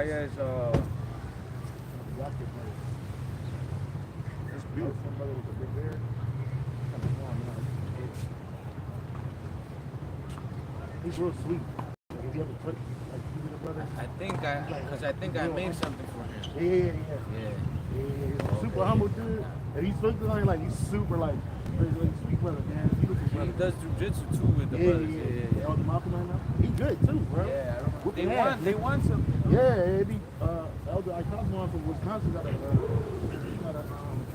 Shawaii's It's beautiful. Brother with the big beard. He's real sweet. If you ever put like you and brother. I think I made something for him. Yeah. Super humble dude. And he's looking like he's super like sweet brother, man. Beautiful brother. He does jujitsu too with the brothers. Yeah. Elder Malcolm right now. He good too, bro. Yeah, I don't know. They want something. Yeah, it be Elder Icon from Wisconsin got a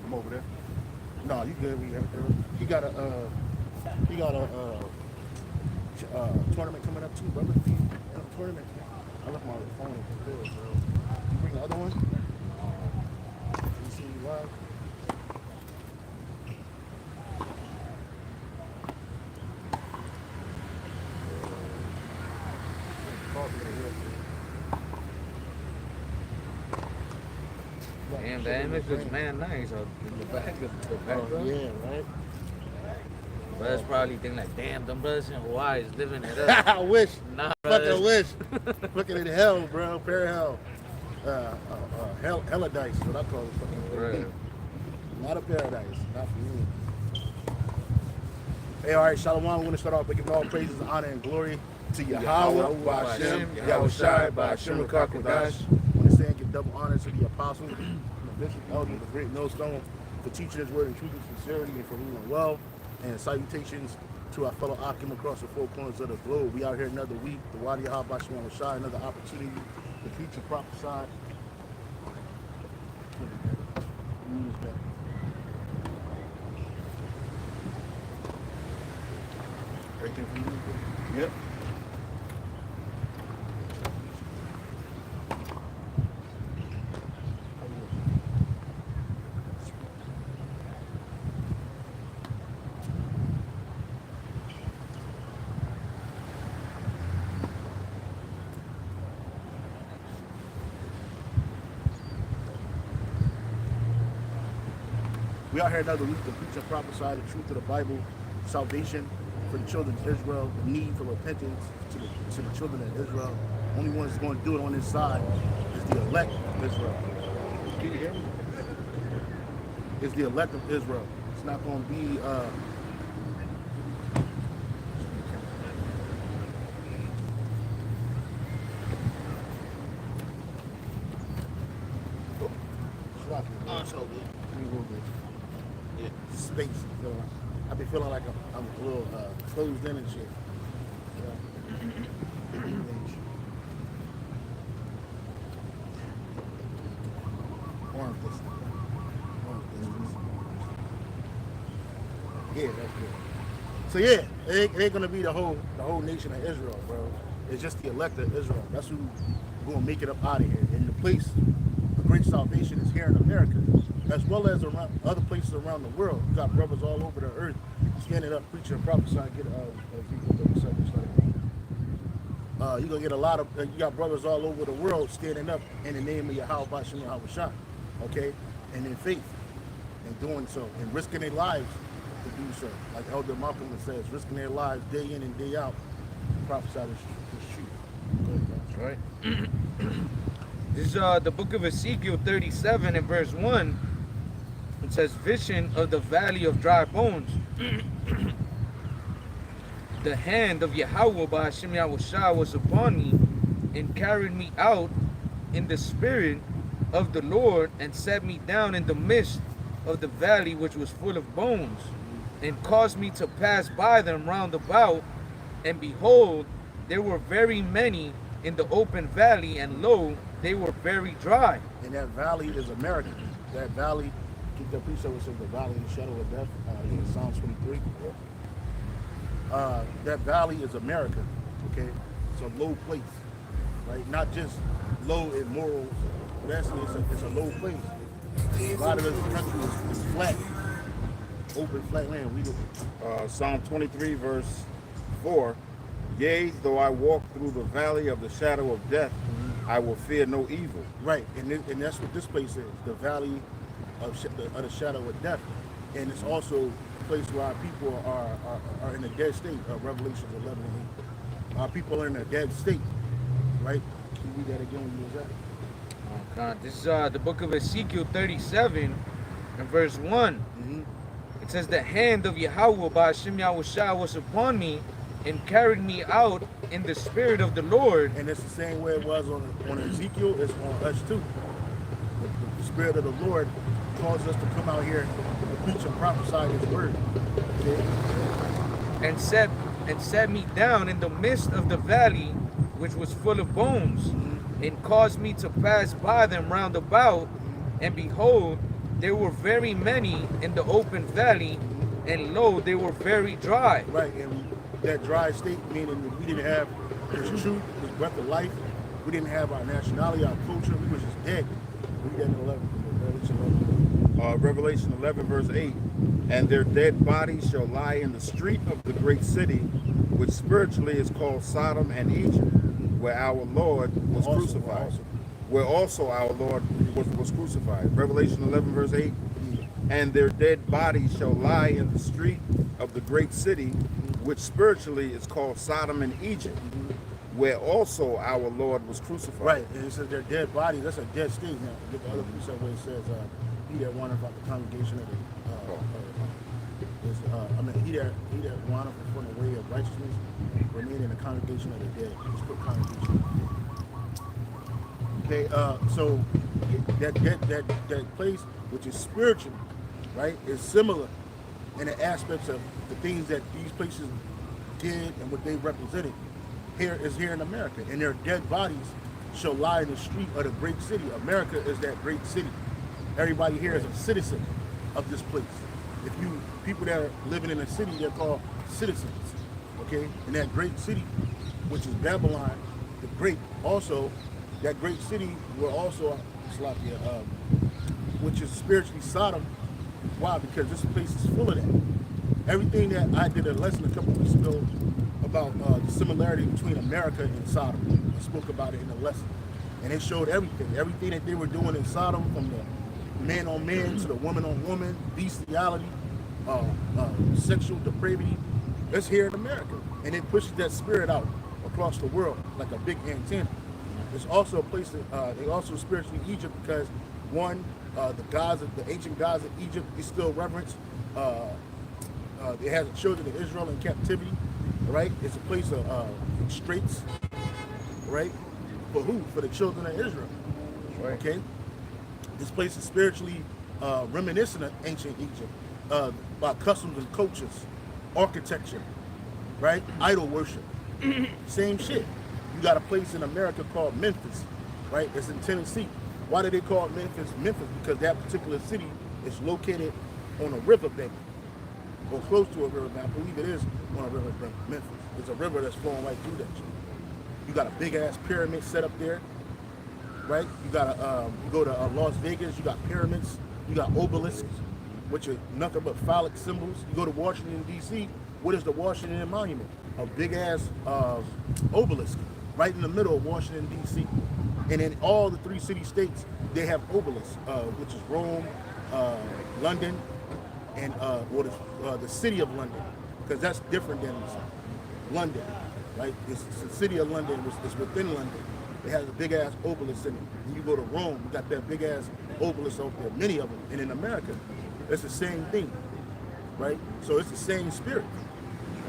I'm over there. No, you good. He got a tournament coming up too, brother. Tournament. I left my phone upstairs, bro. You bring the other one? You see me live? Damn, that image looks man nice in the back of the background. Yeah, right? Brothers probably think like, damn, them brothers in Hawaii is living it up. I wish. Nah, Fucking wish. Looking at hell, bro. Pure hell. Hella dice, what I call it. Fucking not a paradise. Not for me. Hey, all right, Shalom. We're going to start off by giving all praises, honor, and glory to Yahweh, Ba'Shem, Yahushai, Ba'Shem, Rakakwadash. I want to say and give double honor to the apostles, the bishop, elder, the great millstone, for teaching his word in truth and sincerity and for ruling well. And salutations to our fellow Akim across the four corners of the globe. We out here another week, the Wadi Yahabash Yahushai, another opportunity to preach and prophesy. Everything for you? Yep. We out here another week to preach and prophesy the truth of the Bible, salvation for the children of Israel, the need for repentance to the children of Israel. Only one that's going to do it on this side is the elect of Israel. Can you hear me? It's the elect of Israel. It's not going to be space. I be feeling like I'm a little closed in and shit. Yeah, that's good. So yeah, it ain't gonna be the whole nation of Israel, bro. It's just the elect of Israel. That's who gonna make it up out of here. And the place, the great salvation is here in America, as well as around other places around the world. You got brothers all over the earth standing up, preaching and prophesying. Get you gonna get a lot of you got brothers all over the world standing up in the name of Yahweh Ba'Shem Yahushua, okay, and in faith, and doing so, and risking their lives to do so. Like Elder Malcolm says, risking their lives day in and day out to prophesy this truth. That's right. This is the book of Ezekiel 37 and verse 1. It says, vision of the valley of dry bones. The hand of Yahweh Ba'Shem Yahushua was upon me and carried me out in the spirit of the Lord and set me down in the midst of the valley which was full of bones, and caused me to pass by them round about, and behold, there were very many in the open valley, and lo, they were very dry. And that valley is America. That valley, keep that precept which says the valley in the shadow of death, in Psalm 23. That valley is America, okay? It's a low place, right? Not just low in morals, but actually it's a low place. A lot of this country is flat, open, flat land. We do. Psalm 23, verse 4. Yea, though I walk through the valley of the shadow of death, I will fear no evil. Right, and that's what this place is, the valley of the shadow of death. And it's also a place where our people are in a dead state, Revelations 11 and 8. Our people are in a dead state. right? Can you read that again when you was at? Oh, God. This is the book of Ezekiel 37 and verse 1. Mm-hmm. It says, the hand of Yahweh by Hashem Yahushua was upon me and carried me out in the spirit of the Lord. And it's the same way it was on Ezekiel, it's on us too. The spirit of the Lord calls us to come out here and preach and prophesy his word. Okay? and set me down in the midst of the valley, which was full of bones, and caused me to pass by them round about. And behold, there were very many in the open valley, and lo, they were very dry. Right, and that dry state, meaning we didn't have this truth, this breath of life. We didn't have our nationality, our culture. We was just dead. Read that in 11. Revelation 11, verse 8. And their dead bodies shall lie in the street of the great city, which spiritually is called Sodom and Egypt, where our Lord was crucified. Where also our Lord was crucified. Revelation 11, verse 8. And their dead bodies shall lie in the street of the great city, which spiritually is called Sodom and Egypt, where also our Lord was crucified. Right, and it says their dead bodies, that's a dead state. Now, get the other piece of where it says, he that wanted about the congregation of the, he that wanted from the way of righteousness, remain in the congregation of the dead. Let's put congregation of the dead. Okay, so that place, which is spiritual, right, is similar in the aspects of the things that these places did and what they represented. Here in America, and their dead bodies shall lie in the street of the great city. America is that great city. Everybody here is a citizen of this place. If you people that are living in a city, they're called citizens. Okay, and that great city, which is Babylon, the great. Also, that great city will also which is spiritually Sodom. Why? Because this place is full of that. Everything that I did a lesson a couple weeks ago about the similarity between America and Sodom. I spoke about it in the lesson. And it showed everything that they were doing in Sodom, from the man on man to the woman on woman, bestiality, sexual depravity. That's here in America. And it pushes that spirit out across the world like a big antenna. It's also a place that they also spiritually Egypt, because one, the ancient gods of Egypt is still reverenced. It has the children of Israel in captivity. Right? It's a place of straits, right? For who? For the children of Israel. Right. Okay? This place is spiritually reminiscent of ancient Egypt, by customs and cultures, architecture, right? Idol worship. Same shit. You got a place in America called Memphis, right? It's in Tennessee. Why do they call it Memphis? Memphis, because that particular city is located on a riverbank, or close to a riverbank. I believe it is on a riverbank, Memphis. It's a river that's flowing right through that shit. You got a big ass pyramid set up there, right? You got you go to Las Vegas, you got pyramids, you got obelisks, which are nothing but phallic symbols. You go to Washington, D.C., what is the Washington Monument? A big ass obelisk right in the middle of Washington, D.C. And in all the three city states, they have obelisks, which is Rome, London, and the city of London, because that's different than London, right? It's the city of London, it's within London. It has a big ass obelisk in it. And you go to Rome, you got that big ass obelisk out there, many of them. And in America, it's the same thing, right? So it's the same spirit.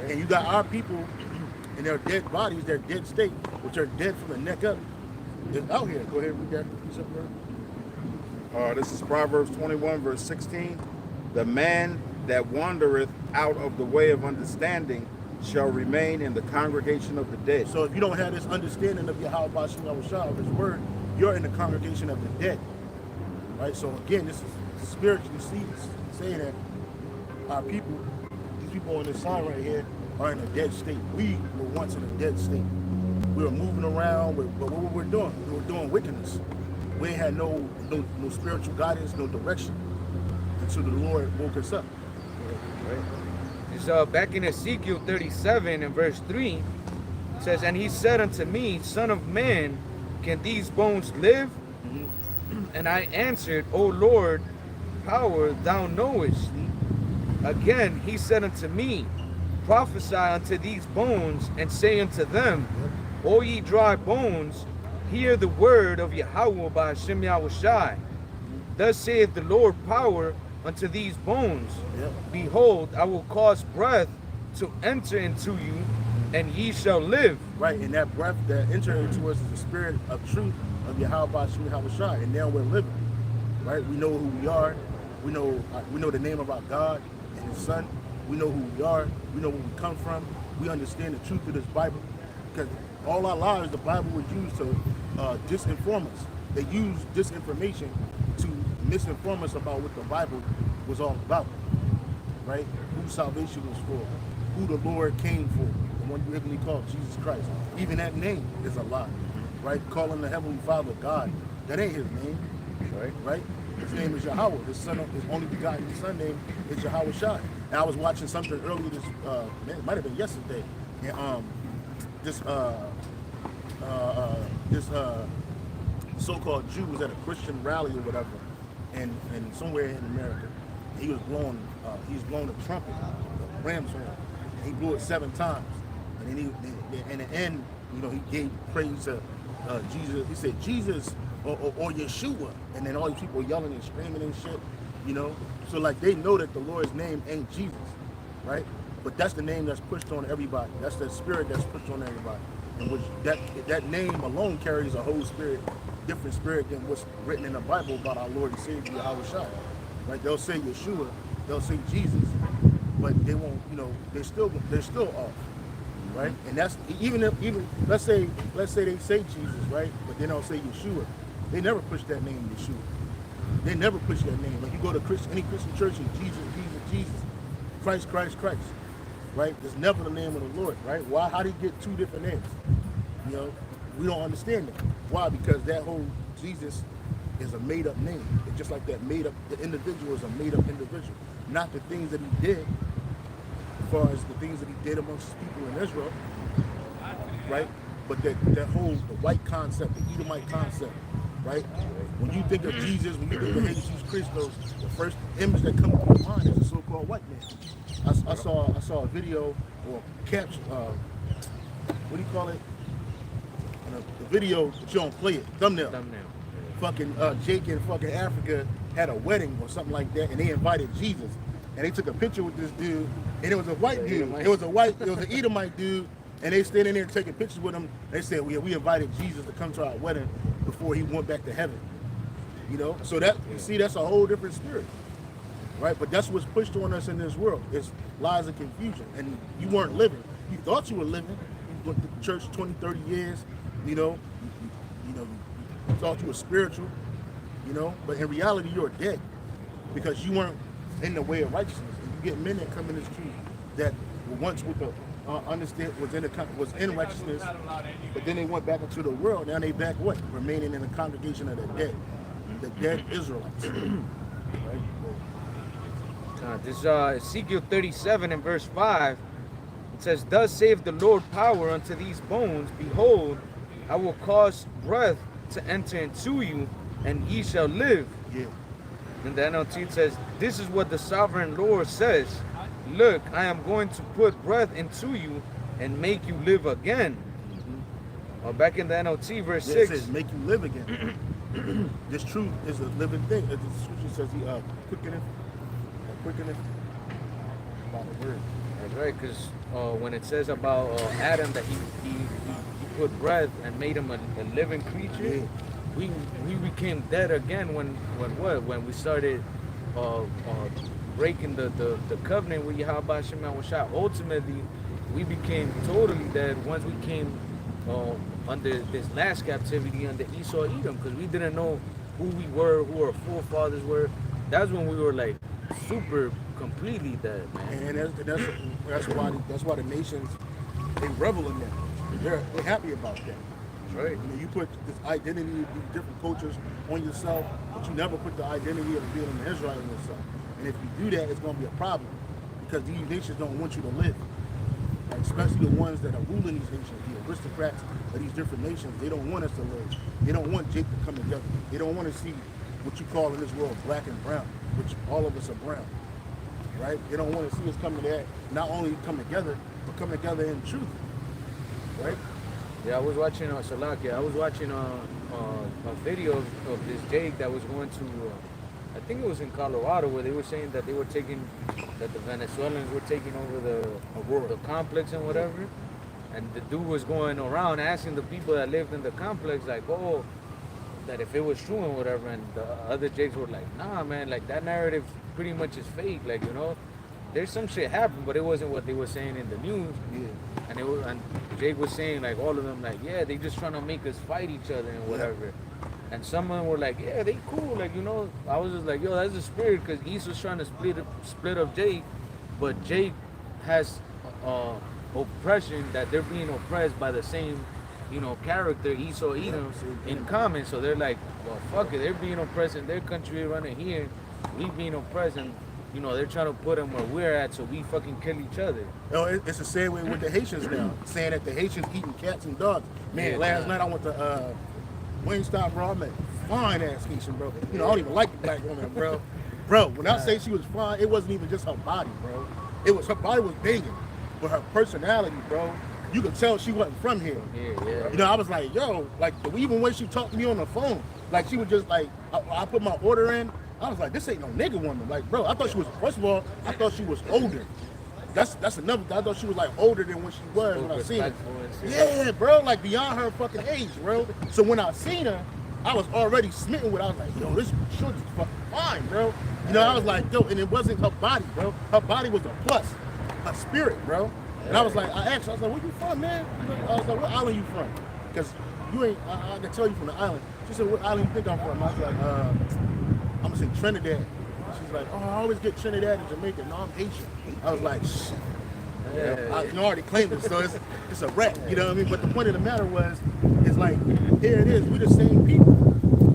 And you got our people in their dead bodies, their dead state, which are dead from the neck up. They're out here. Go ahead and read that. This is Proverbs 21, verse 16. The man that wandereth out of the way of understanding shall remain in the congregation of the dead. So if you don't have this understanding of Yahweh Bashim Yahushua, of his word, you're in the congregation of the dead. Right? So again, this is spiritually saying that our people, these people on this side right here, are in a dead state. We were once in a dead state. We were moving around, but what we were doing? We were doing wickedness. We ain't had no spiritual guidance, no direction. Until the Lord woke us up. Right. It's back in Ezekiel 37 and verse 3, it says, and he said unto me, Son of man, can these bones live? And I answered, O Lord, power thou knowest. Again he said unto me, prophesy unto these bones, and say unto them, O ye dry bones, hear the word of Yahweh by Hashem Yahushai. Thus saith the Lord power unto these bones. Yep. Behold, I will cause breath to enter into you, and ye shall live. Right, and that breath that entered into us is the spirit of truth of Yahweh Shai, and now we're living. Right, we know who we are. We know the name of our God and His Son. We know who we are. We know where we come from. We understand the truth of this Bible, because all our lives the Bible was used to disinform us. They used disinformation to misinform us about what the Bible was all about. Right, who salvation was for, who the Lord came for, the one originally called Jesus Christ. Even that name is a lie. Right, calling the Heavenly Father God, that ain't His name. Right, His name is Yahweh. His son, His only begotten Son name is Yahweh Shai. And I was watching something earlier this, it might have been yesterday, and this so-called Jew was at a Christian rally or whatever, and somewhere in America, he was blowing a trumpet, a ram's horn, and he blew it 7 times, and then in the end, you know, he gave praise to Jesus. He said Jesus or Yeshua, and then all these people yelling and screaming and shit, you know. So like they know that the Lord's name ain't Jesus, right? But that's the name that's pushed on everybody. That's the spirit that's pushed on everybody, and which that name alone carries a whole spirit, different spirit than what's written in the Bible about our Lord and Savior Yahweh Shai. Right? They'll say Yeshua, they'll say Jesus, but they won't. You know, they're still off. Right, and that's even let's say they say Jesus, right, but they don't say Yeshua. They never push that name Yeshua. They never push that name. Like you go to any Christian church and Jesus, Christ, right? It's never the name of the Lord, right? Why? How do you get 2 different names? You know, we don't understand that. Why? Because that whole Jesus is a made-up name. It's just like that made-up. The individual is a made-up individual, not the things that he did. As far as the things that he did amongst his people in Israel, right? But that whole the white concept, the Edomite concept, right? When you think of Jesus, when you think of Jesus Christos, the first image that comes to your mind is a so-called white man. I saw a video or caption. What do you call it? The video, but you don't play it. Thumbnail. Fucking Jake in fucking Africa had a wedding or something like that, and they invited Jesus. And they took a picture with this dude, and it was a white dude. It was an Edomite dude, and they standing there taking pictures with him. They said, we invited Jesus to come to our wedding before he went back to heaven. You know, so that you see, that's a whole different spirit, right? But that's what's pushed on us in this world. It's lies and confusion, and you weren't living. You thought you were living. You went to church 20, 30 years. You know, you thought you were spiritual. You know, but in reality, you're dead because you weren't in the way of righteousness. And you get men that come in this truth that were once with the understand was in righteousness, but then they went back into the world. Now they back what? Remaining in the congregation of the dead Israelites. Right? This Ezekiel 37 and verse 5. It says, "Thus saith the Lord power unto these bones. Behold, I will cause breath to enter into you, and ye shall live." Yeah. And the NLT says, "This is what the sovereign Lord says. Look, I am going to put breath into you and make you live again." Back in the NLT, verse 6. It says, make you live again. This truth is a living thing. As the scripture says, he quickeneth by the word. That's right, because when it says about Adam that he put breath and made him a living creature, Yeah. we became dead again when we started breaking the covenant with Yahweh Hashem Yahushua. Ultimately, we became totally dead once we came under this last captivity under Esau Edom, because we didn't know who we were, who our forefathers were. That's when we were like super completely dead, man. And that's why the nations, they revel in that. They're happy about that. Right. You know, you put this identity of these different cultures on yourself, but you never put the identity of being an Israelite on yourself. And if you do that, it's going to be a problem, because these nations don't want you to live. Like, especially the ones that are ruling these nations, the aristocrats of these different nations. They don't want us to live. They don't want Jake to come together. They don't want to see what you call in this world black and brown, which all of us are brown. Right? They don't want to see us come together, not only come together, but come together in truth. Right? Yeah, I was watching Salakia. I was watching a video of this Jake that was going to, I think it was in Colorado, where they were saying that that the Venezuelans were taking over the complex and whatever. And the dude was going around asking the people that lived in the complex, like, oh, that if it was true and whatever. And the other Jakes were like, nah, man, like that narrative pretty much is fake. Like, there's some shit happened, but it wasn't what they were saying in the news. Yeah. And Jake was saying, like, all of them, like, yeah, they just trying to make us fight each other and whatever. And some of them were like, yeah, they cool. Like, I was just like, yo, that's the spirit, because Esau's trying to split up Jake, but Jake has oppression, that they're being oppressed by the same, character, Esau, Edom, in common. So they're like, well, fuck it, they're being oppressed in their country running here, we being oppressed, and they're trying to put them where we're at, so we fucking kill each other. It's the same way with the Haitians now, saying that the Haitians eating cats and dogs. Man, last night I went to Wingstop, bro. I met fine ass Haitian, bro. I don't even like the black woman, bro. Bro, when I say she was fine, it wasn't even just her body, bro. Her body was banging, but her personality, bro, you could tell she wasn't from here. Yeah. I was like, yo, like even when she talked to me on the phone, like she was just like, I put my order in. I was like, this ain't no nigga woman. Like, bro, I thought she was, first of all, I thought she was older. That's another thing. I thought she was like older than when she was when I seen her. Yeah, bro, like beyond her fucking age, bro. So when I seen her, I was already smitten with, I was like, yo, this short is fucking fine, bro. I was like, yo, and it wasn't her body, bro. Her body was a plus, her spirit, bro. And I was like, I asked her, I was like, where you from, man? I was like, what island you from? Because you ain't, I can tell you from the island. She said, what island you think I'm from? I was like, I'm gonna say Trinidad. She's like, oh, I always get Trinidad and Jamaica. No, I'm Haitian. I was like, shit. I already claimed it, so it's a wrap, you know what I mean? But the point of the matter was, it's like, here it is, we the same people.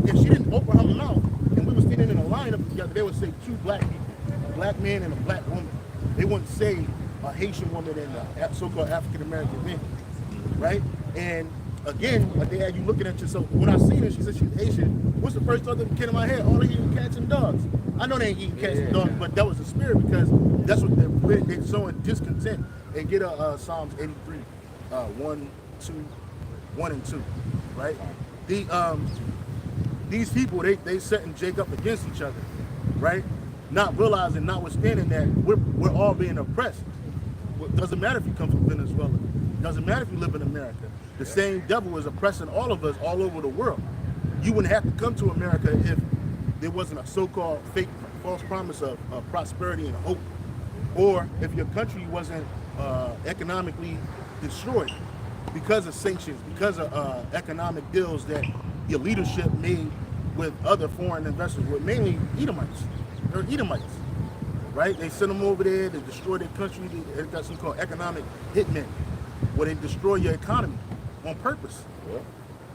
If she didn't open her mouth and we were standing in a lineup together, they would say two black people, a black man and a black woman. They wouldn't say a Haitian woman and a so-called African-American man, right? And again, like they had you looking at yourself. When I seen her, she said she's Asian. What's the first thought that came in my head? Oh, they eating cats and dogs. I know they ain't eating cats and dogs, but that was the spirit, because that's what they're showing discontent. And get a Psalms 83, 1 and 2, right? These people, they setting Jake up against each other, right? Not realizing, notwithstanding that we're all being oppressed. It doesn't matter if you come from Venezuela. It doesn't matter if you live in America. The same devil is oppressing all of us all over the world. You wouldn't have to come to America if there wasn't a so-called fake, false promise of prosperity and hope, or if your country wasn't economically destroyed because of sanctions, because of economic deals that your leadership made with other foreign investors, with mainly Edomites. They're Edomites, right? They send them over there, they destroy their country. They got something called economic hitmen, where they destroy your economy on purpose,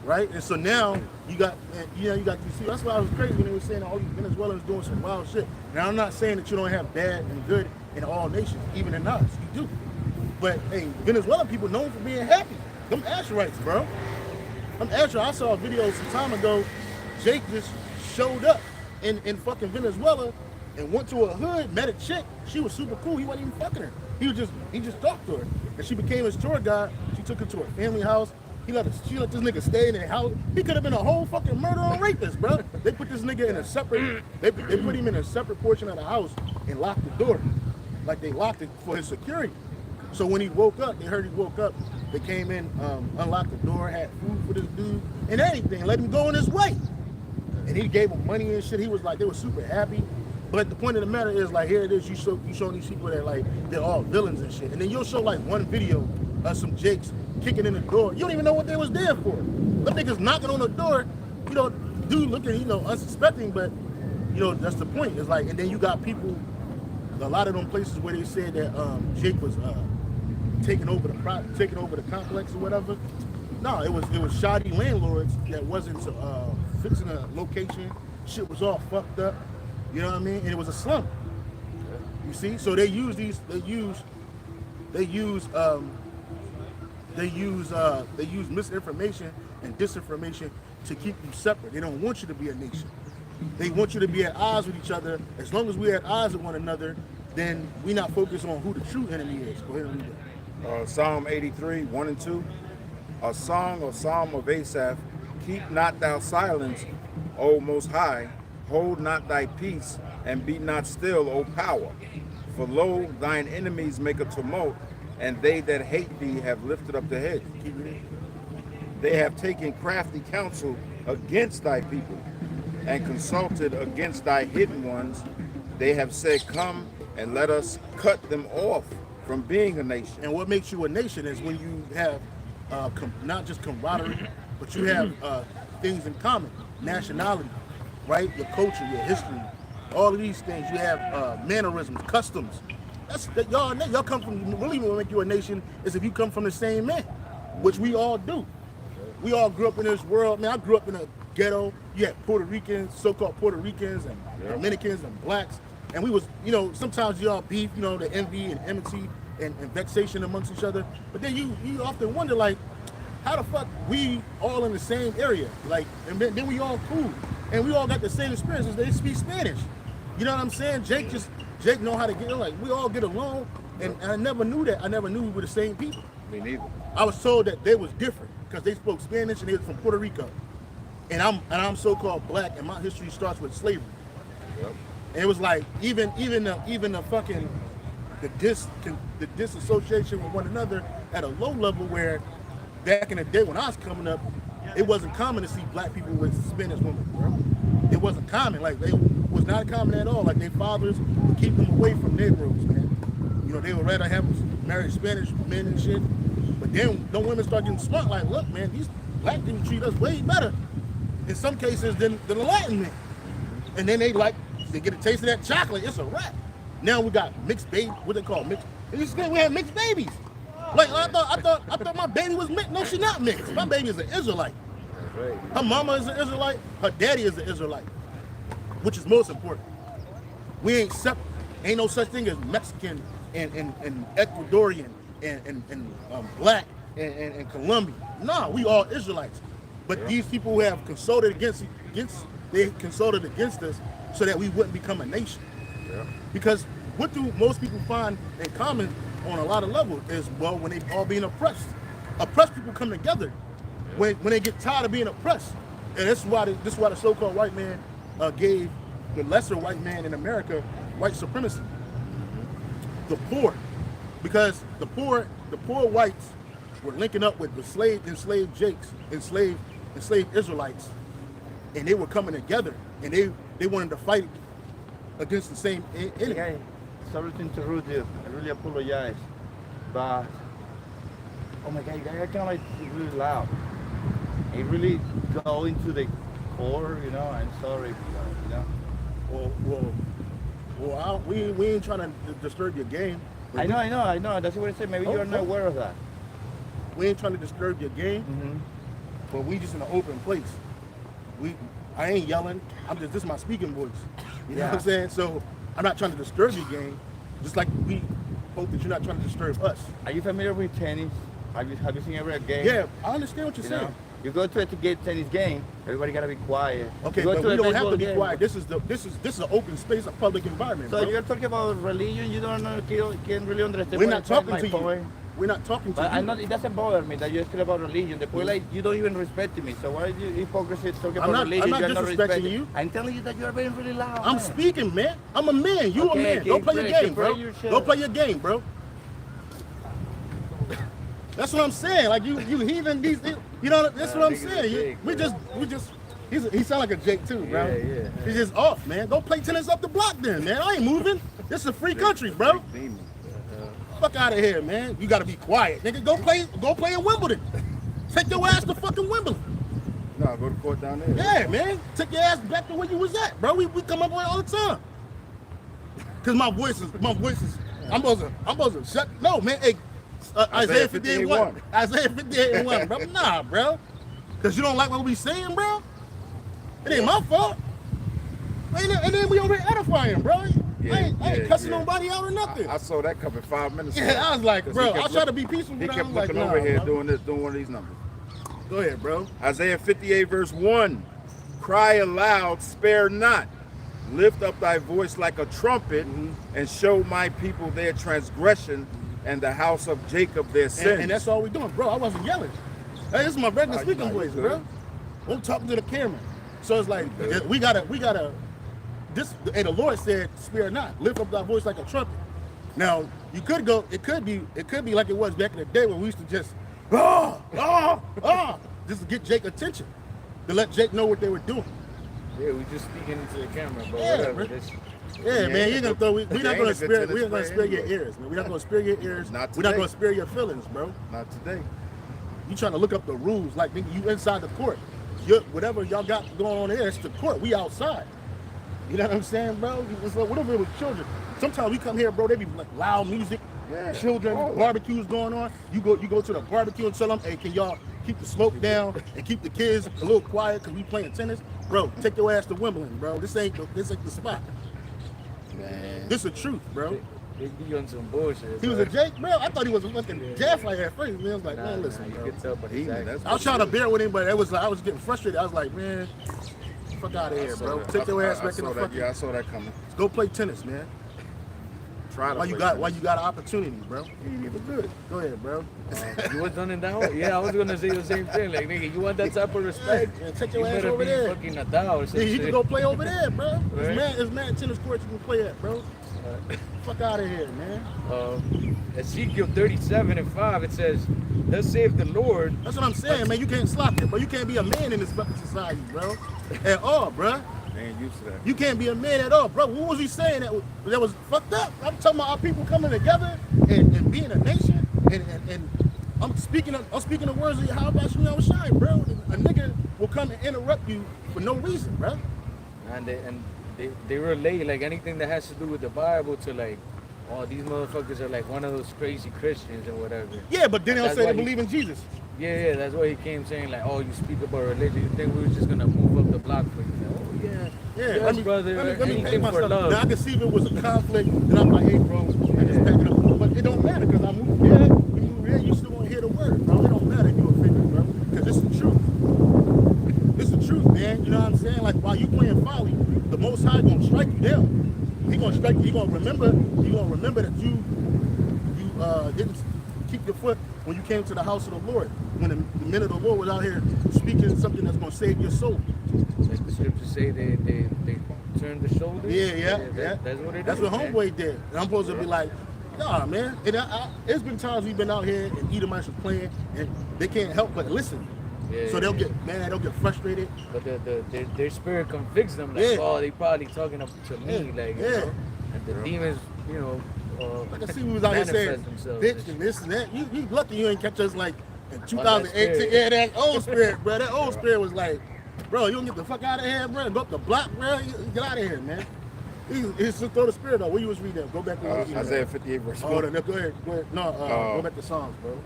right? And so now you got these people. That's why I was crazy when they were saying all these Venezuelans doing some wild shit. Now I'm not saying that you don't have bad and good in all nations, even in us, you do. But hey, Venezuelan people known for being happy. Them Asherites, bro. Them Asherites. I saw a video some time ago. Jake just showed up in fucking Venezuela and went to a hood, met a chick. She was super cool. He wasn't even fucking her. He just talked to her, and she became his tour guide. She took her to her family house. She let this nigga stay in their house. He could have been a whole fucking murderer and rapist, bro. They put this nigga in a separate. They put him in a separate portion of the house and locked the door, like they locked it for his security. So when he woke up, they heard he woke up. They came in, unlocked the door, had food for this dude and everything, let him go on his way. And he gave them money and shit. He was like, they were super happy. But the point of the matter is, like, here it is, you showing these people that, like, they're all villains and shit. And then you'll show, like, one video of some Jakes kicking in the door. You don't even know what they was there for. Them niggas knocking on the door, dude looking, unsuspecting, but, that's the point. It's like, and then you got people, a lot of them places where they said that Jake was taking over the complex or whatever. No, it was shoddy landlords that wasn't fixing a location. Shit was all fucked up. You know what I mean? And it was a slum. You see? So they use misinformation and disinformation to keep you separate. They don't want you to be a nation. They want you to be at odds with each other. As long as we're at odds with one another, then we're not focused on who the true enemy is. Go ahead and read that. Psalm 83, 1 and 2. A song or psalm of Asaph. Keep not thou silence, O Most High. Hold not thy peace, and be not still, O power. For lo, thine enemies make a tumult, and they that hate thee have lifted up their head. They have taken crafty counsel against thy people, and consulted against thy hidden ones. They have said, come and let us cut them off from being a nation. And what makes you a nation is when you have not just camaraderie, but you have things in common, nationality, right? Your culture, your history, all of these things. You have mannerisms, customs. Y'all come from, really what make you a nation is if you come from the same man, which we all do. We all grew up in this world. Man, I grew up in a ghetto. You had Puerto Ricans, so-called Puerto Ricans, and Dominicans and blacks. And we was, sometimes y'all beef, the envy and enmity and vexation amongst each other. But then you often wonder, like, how the fuck we all in the same area? Like, and then we all cool. And we all got the same experiences. They speak Spanish. You know what I'm saying? Jake know how to get, like, we all get along. And I never knew that. I never knew we were the same people. Me neither. I was told that they was different because they spoke Spanish and they was from Puerto Rico. And I'm so-called black, and my history starts with slavery. Yep. And it was like even the fucking the disassociation with one another at a low level, where back in the day when I was coming up, it wasn't common to see black people with Spanish women, bro. It wasn't common. Like, it was not common at all. Like, their fathers would keep them away from Negroes, man. They would rather have them marry Spanish men and shit. But then the women start getting smart. Like, look, man, these black people treat us way better in some cases than the Latin men. And then they get a taste of that chocolate. It's a wrap. Now we got mixed baby. What they call mixed? We had mixed babies. Like, I thought my baby was mixed. No, she's not mixed. My baby is an Israelite. Her mama is an Israelite. Her daddy is an Israelite, which is most important. We ain't no such thing as Mexican and Ecuadorian and black and Colombian. Nah, we all Israelites. But these people who have consulted against us so that we wouldn't become a nation. Yeah. Because what do most people find in common on a lot of levels is, well, when they all being oppressed people come together when they get tired of being oppressed. And this is why the so-called white man gave the lesser white man in America white supremacy. The poor, because the poor whites were linking up with the enslaved Jakes, enslaved Israelites, and they were coming together, and they wanted to fight against the same enemy. Okay, sorry to interrupt you. I really apologize, but oh my God, you guys are like really loud. It really go into the core, I'm sorry, Well, we ain't trying to disturb your game. I know. That's what I said. Maybe you're not aware of that. We ain't trying to disturb your game, but we just in an open place. I ain't yelling. This is my speaking voice. You know what I'm saying? So I'm not trying to disturb your game. Just like we hope that you're not trying to disturb us. Are you familiar with tennis? Have you seen every game? Yeah, I understand what you're saying. You go to a tennis game, everybody gotta be quiet. Okay, but we don't have to be quiet. This is an open space, a public environment. So bro. you're talking about religion, you don't know, can't really understand. We're not talking to you. We're not talking to you. But it doesn't bother me that you're still about religion. The point, like, you don't even respect me. So why are you hypocrisy talking about religion? I'm not disrespecting you. I'm telling you that you are being really loud. I'm speaking, man. I'm a man. You a man. Don't play your game, bro. Don't play your game, bro. That's what I'm saying. Like, you heathen these. That's what I'm saying. He sound like a Jake too, bro. Yeah. He's just off, man. Don't play tennis up the block then, man. I ain't moving. This is a free country, bro. Fuck out of here, man. You gotta be quiet, nigga. Go play in Wimbledon. Take your ass to fucking Wimbledon. No, go to court down there. Yeah, man. Take your ass back to where you was at, bro. We come up with it all the time. Cause my voice is. I'm supposed to shut. No, man. Hey, Isaiah 58:1. Isaiah 58:1, bro. Nah, bro. Cause you don't like what we saying, bro. It ain't my fault. And then we over here edifying, bro. I ain't cussing nobody out or nothing. I saw that coming 5 minutes ago. Yeah, I was like, bro, I try to be peaceful. He kept like, looking over here doing one of these numbers. Go ahead, bro. Isaiah 58 verse 1. Cry aloud, spare not. Lift up thy voice like a trumpet, and show my people their transgression and the house of Jacob their sin. And that's all we're doing, bro. I wasn't yelling. Hey, this is my regular Nah, speaking you voice, good. bro. I'm talking to the camera. So it's like, we gotta, this, and the Lord said, spare not, lift up thy voice like a trumpet. Now, you could go, it could be like it was back in the day when we used to just, just to get Jake attention, to let Jake know what they were doing. Yeah, we just speaking into the camera, but Yeah, whatever. bro. This, Yeah, man, you're gonna throw. We're not gonna spare. We're not gonna spare your anyway. ears, man. We're not gonna spare your ears. Not We're not today. gonna spare your feelings, bro. Not today. You trying to look up the rules, like nigga, you inside the court. Whatever y'all got going on there, it's the court. We outside. You know what I'm saying, bro? It's like, what if it was children? Sometimes we come here, bro. They be like loud music, children, barbecues going on. You go to the barbecue and tell them, hey, can y'all keep the smoke down and keep the kids a little quiet because we playing tennis, bro? Take your ass to Wimbledon, bro. This ain't the spot. Man. This is the truth, bro. they be on some bullshit. He was a Jake, bro. I thought he was a fucking Jeff like at first. Man, I was like, man, listen, you bro. can tell by his Demon, accent. I was trying to bear with him, but it was like I was getting frustrated. I was like, man, fuck out of here, bro. Take your ass back in the fucking. Yeah, I saw that coming. Go play tennis, man. Try to Why you got an opportunity, bro? You ain't even good. Go ahead, bro. You was done in that way? Yeah, I was gonna say the same thing. Like, nigga, you want that type of respect? Yeah, take You your ass better over be there. fucking Nadal or Yeah, something. you can go play over there, bro. Right. It's mad tennis courts you can play at, bro. Fuck out of here, man. Ezekiel 37:5, it says, "Thus saith the Lord." That's what I'm saying, man. You can't slop it, bro. You can't be a man in this fucking society, bro. At all, bro. They ain't used to that. You can't be a man at all, bro. What was he saying that was fucked up? I'm talking about our people coming together and being a nation, and I'm speaking the words of how about GMSHAWAII, bro? A nigga will come and interrupt you for no reason, bro. And they relate like anything that has to do with the Bible to like, oh, these motherfuckers are like one of those crazy Christians or whatever. Yeah, but then they'll That's say why they believe in Jesus. Yeah, that's why he came saying like, oh, you speak about religion, you think we were just gonna move up the block for you? Like, oh yeah, Yeah, yes, brother. let me pay anything for myself. love. Now I can see if it was a conflict, then I'm like, hey, bro, I just pack it up. But it don't matter because I moved here. You move here, you still gonna hear the word, bro. It don't matter if you offended, bro, because it's the truth. It's the truth, man. You know what I'm saying? Like while you playing folly, the Most High gonna strike you down. He gonna strike you. He gonna remember that you didn't keep your foot when you came to the house of the Lord. When the men of the Lord was out here speaking something that's gonna save your soul. Like the scriptures say, they turn the shoulder. Yeah. That's what it That's is. what Homeboy did. And I'm supposed to be like, nah, man. And it's been times we've been out here and Edomites was playing, and they can't help but listen. So they'll get mad, they'll get frustrated. But their spirit convicts them like, oh, they probably talking up to me, like, you know, and the demons, you know. I can see we was out here saying, bitch, and this and that. You lucky you ain't catch us like in 2018. Yeah, that old spirit, bro. That old spirit was like, bro, you don't get the fuck out of here, bro. Go up the block, bro. Get out of here, man. He's just throw the spirit out. Where you was reading that? Go back to Isaiah 58 verse 4. Oh, no, go ahead. No, go back to Psalms, bro.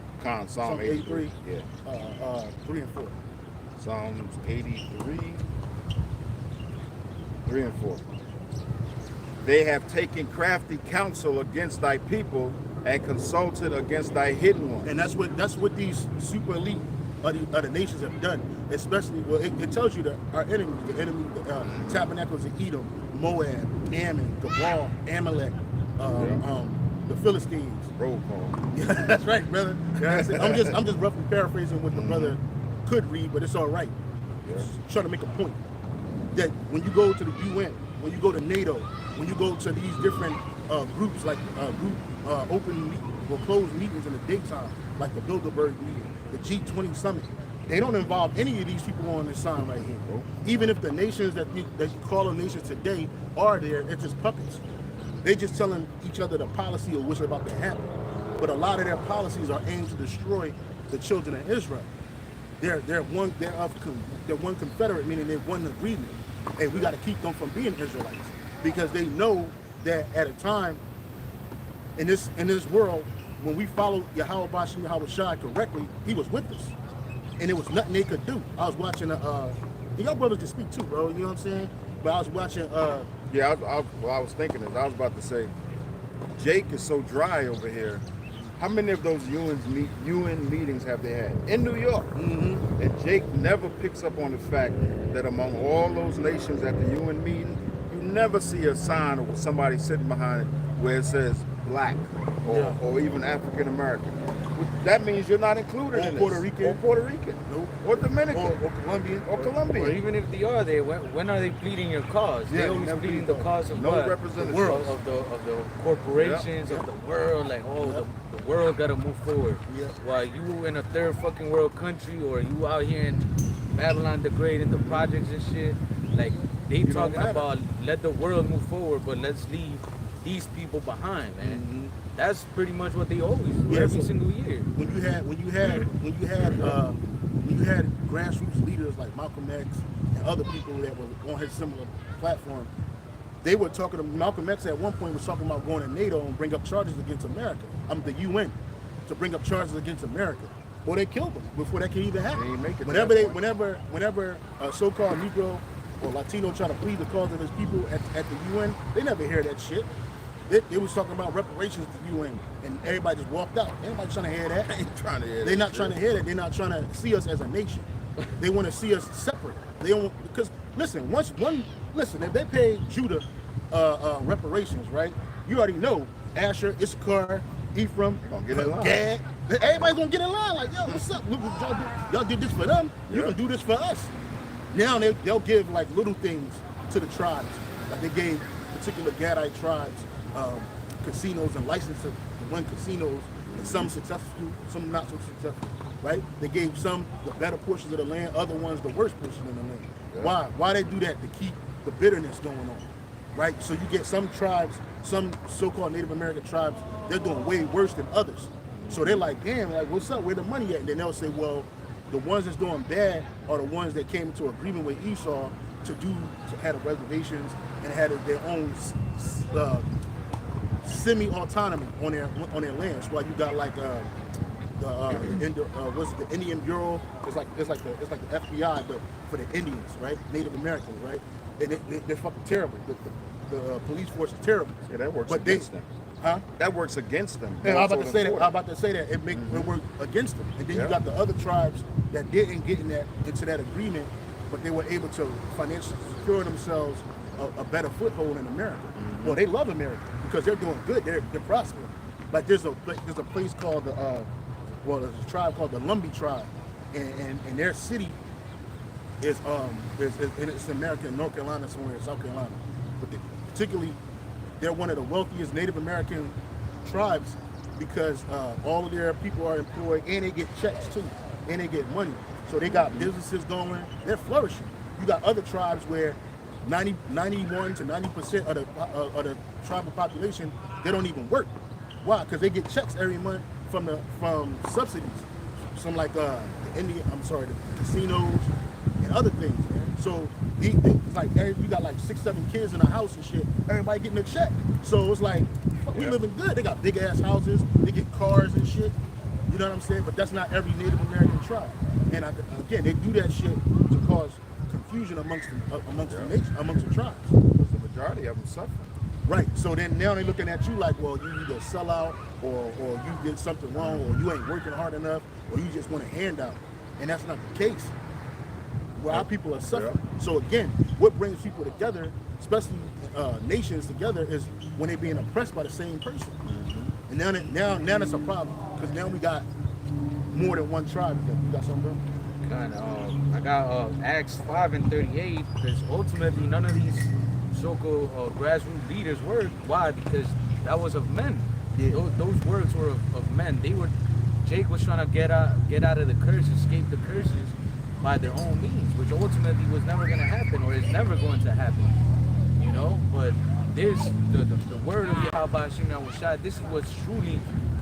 Psalm 83. Yeah. 3 and 4. Psalms 83, 3 and 4. They have taken crafty counsel against thy people and consulted against thy hidden ones. And that's what these super elite of the nations have done. Especially, well, it tells you that our enemies, the tabernacles of Edom, Moab, Ammon, Gabal, Amalek, the Philistines. Roll call. Yeah, that's right, brother. I'm just roughly paraphrasing what the brother could read, but it's all right. Just trying to make a point that when you go to the UN, when you go to NATO, when you go to these different groups like open or closed meetings in the daytime, like the Bilderberg meeting, the G20 summit, they don't involve any of these people on this sign right here, bro. Even if the nations that you call them nations today are there, it's just puppets. They just telling each other the policy of what's about to happen. But a lot of their policies are aimed to destroy the children of Israel. They're one confederate, meaning they're one agreement, and we got to keep them from being Israelites because they know that at a time in this world when we follow Yahweh Bashim Yahawashi correctly, he was with us, and there was nothing they could do. I was watching y'all brothers can speak too, bro. You know what I'm saying? But I was watching. Yeah, I was thinking this. I was about to say, Jake is so dry over here. How many of those UN meetings have they had in New York? Mm-hmm. And Jake never picks up on the fact that among all those nations at the UN meeting, you never see a sign of somebody sitting behind it where it says black or even African American. that means you're not included Or in Puerto this. Rican. Or Puerto Rican. Nope. Or Dominican. Or Colombian. Or Colombian. Or even if they are there, when are they pleading your cause? Yeah, They always never pleading plead the cause of no what? representative. Of the corporations, of the world, like the world gotta move forward. Yeah. While you in a third fucking world country, or you out here in Babylon degrading the projects and shit, like they You don't talking matter. about let the world move forward, but let's leave these people behind, man. That's pretty much what they always do Yeah, every so- single year. When you had grassroots leaders like Malcolm X and other people that were on his similar platform, they were talking to Malcolm X at one point was talking about going to NATO and bring up charges against America. The UN to bring up charges against America. Well, they killed him before that can even happen. They ain't make it Whenever that whenever a so-called Negro or Latino try to plead the cause of his people at the UN, they never hear that shit. They was talking about reparations to the UN, and everybody just walked out. Everybody trying to hear that. Ain't trying to hear They're that not shit. trying to hear that. They're not trying to see us as a nation. They want to see us separate. They don't, because listen, if they pay Judah reparations, right? You already know Asher, Issachar, Ephraim, Gonna get in line. Gad. Everybody's gonna get in line. Like, yo, what's up? Look, y'all did this for them. You Yeah. can do this for us. Now they'll give like little things to the tribes. Like they gave particular Gadite tribes casinos and licenses to run casinos, and some successful, some not so successful, right? They gave some the better portions of the land, other ones the worst portion of the land. Yeah. Why? Why they do that? To keep the bitterness going on, right? So you get some tribes, some so-called Native American tribes, they're doing way worse than others. So they're like, damn, like, what's up? Where the money at? And then they'll say, well, the ones that's doing bad are the ones that came into agreement with Esau to have reservations and had their own semi-autonomy on their land. So like you got like what's it, the Indian Bureau? It's like the FBI, but for the Indians, right? Native Americans, right? And they're fucking terrible. The police force is terrible. Yeah, that works But against them. Huh? That works against them. Yeah, I'm more about so to say than that. for I'm them. about to say that it work against them, and then Yeah. you got the other tribes that didn't get into that agreement, but they were able to financially secure themselves a better foothold in America. Well, they love America because they're doing good. They're prospering. Like there's a place called there's a tribe called the Lumbee tribe, and their city is it's in America, in North Carolina, somewhere in South Carolina, but particularly. They're one of the wealthiest Native American tribes because all of their people are employed and they get checks too, and they get money. So they got businesses going. They're flourishing. You got other tribes where 91 to 90% of the tribal population, they don't even work. Why? Because they get checks every month from subsidies, some like the casinos and other things, man. So you got like 6-7 kids in a house and shit. Everybody getting a check. So it's like we living good. They got big ass houses. They get cars and shit. You know what I'm saying? But that's not every Native American tribe. And again, they do that shit to cause confusion amongst the tribes. Because the majority of them suffer. Right. So then now they're looking at you like, well, you either sell out or you did something wrong or you ain't working hard enough or you just want a handout. And that's not the case. Well, our people are suffering. Yeah. So again, what brings people together, especially nations together, is when they're being oppressed by the same person. And now that's a problem because now we got more than one tribe. You got something, bro? Kind of. I got Acts 5:38 because ultimately none of these so-called grassroots leaders worked. Why? Because that was of men. Yeah. Those words were of men. Jake was trying to get out of the curse, escape the curses by their own means, which ultimately was never going to happen or is never going to happen. You know, but there's the word of Yahweh GMSHAWAII. This is what's truly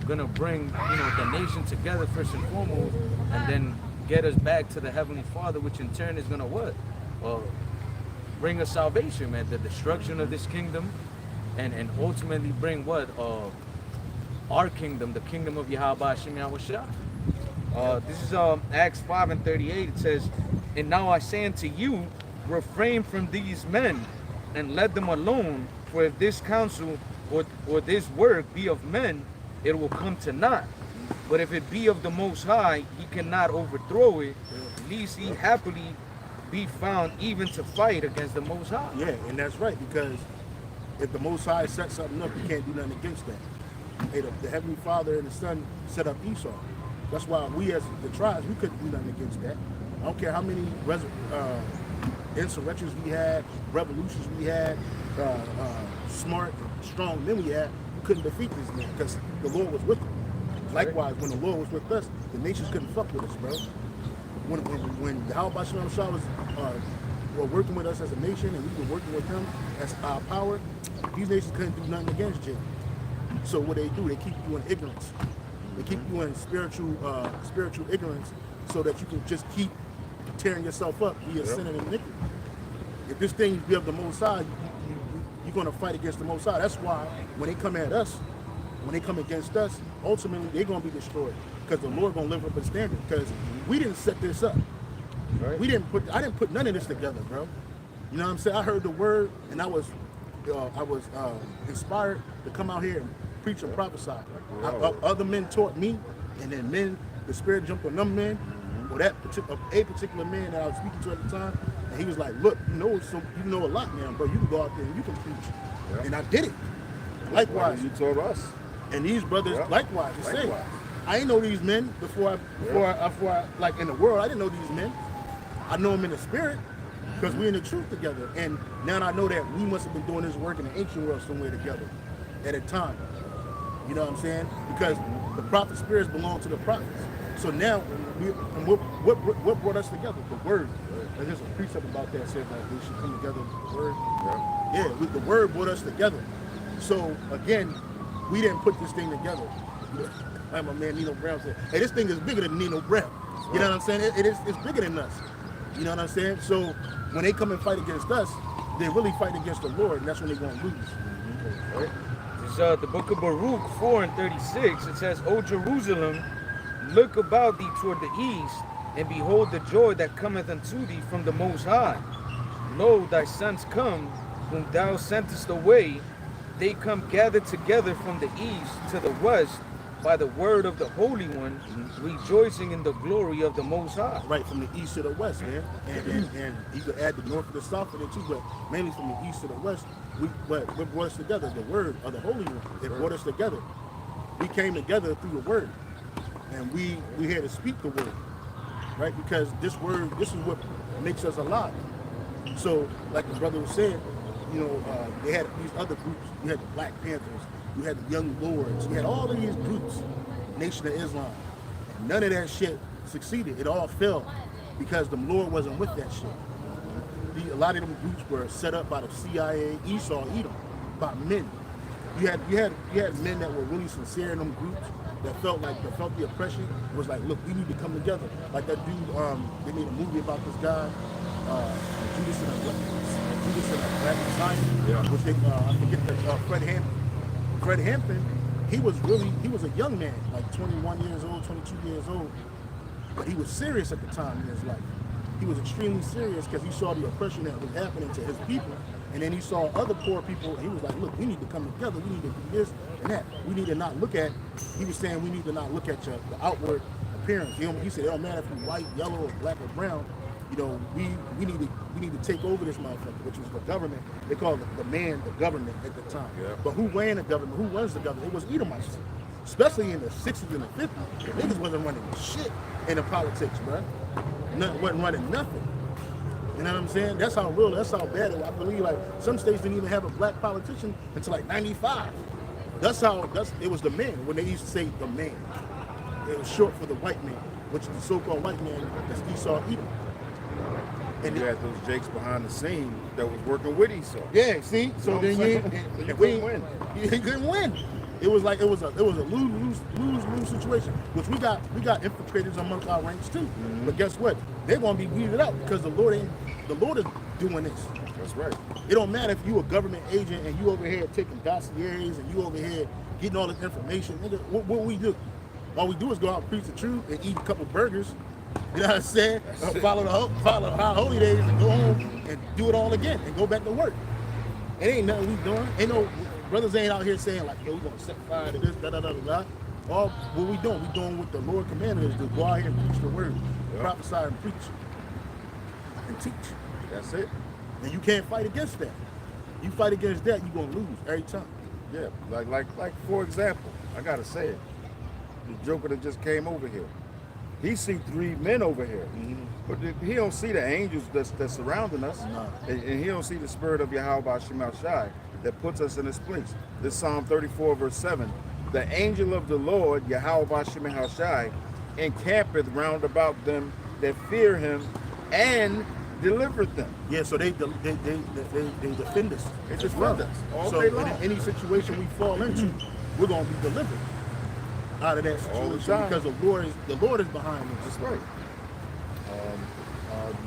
going to bring the nation together first and foremost, and then get us back to the Heavenly Father, which in turn is going to what? Well, bring us salvation, man, the destruction of this kingdom, and ultimately bring what? Our kingdom, the kingdom of Yahweh GMSHAWAII. This is Acts 5:38. It says, "And now I say unto you, refrain from these men, and let them alone. For if this counsel or this work be of men, it will come to naught. But if it be of the Most High, he cannot overthrow it, lest he happily be found even to fight against the Most High." Yeah, and that's right, because if the Most High sets something up, you can't do nothing against that. the Heavenly Father and the Son set up Esau. That's why we as the tribes, we couldn't do nothing against that. I don't care how many insurrections we had, revolutions we had, smart, strong men we had, we couldn't defeat these men because the Lord was with them. Likewise, when the Lord was with us, the nations couldn't fuck with us, bro. When GMSHAWAII was were working with us as a nation and we were working with them as our power, these nations couldn't do nothing against you. So what they do, they keep you in ignorance. They keep you in spiritual ignorance so that you can just keep tearing yourself up via sin and iniquity. If this thing be of the Most High, you're going to fight against the Most High. That's why when they come at us, when they come against us, ultimately they're going to be destroyed because the Lord going to live up a standard because we didn't set this up. Right. I didn't put none of this together, bro. You know what I'm saying? I heard the word and I was inspired to come out here and preach and prophesy. Other men taught me, and then the Spirit jumped on them men, or a particular man that I was speaking to at the time, and he was like, "Look, you know a lot, man, bro. You can go out there and you can preach," and I did it. Likewise, you told us, and these brothers likewise the same. I ain't know these men before I like in the world. I didn't know these men. I know them in the spirit because we're in the truth together. And now I know that we must have been doing this work in the ancient world somewhere together at a time. You know what I'm saying? Because the prophet spirits belong to the prophets. So now, what brought us together? The word. And there's a precept about that says like we should come together with the word. Yeah, the word brought us together. So again, we didn't put this thing together. Like my man Nino Brown said, hey, this thing is bigger than Nino Brown. You know what I'm saying? It's bigger than us. You know what I'm saying? So when they come and fight against us, they really fight against the Lord, and that's when they're going to lose. Right. It's the book of Baruch 4:36. It says, O Jerusalem, look about thee toward the east, and behold the joy that cometh unto thee from the Most High. Lo, thy sons come, whom thou sentest away. They come gathered together from the east to the west, by the word of the Holy One, rejoicing in the glory of the Most High. Right, from the east to the west, man. And you could add the north to the south in it too, but mainly from the east to the west, what brought us together? The word of the Holy One. It brought us together. We came together through the word. And we had to speak the word. Right? Because this word, this is what makes us alive. So, like the brother was saying, you know, they had these other groups. You had the Black Panthers. You had the Young Lords. You had all of these groups, Nation of Islam. And none of that shit succeeded. It all failed because the Lord wasn't with that shit. A lot of them groups were set up by the CIA, Esau, Edom, by men. You had men that were really sincere in them groups that felt the oppression. It was like, look, we need to come together. Like that dude, they made a movie about this guy, Judas and a Black Messiah, which they, I forget that, Fred Hampton, he was a young man, like 21 years old, 22 years old, but he was serious at the time in his life. He was extremely serious because he saw the oppression that was happening to his people, and then he saw other poor people, and he was like, look, we need to come together, we need to do this and that. We need to not look at, he was saying we need to not look at the outward appearance. He said it don't matter if you're white, yellow, or black or brown. You know, we need to take over this motherfucker, which was the government. They called it the government at the time. Yeah. But who ran the government? Who was the government? It was Edomites. Especially in the 60s and the 50s. Niggas wasn't running shit in the politics, bro. Wasn't running nothing. You know what I'm saying? That's how bad it was. I believe like some states didn't even have a black politician until like 95. It was the man, when they used to say the man. It was short for the white man, which is the so-called white man that's Esau, Edom. And you had those jakes behind the scene that was working with Esau. Yeah, see? So then you couldn't win. You couldn't win. It was a lose situation. Which we got infiltrators amongst our ranks too. Mm-hmm. But guess what? They're gonna be weeded out because the Lord is doing this. That's right. It don't matter if you a government agent and you over here taking dossiers and you over here getting all this information. Nigga, what we do? All we do is go out and preach the truth and eat a couple burgers. You know what I'm saying? Follow the high holy days and go home and do it all again and go back to work. It ain't nothing we doing. Ain't no brothers ain't out here saying like, yo, we gonna set fire to this, da da da da. All what we doing? We doing what the Lord commanded us to go out here and preach the word, prophesy and preach and teach. That's it. And you can't fight against that. You fight against that, you gonna lose every time. Yeah, like for example, I gotta say it. The Joker that just came over here. He see 3 men over here, but he don't see the angels that's surrounding us, and he don't see the spirit of Yahweh GMSHAWAII that puts us in this place. This Psalm 34 verse 7. The angel of the Lord, Yahweh GMSHAWAII, encampeth round about them that fear him and delivered them. Yeah, so they defend us. They as defend well. us all So day in long. any situation we fall into, we're gonna be delivered out of that All the situation time. because the Lord is behind us. That's right.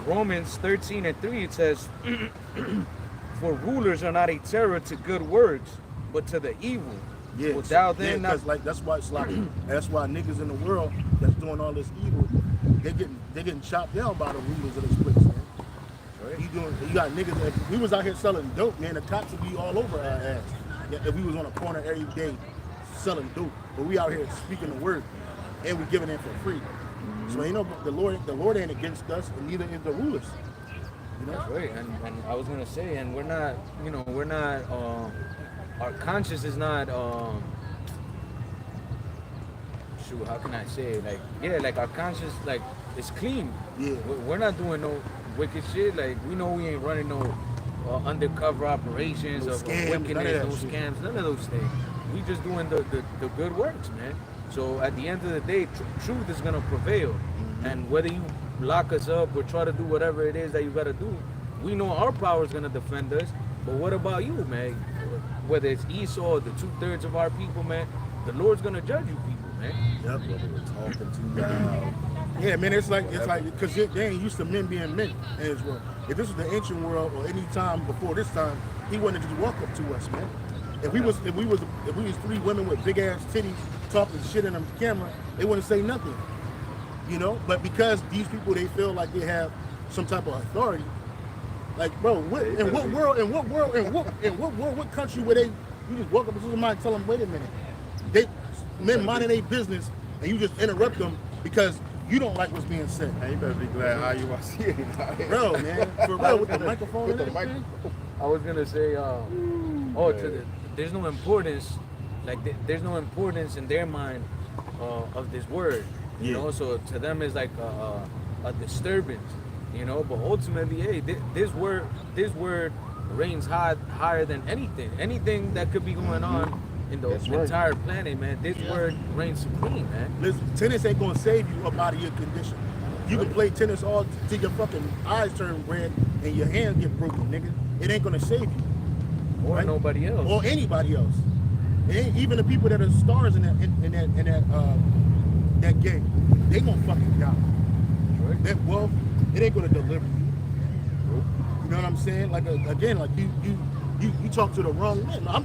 Romans 13:3, it says, for rulers are not a terror to good works, but to the evil. Yeah, Well, thou then not- because like that's why it's like that's why niggas in the world that's doing all this evil, they getting chopped down by the rulers of this place, man. Right. You got niggas that we was out here selling dope, man. The cops would be all over our ass. Yeah, if we was on a corner every day selling dope, but we out here speaking the word and we giving it for free. So ain't no the Lord ain't against us, and neither is the rulers. You know? That's right, and I was gonna say, and we're not, our conscience is not, shoot, how can I say it? Like, yeah, like our conscience, like, it's clean. Yeah. We're not doing no wicked shit. Like, we know we ain't running no undercover operations No of scams, none of wickedness, that no shit. scams, none of those things. We just doing the good works, man. So at the end of the day, truth is gonna prevail. And whether you lock us up or try to do whatever it is that you gotta do, we know our power is gonna defend us. But what about you, man? Whether it's Esau or the 2/3 of our people, man, the Lord's gonna judge you people, man. Yep. Whether we're talking too loud. Yeah, man, it's like because they ain't used to men being men in this world. If this was the ancient world or any time before this time, he wouldn't just walk up to us, man. If we was 3 women with big ass titties talking shit in the camera, they wouldn't say nothing, you know. But because these people, they feel like they have some type of authority. Like, bro, what country where you just walk up to somebody and tell them, wait a minute, men minding their business, and you just interrupt them because you don't like what's being said. Man, you better be glad how you see it. Bro, man, for real, with the microphone With and the everything. I was gonna say, there's no importance, there's no importance in their mind of this word, you know. So to them, it's like a disturbance, you know. But ultimately, hey, this word reigns higher than anything that could be going on in the That's right. entire planet, man. This word reigns supreme, man. Listen, tennis ain't gonna save you up out of your condition. You can play tennis all till your fucking eyes turn red and your hands get broken, nigga. It ain't gonna save you. Or Right? nobody else. Or anybody else. It ain't even the people that are stars in that game. They gonna fucking die. Right. That wealth, it ain't gonna deliver you. You know what I'm saying? Like again, like you talk to the wrong man. I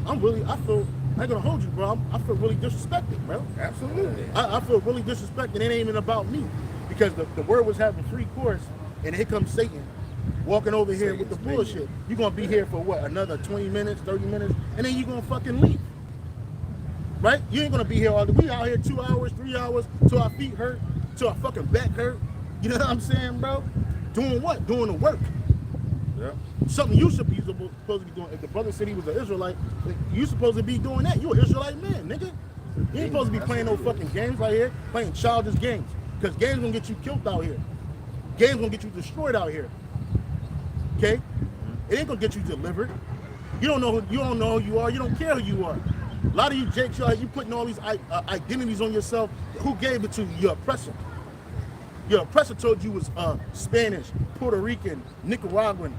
feel I ain't gonna hold you, bro. I feel really disrespected, bro. Absolutely. I feel really disrespected. It ain't even about me because the word was having free course, and here comes Satan walking over here with the Satan's bullshit. minion. You're gonna be here for what? Another 20 minutes, 30 minutes, and then you're gonna fucking leave. Right? You ain't gonna be here all day. We out here 2 hours, 3 hours, till our feet hurt, till our fucking back hurt. You know what I'm saying, bro? Doing what? Doing the work. Yep. Something you should be supposed to be doing. If the brother said he was an Israelite, you supposed to be doing that. You an Israelite man, nigga. You ain't supposed to be playing no fucking games right here, playing childish games. Because games gonna get you killed out here. Games gonna get you destroyed out here. Okay? It ain't gonna get you delivered. You don't know who you are. You don't care who you are. A lot of you Jakes, you putting all these identities on yourself. Who gave it to you? Your oppressor. Your oppressor told you was Spanish, Puerto Rican, Nicaraguan,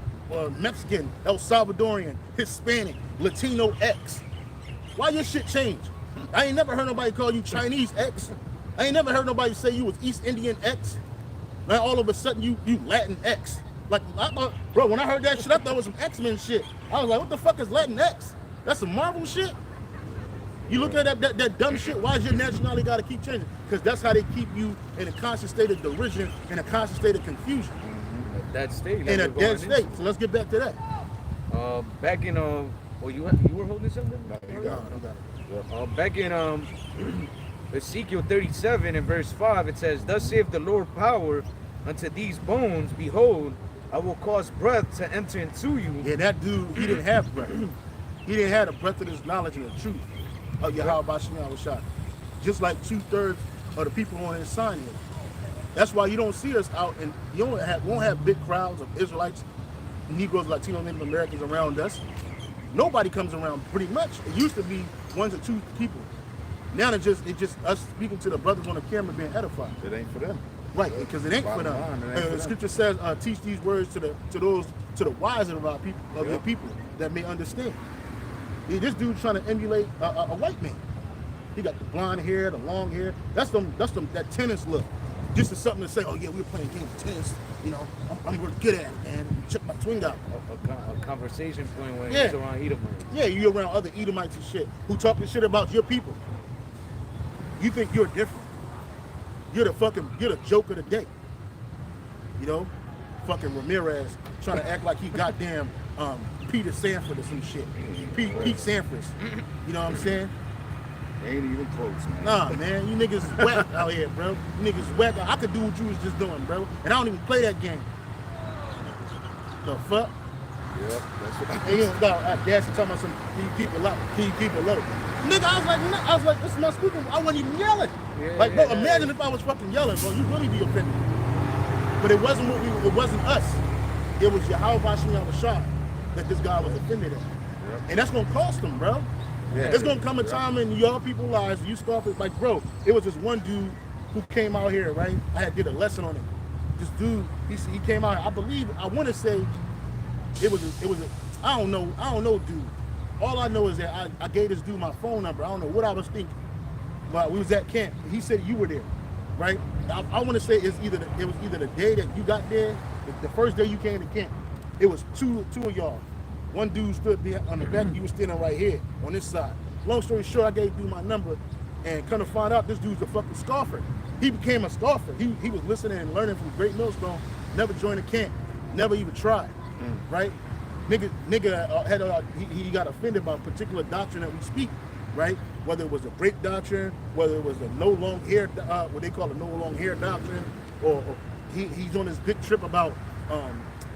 Mexican, El Salvadorian, Hispanic, Latino X. Why your shit changed? I ain't never heard nobody call you Chinese X. I ain't never heard nobody say you was East Indian X. Now all of a sudden you Latin X. Like, bro, when I heard that shit, I thought it was some X-Men shit. I was like, what the fuck is Latin X? That's some Marvel shit? You look at that dumb shit, why is your nationality got to keep changing? Because that's how they keep you in a constant state of derision, in a constant state of confusion. That state. In a dead state. So let's get back to that. Back in you were holding something? Back in Ezekiel 37 and verse 5, it says, "Thus saith the Lord power unto these bones, behold, I will cause breath to enter into you." Yeah, that dude, he didn't have breath. He didn't have the breath of his knowledge and the truth. of Yahweh Bashem Yahushua. Just like 2/3 of the people on his sign is. That's why you don't see us out, and you won't have big crowds of Israelites, Negroes, Latino, Native Americans around us. Nobody comes around pretty much. It used to be 1 to 2 people. Now it's just us speaking to the brothers on the camera being edified. It ain't for them. Right, because it ain't for them. The scripture says, teach these words to the wise of our people, of your people that may understand. This dude's trying to emulate a white man. He got the blonde hair, the long hair. That's that tennis look. Just as something to say, oh yeah, we were playing game of tennis. You know, I'm really good at it, man. Check my swing out. A conversation point when Yeah. he's around Edomites. Yeah, you're around other Edomites and shit who talking shit about your people. You think you're different. You're the joke of the day. You know? Fucking Ramirez trying to act like he goddamn Peter Sanford or some shit. Pete Sanford. You know what I'm saying? Ain't even close, man. Nah, man, you niggas is whack out here, bro. You niggas is whack. I could do what you was just doing, bro. And I don't even play that game. The fuck? Yep, that's what And you got Dash talking about some, can you keep it low? Can you keep it low? Nigga, I was like, this is my speaker. I wasn't even yelling. Like, bro, imagine if I was fucking yelling, bro. You'd really be offended. But it wasn't it wasn't us. It was Yahweh Bashem Yahushua that this guy was offended at. Yep. And that's gonna cost him, bro. Yeah, There's gonna come a time in y'all people's lives, you scoff it, like, bro, it was this one dude who came out here, right? I did a lesson on him. This dude, he came out, I want to say it was I don't know, dude. All I know is that I gave this dude my phone number. I don't know what I was thinking, but we was at camp. He said you were there, right? I want to say it was either the day that you got there, the first day you came to camp. It was two of y'all. One dude stood on the back, he was standing right here on this side. Long story short, I gave dude my number, and come to find out this dude's a fucking scoffer. He became a scoffer. He was listening and learning from Great Millstone, never joined a camp, never even tried, right? Nigga had he got offended by a particular doctrine that we speak, right? Whether it was a break doctrine, whether it was a no long hair, what they call a no long hair doctrine, or he's on this big trip about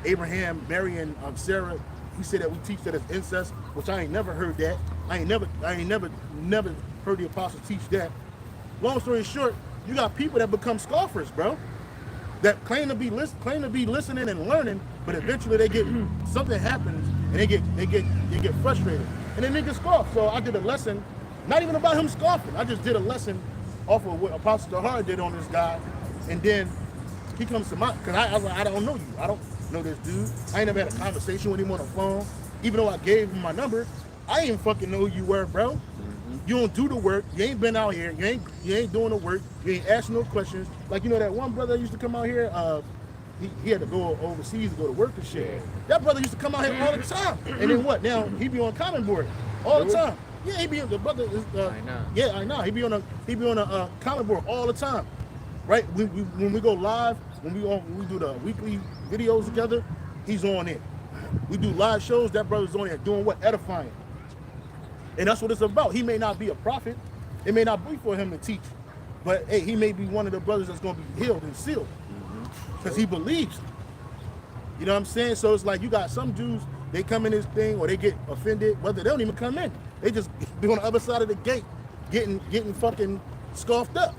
Abraham marrying Sarah. He said that we teach that it's incest, which I ain't never heard that. I ain't never heard the apostles teach that. Long story short, you got people that become scoffers, bro. That claim to be listening and learning, but eventually they get something happens and they get frustrated and then they get scoffed. So I did a lesson, not even about him scoffing. I just did a lesson off of what Apostle Tahar did on this guy, and then he comes to my, because I don't know you. I don't know this dude. I ain't never had a conversation with him on the phone. Even though I gave him my number, I ain't fucking know who you were, bro. You don't do the work. You ain't been out here. You ain't doing the work. You ain't asking no questions. Like, you know that one brother that used to come out here, he had to go overseas to go to work and shit. Yeah. That brother used to come out here all the time. And then what? Now he be on Common Board all the time. Yeah, he be on the brother. I know. Yeah, I know. He be on a Common Board all the time. Right? When we go live, when we do the weekly videos together, he's on it. We do live shows. That brother's on there doing what? Edifying. And that's what it's about. He may not be a prophet. It may not be for him to teach. But hey, he may be one of the brothers that's going to be healed and sealed. Because he believes. You know what I'm saying? So it's like you got some dudes, they come in this thing or they get offended, whether they don't even come in. They just be on the other side of the gate getting fucking scoffed up.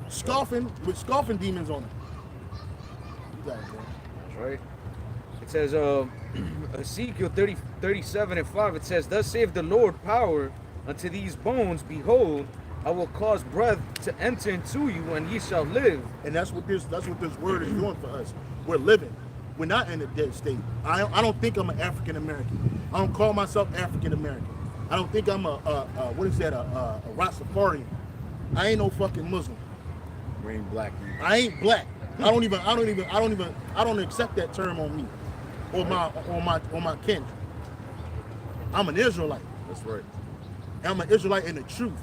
Scoffing with scoffing demons on them. You got it, bro. That's right. It says, Ezekiel 37:5, it says, thus saith the Lord power unto these bones, behold, I will cause breath to enter into you, and ye shall live. And that's what this word is doing for us. We're living. We're not in a dead state. I don't think I'm an African American. I don't call myself African American. I don't think I'm a Rastafarian. I ain't no fucking Muslim. You ain't black. I ain't black. I don't accept that term on me. Or my kin. I'm an Israelite. That's right. I'm an Israelite in the truth.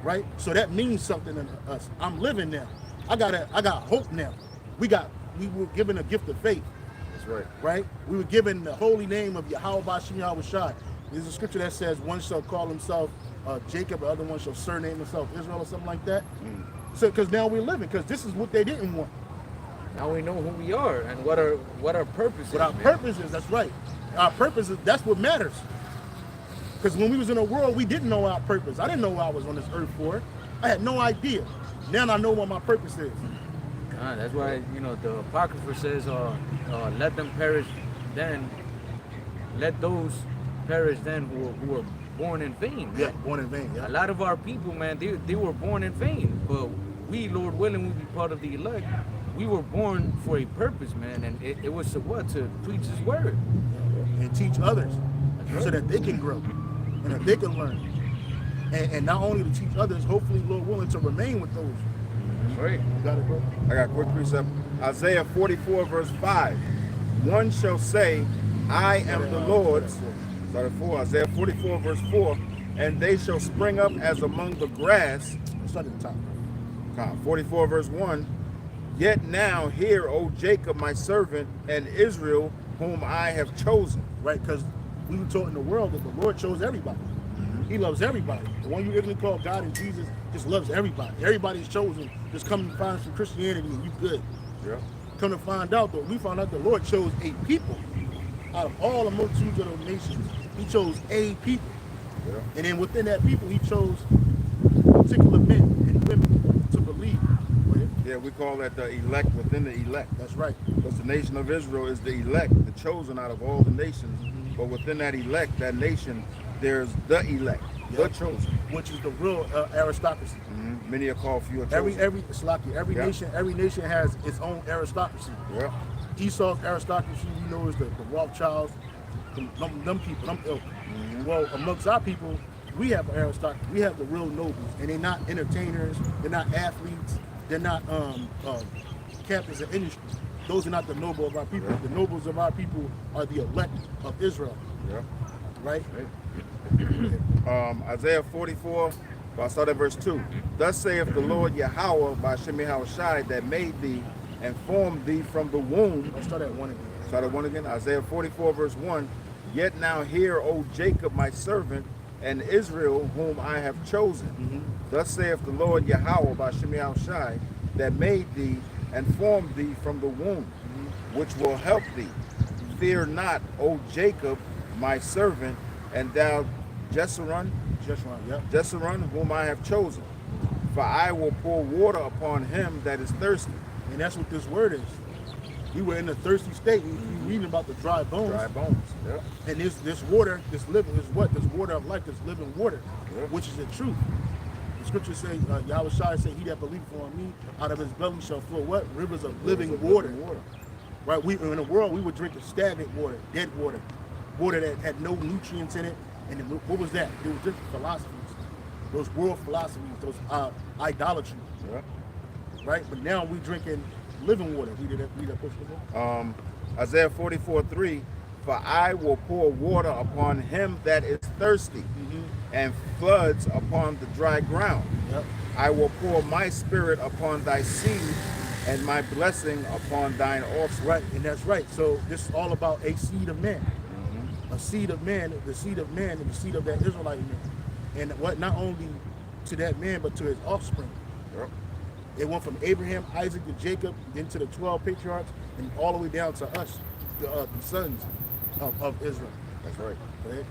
Right? So that means something to us. I'm living now. I got hope now. We were given a gift of faith. That's right. Right? We were given the holy name of Yahweh Bashem Yahushua. There's a scripture that says one shall call himself Jacob, the other one shall surname himself Israel or something like that. So because now we're living, because this is what they didn't want. Now we know who we are and what our purpose is. What our purpose is, that's right. Our purpose is, that's what matters. Because when we was in the world, we didn't know our purpose. I didn't know what I was on this earth for. I had no idea. Now I know what my purpose is. God, that's why, you know, the Apocrypha says, let them perish then, let those perish then who are born in vain. Man. Yeah, born in vain. Yeah. A lot of our people, man, they were born in vain. But we, Lord willing, will be part of the elect. We were born for a purpose, man, and it was to what? To preach His word. And teach others so that they can grow and that they can learn. And not only to teach others, hopefully, Lord willing, to remain with those. That's right. You got it, bro? I got a quick precept. Isaiah 44 verse 5. One shall say, I am the Lord's. Start at 4. Isaiah 44 verse 4. And they shall spring up as among the grass. Start at the top. 44 verse 1. Yet now hear, O Jacob, my servant, and Israel, whom I have chosen. Right, because we were taught in the world that the Lord chose everybody. He loves everybody. The one you ignorantly call God and Jesus just loves everybody. Everybody's chosen. Just come and find some Christianity and you good. Yeah. Come to find out, though, we found out the Lord chose a people out of all the multitudes of the nations. He chose a people. Yeah. And then within that people, He chose particular men and women to believe. Right? Yeah, we call that the elect within the elect. That's right. Because the nation of Israel is the elect, the chosen out of all the nations. But within that elect, that nation, there's the elect, the chosen, which is the real aristocracy. Many are called, few are chosen. Every nation has its own aristocracy. Yeah. Esau's aristocracy, you know, is the Rothschilds, them people, them ilk. Well, amongst our people, we have an aristocracy. We have the real nobles, and they're not entertainers. They're not athletes. They're not captains of industry. Those are not the noble of our people. Yeah. The nobles of our people are the elect of Israel. Yeah. Right? Isaiah 44, I'll start at verse 2. Thus saith the Lord Yahweh by GMSHAWAII that made thee and formed thee from the womb. Let's start at 1 again. Start at 1 again. Isaiah 44 verse 1. Yet now hear, O Jacob, my servant, and Israel, whom I have chosen. Thus saith the Lord Yahweh by GMSHAWAII that made thee and formed thee from the womb, which will help thee. Fear not, O Jacob, my servant, and thou Jeshurun, whom I have chosen. For I will pour water upon him that is thirsty. And that's what this word is. We were in a thirsty state. We reading about the dry bones. Dry bones, yeah. And this water, this living, is what? This water of life, this living water, which is the truth. The scripture says, Yahweh Shai said, he that believeth on me, out of his belly shall flow what? Rivers of living water. Right? We in the world, we would drink stagnant water, dead water, water that had no nutrients in it. And what was that? It was just philosophies, those world philosophies, those idolatry. Yeah. Right? But now we drinking living water. Read that push again. Isaiah 44:3. For I will pour water upon him that is thirsty, and floods upon the dry ground. Yep. I will pour my spirit upon thy seed, and my blessing upon thine offspring. Right, and that's right. So this is all about a seed of man. A seed of man, the seed of man, and the seed of that Israelite man. And what not only to that man, but to his offspring. Yep. It went from Abraham, Isaac, to Jacob, then to the 12 patriarchs, and all the way down to us, the sons of Israel. That's right. Right?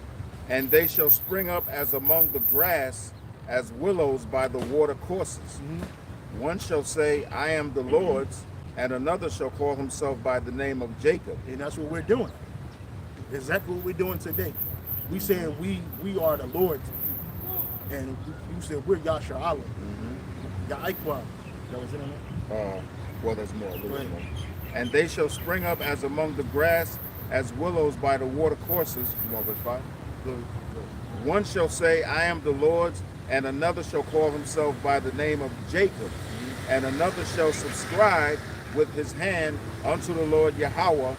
And they shall spring up as among the grass, as willows by the water courses. One shall say, I am the Lord's, and another shall call himself by the name of Jacob. And that's what we're doing. Exactly what we're doing today. We saying we are the Lord's. And you said we're GMSHAWAII. Ya'ikwa. That was it on that? Well, there's more. And they shall spring up as among the grass, as willows by the water courses. You want verse 5? Good. One shall say, I am the Lord's, and another shall call himself by the name of Jacob, and another shall subscribe with his hand unto the Lord Yahweh,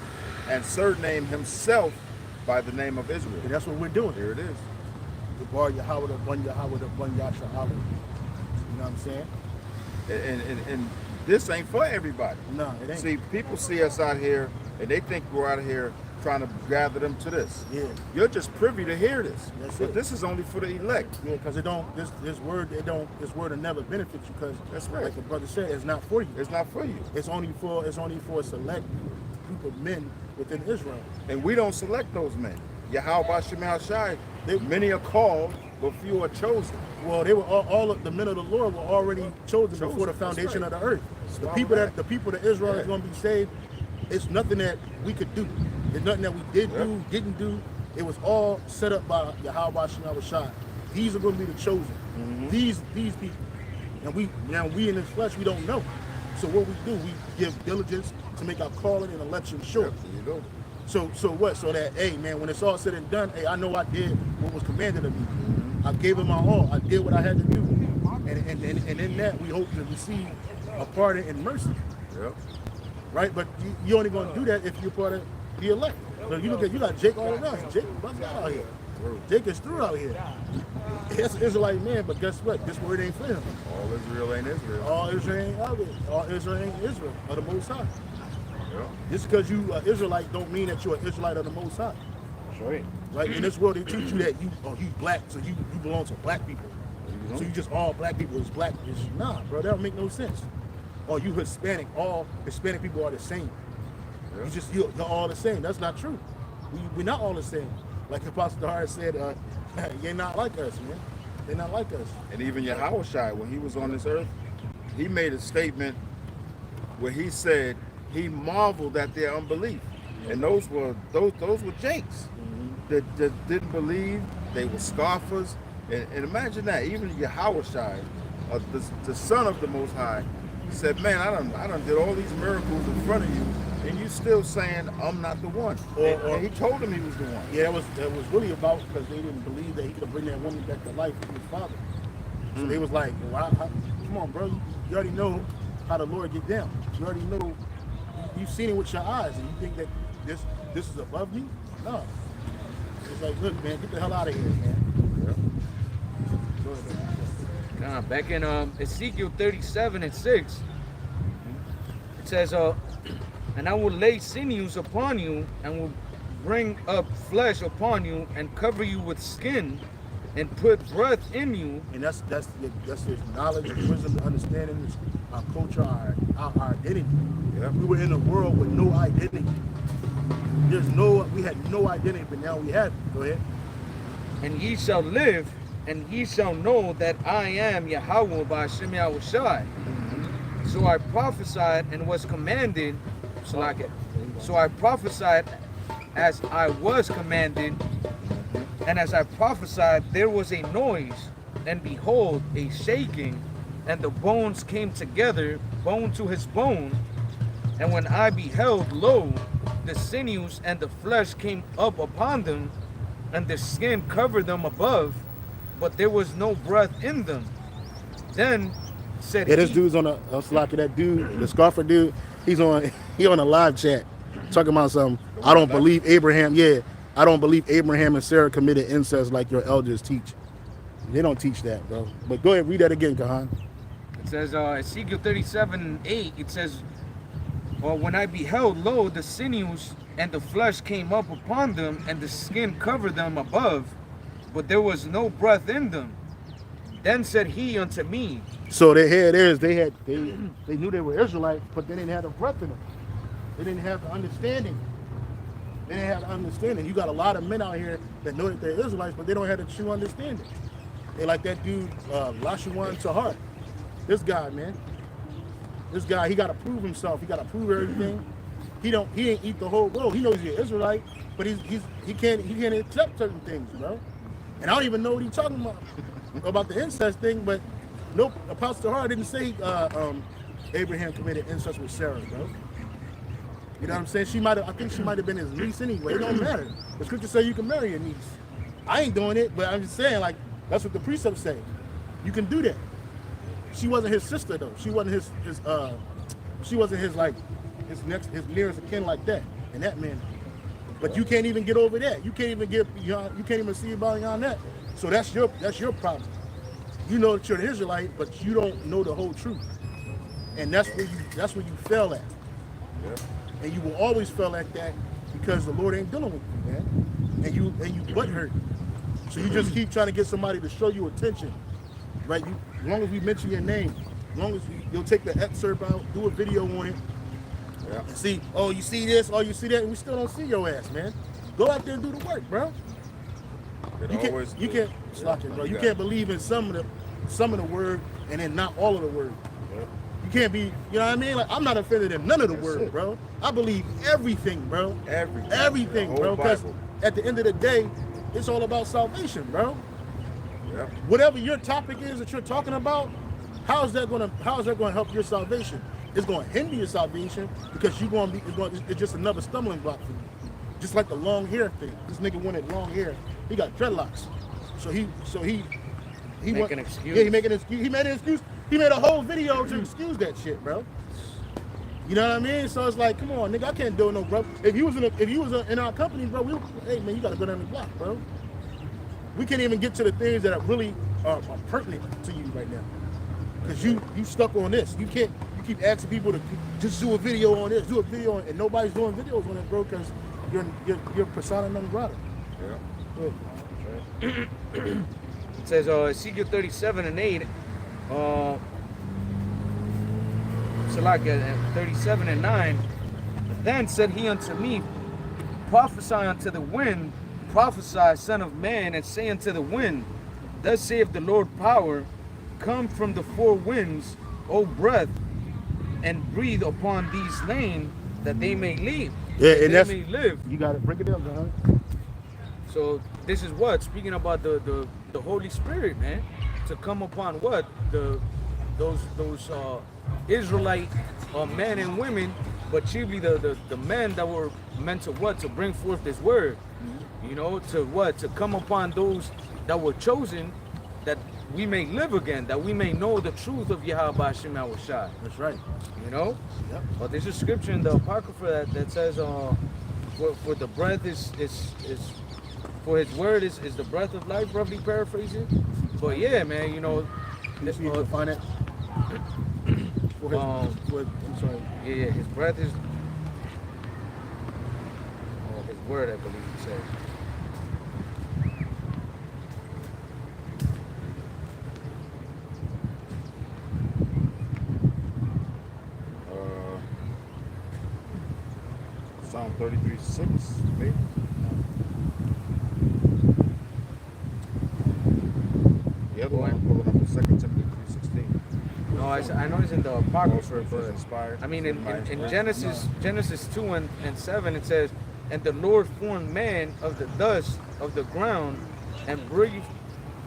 and surname himself by the name of Israel. And that's what we're doing. Here it is. The bar Yahweh, the one Yahweh, the one GMSHAWAII. You know what I'm saying? And this ain't for everybody. No, it ain't. See, people see us out here, and they think we're out here trying to gather them to this. Yeah. You're just privy to hear this. That's but it. this is only for the elect. Yeah, because this word will never benefit you, because that's right. Like the brother said, it's not for you. It's not for you. It's only for a select group of men within Israel. And we don't select those men. Yahweh by GMSHAWAII Many are called, but few are chosen. Well, they were all of the men of the Lord were already chosen before the foundation right. of the earth. The people that Israel is going to be saved, it's nothing that we could do. It's nothing that we didn't do. It was all set up by GMSHAWAII. These are going to be the chosen. These people. And we in this flesh, we don't know. So what we do, we give diligence to make our calling and election sure. There you go. So what? So that, hey man, when it's all said and done, hey, I know I did what was commanded of me. I gave it my all. I did what I had to do. And in that, we hope to receive a pardon and mercy. Yep. Right? But you only going to do that if you're part of the elect. So you got Jake all around. Jake bugs out here. Jake is through out here. It's an Israelite man, but guess what? This word ain't for him. All Israel ain't Israel. All Israel ain't of it. All Israel ain't Israel of the Most High. Yep. Just because you are Israelite don't mean that you're an Israelite of the Most High. Right. Right? In this world, they teach you that you black, so you belong to black people. So you just all black people is black. Nah, bro, that don't make no sense. Or you Hispanic, all Hispanic people are the same. Yep. You're all the same. That's not true. We're not all the same. Like Apostle Dahar said, you're not like us, man. They're not like us. And even Yahushua, when he was on this earth, he made a statement where he said he marveled at their unbelief. And those were Jakes that didn't believe. They were scoffers. And imagine that, even Yahushua, the Son of the Most High, said, man, I done did all these miracles in front of you, and you still saying I'm not the one. And he told him he was the one. Yeah, that was really about because they didn't believe that he could bring that woman back to life with his father. So they was like, well, come on, bro, you already know how the Lord get down. You already know, you've seen it with your eyes, and you think that this is above me? No. It's like, look, man, get the hell out of here, man. Back in Ezekiel 37:6, it says, and I will lay sinews upon you, and will bring up flesh upon you, and cover you with skin, and put breath in you. And that's his knowledge, wisdom, understanding, our culture, our identity. Yeah. We were in a world with no identity. We had no identity, but now we have it. Go ahead. And ye shall live, and ye shall know that I am Yahweh by GMSHAWAII. So I prophesied and was commanded. So I prophesied as I was commanded, and as I prophesied, there was a noise, and behold, a shaking, and the bones came together, bone to his bone. And when I beheld, lo, the sinews and the flesh came up upon them, and the skin covered them above, but there was no breath in them. Then said this dude's on that dude, the scoffer dude, he on a live chat talking about something. I don't believe Abraham and Sarah committed incest like your elders teach. They don't teach that, bro. But go ahead, read that again, Kahan. It says, Ezekiel 37:8, it says, when I beheld, lo, the sinews and the flesh came up upon them, and the skin covered them above, but there was no breath in them. Then said he unto me. So they knew they were Israelites, but they didn't have the breath in them. They didn't have the understanding. They didn't have the understanding. You got a lot of men out here that know that they're Israelites, but they don't have the true understanding. They like that dude, Lashuan Tahar. This guy, man. This guy, he got to prove himself. He got to prove everything. He ain't eat the whole world. He knows he's an Israelite, but he can't accept certain things, bro. And I don't even know what he's talking about the incest thing, but nope, Apostle Tahar didn't say Abraham committed incest with Sarah, bro. You know what I'm saying? I think she might have been his niece anyway. It don't matter. The scripture say you can marry a niece. I ain't doing it, but I'm just saying, like, that's what the precepts say. You can do that. She wasn't his sister though. She wasn't his nearest of kin like that. And that man. But you can't even get over that. You can't even see beyond that. So that's your problem. You know that you're an Israelite, but you don't know the whole truth. And that's where you fell at. Yeah. And you will always fail like that because the Lord ain't dealing with you, man. And you butt hurt. So you just keep trying to get somebody to show you attention. Right? As long as we mention your name, as long as you'll take the excerpt out, do a video on it, and see, oh, you see this, oh, you see that, and we still don't see your ass, man. Go out there and do the work, bro. You can't slack it, bro. You can't believe in some of the word and then not all of the word. You can't be, you know what I mean? Like, I'm not offended in none of the word, bro. I believe everything, bro. Everything, bro. Because at the end of the day, it's all about salvation, bro. Yeah. Whatever your topic is that you're talking about, how's that gonna help your salvation? It's gonna hinder your salvation because it's just another stumbling block for you. Just like the long hair thing. This nigga wanted long hair. He got dreadlocks. So he Make an excuse. Yeah, he made an excuse. He made a whole video to excuse that shit, bro. You know what I mean? So it's like, come on, nigga, I can't do it, no, bro. If you was in our company, bro, hey man, you gotta go down the block, bro. We can't even get to the things that are really are pertinent to you right now, because you stuck on this. You keep asking people to just do a video on this, and nobody's doing videos on it, bro, because you're persona non grata. It says Ezekiel 37:8. So like 37:9. Then said he unto me, prophesy unto the wind, prophesy, son of man, and say unto the wind, thus saith the Lord power, come from the four winds, O breath, and breathe upon these slain, that they may live. Yeah, and they may live. You got to break it down, huh? So this is what, speaking about the Holy Spirit, man, to come upon what those Israelite men and women, but chiefly the men that were meant to what, to bring forth this word, you know, to what, to come upon those that were chosen, that we may live again, that we may know the truth of Yahweh Hashem Yahushua. That's right. You know. Yep. But there's a scripture in the Apocrypha that says, for the breath is for his word is the breath of life, roughly paraphrasing. But yeah, man, you know, this you define it. I'm sorry. Yeah, his breath is his word, I believe it says. Psalm 33:6, maybe. The other one, pulling up in 2 Timothy 3:16. No, I know it's in the Apocrypha, but inspired. I mean, in Genesis 2 and 7, it says, and the Lord formed man of the dust of the ground and breathed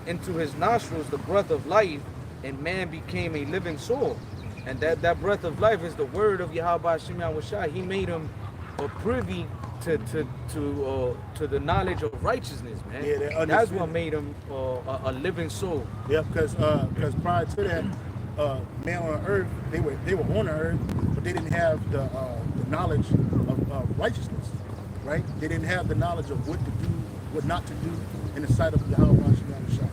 into his nostrils the breath of life, and man became a living soul. And that breath of life is the word of Yahweh Hashem Yahushua. He made him privy to the knowledge of righteousness, man. Yeah, that's what made him a living soul. Yeah, because prior to that, man on earth, they were on earth, but they didn't have the knowledge of righteousness, right? They didn't have the knowledge of what to do, what not to do in the sight of Yahweh Hashem Yahushua.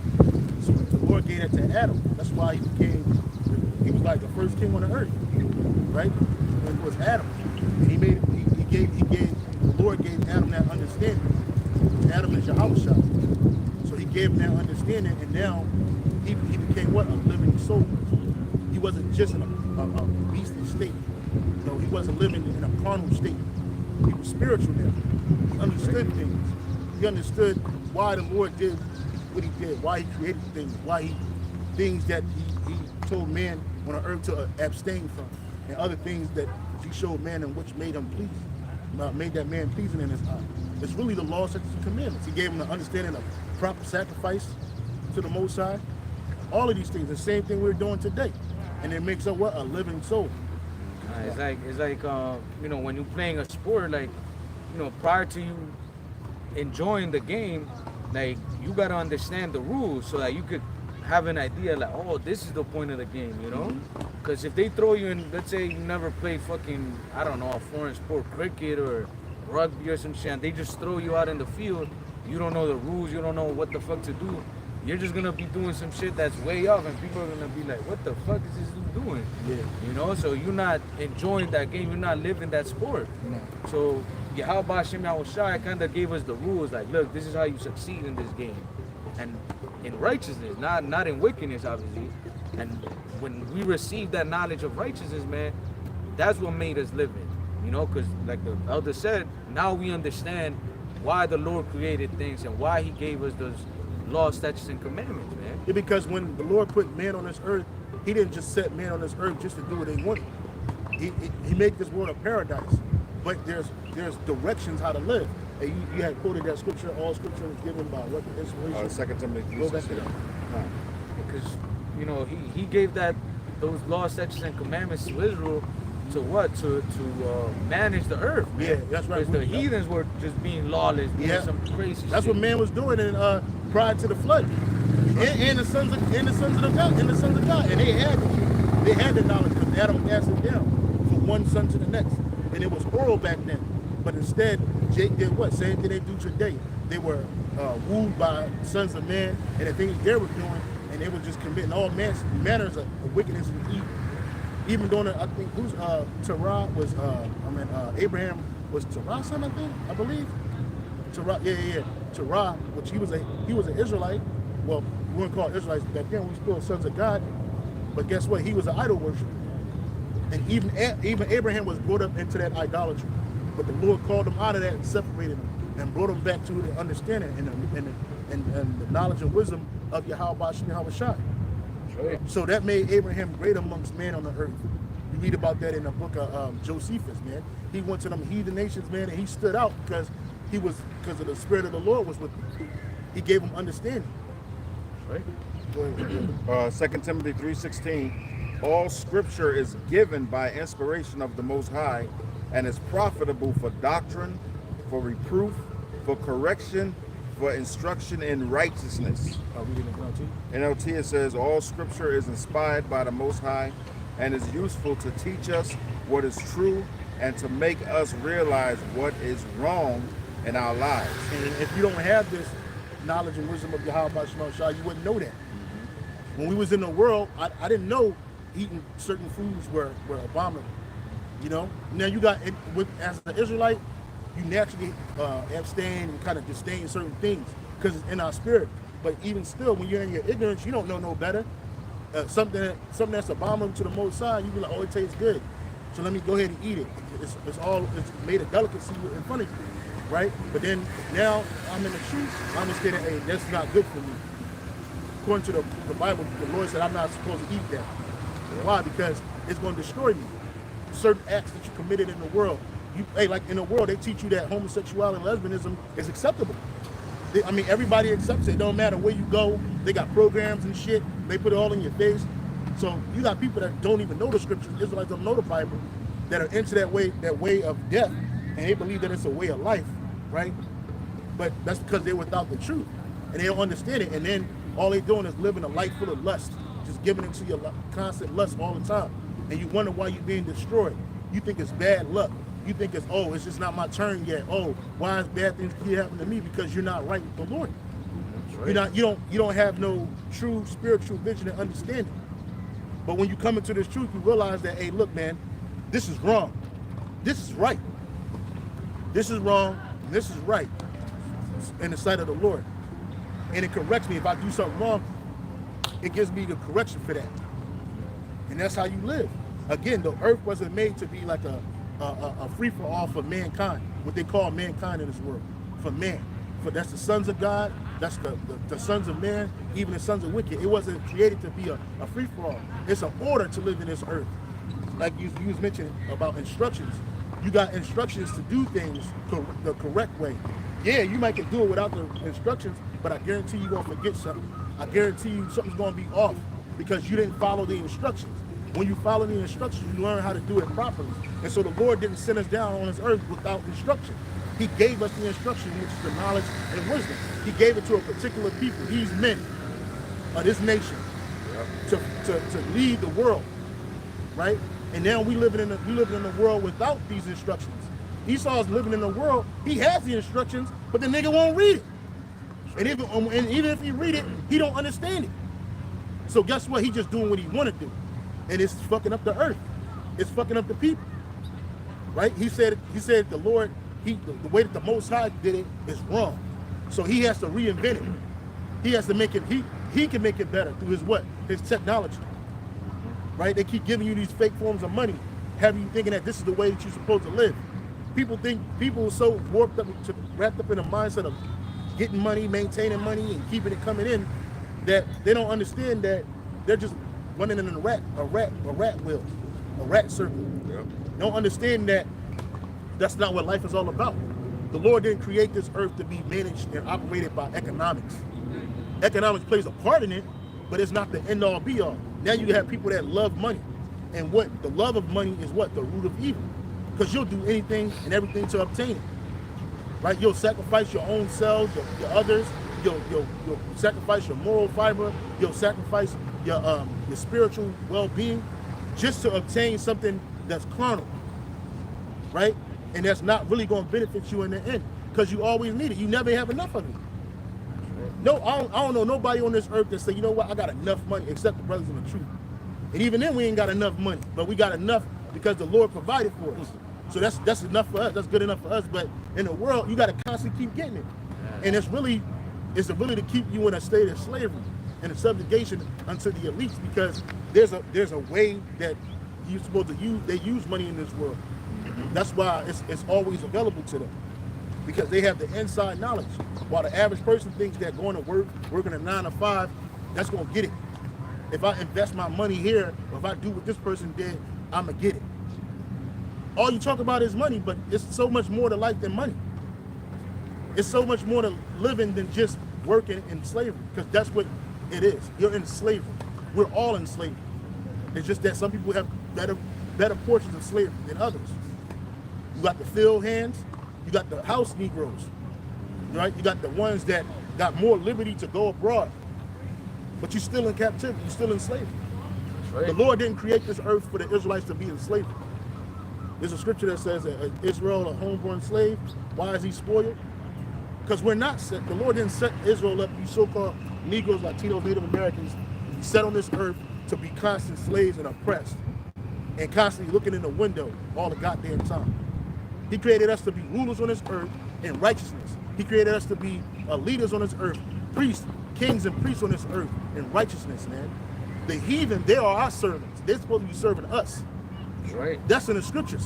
So the Lord gave that to Adam. That's why he was like the first king on the earth, right? It was Adam. And the Lord gave Adam that understanding. Adam is Yahushua. So he gave him that understanding, and now he became what? A living soul. He wasn't just in a beastly state. No, he wasn't living in a carnal state. He was spiritual now. He understood things. He understood why the Lord did what he did, why he created things, things that he told man on the earth to abstain from, and other things that he showed man and which made him pleased. Made that man pleasing in his eye. It's really the law, statutes, and commandments. He gave him the understanding of proper sacrifice to the Most High. All of these things, the same thing we're doing today, and it makes up what? A living soul. It's like you know, when you're playing a sport, like, you know, prior to you enjoying the game, like, you gotta understand the rules so that you could have an idea, like, oh, this is the point of the game, you know? Because if they throw you in, let's say you never played fucking, I don't know, a foreign sport, cricket or rugby or some shit, and they just throw you out in the field, you don't know the rules, you don't know what the fuck to do, you're just gonna be doing some shit that's way off, and people are gonna be like, what the fuck is this dude doing? Yeah. You know, so you're not enjoying that game, you're not living that sport. No. So Yahweh Hashem Yahushua kind of gave us the rules, like, look, this is how you succeed in this game. And in righteousness, not in wickedness, obviously. And when we receive that knowledge of righteousness, man, that's what made us live in. You know, because like the elder said, now we understand why the Lord created things and why he gave us those laws, statutes, and commandments, man. Yeah, because when the Lord put man on this earth, he didn't just set man on this earth just to do what they wanted. He made this world a paradise, but there's directions how to live. And you had quoted that scripture, all scripture is given by what the inspiration. 2 Timothy Go back to 3:16. that. Because, you know, he gave those laws, statutes, and commandments to Israel to what? To manage the earth, man. Yeah, that's right. Because the heathens were just being lawless, doing some crazy That's shit. what man was doing prior to the flood. And the sons of God, and they had the knowledge because Adam passed it down from one son to the next, and it was oral back then. But instead, Jake did what? Same thing they do today. They were wooed by sons of man and the things they were doing, and they were just committing all manners of wickedness and evil. Even during, I think, Terah was, Abraham was Terah's son, I believe. Terah, Terah, which he was an Israelite. Well, we weren't called Israelites back then. We were still sons of God. But guess what? He was an idol worshiper. And even Abraham was brought up into that idolatry. But the Lord called him out of that and separated him and brought him back to the understanding and the knowledge and wisdom of Yahawah. So that made Abraham great amongst men on the earth. You read about that in the book of Josephus, man. He went to them heathen nations, man, and he stood out because of the spirit of the Lord was with him. He gave him understanding. Right? Go ahead. 2 Timothy 3:16. All scripture is given by inspiration of the Most High and is profitable for doctrine, for reproof, for correction, for instruction in righteousness. Reading the NLT. NLT, it says, all scripture is inspired by the Most High and is useful to teach us what is true and to make us realize what is wrong in our lives. And if you don't have this knowledge and wisdom of Yahawah, you wouldn't know that. When we was in the world, I didn't know eating certain foods were abominable. You know? Now you got, as an Israelite, you naturally abstain and kind of disdain certain things because it's in our spirit. But even still, when you're in your ignorance, you don't know no better. Something that's abominable to the Most High, you be like, oh, it tastes good, so let me go ahead and eat it. It's made a delicacy in front of you, right? But then now I'm in the truth. I understand that, hey, that's not good for me. According to the Bible, the Lord said I'm not supposed to eat that. Why? Because it's going to destroy me. Certain acts that you committed in the world. Like in the world, they teach you that homosexuality and lesbianism is acceptable. Everybody accepts it. It don't matter where you go. They got programs and shit. They put it all in your face. So you got people that don't even know the scriptures. Israelites don't know the Bible, that are into that way of death, and they believe that it's a way of life, right? But that's because they're without the truth, and they don't understand it. And then all they're doing is living a life full of lust, just giving into your constant lust all the time. And you wonder why you're being destroyed. You think it's bad luck. You think it's just not my turn yet. Oh, why is bad things keep happening to me? Because you're not right with the Lord. Right. You don't have no true spiritual vision and understanding. But when you come into this truth, you realize that, hey, look, man, this is wrong. This is right. This is wrong. And this is right in the sight of the Lord. And it corrects me if I do something wrong. It gives me the correction for that. And that's how you live. Again, the earth wasn't made to be like a free-for-all for mankind, what they call mankind in this world, for man. That's the sons of God, that's the sons of man, even the sons of wicked. It wasn't created to be a free-for-all. It's an order to live in this earth. Like you was mentioning about instructions. You got instructions to do things the correct way. Yeah, you might can do it without the instructions, but I guarantee you're going to forget something. I guarantee you something's going to be off because you didn't follow the instructions. When you follow the instructions, you learn how to do it properly. And so the Lord didn't send us down on this earth without instruction. He gave us the instruction, which is the knowledge and wisdom. He gave it to a particular people, these men of this nation, to lead the world, right? And now we living in the world without these instructions. Esau's living in the world, he has the instructions, but the nigga won't read it. And even if he read it, he don't understand it. So guess what? He just doing what he want to do. And it's fucking up the earth. It's fucking up the people. Right? He said the Lord, the way that the Most High did it is wrong. So he has to reinvent it. He has to make it, he can make it better through his technology. Right? They keep giving you these fake forms of money, having you thinking that this is the way that you're supposed to live. people are so wrapped up in a mindset of getting money, maintaining money, and keeping it coming in, that they don't understand that they're just running in a rat wheel, a rat circle. Yep. They don't understand that that's not what life is all about. The Lord didn't create this earth to be managed and operated by economics. Economics plays a part in it, but it's not the end all be all. Now you have people that love money. And what the love of money is what? The root of evil. Because you'll do anything and everything to obtain it. Right? You'll sacrifice your own selves, your others, you'll sacrifice your moral fiber, you'll sacrifice your spiritual well-being just to obtain something that's carnal. Right? And that's not really going to benefit you in the end, because you always need it. You never have enough of it. No, I don't know nobody on this earth that say, you know what, I got enough money, except the brothers of the truth. And even then, we ain't got enough money, but we got enough because the Lord provided for us. So that's enough for us. That's good enough for us. But in the world, you got to constantly keep getting it, and it's really to keep you in a state of slavery and a subjugation unto the elites, because there's a way that you're supposed to use. They use money in this world. That's why it's always available to them, because they have the inside knowledge. While the average person thinks that going to work, working a 9 to 5, that's going to get it. If I invest my money here, or if I do what this person did, I'm going to get it. All you talk about is money, but it's so much more to life than money. It's so much more to living than just working in slavery, because that's what it is. You're in slavery. We're all in slavery. It's just that some people have better portions of slavery than others. You got the field hands, you got the house Negroes, right? You got the ones that got more liberty to go abroad, but you're still in captivity, you're still in slavery. Right. The Lord didn't create this earth for the Israelites to be in slavery. There's a scripture that says that Israel, a homeborn slave, why is he spoiled? Because we're not set. The Lord didn't set Israel up, you so-called Negroes, Latinos, Native Americans, set on this earth to be constant slaves and oppressed, and constantly looking in the window all the goddamn time. He created us to be rulers on this earth in righteousness. He created us to be leaders on this earth, priests, kings and priests on this earth in righteousness, man. The heathen, they are our servants. They're supposed to be serving us. That's right. That's in the scriptures.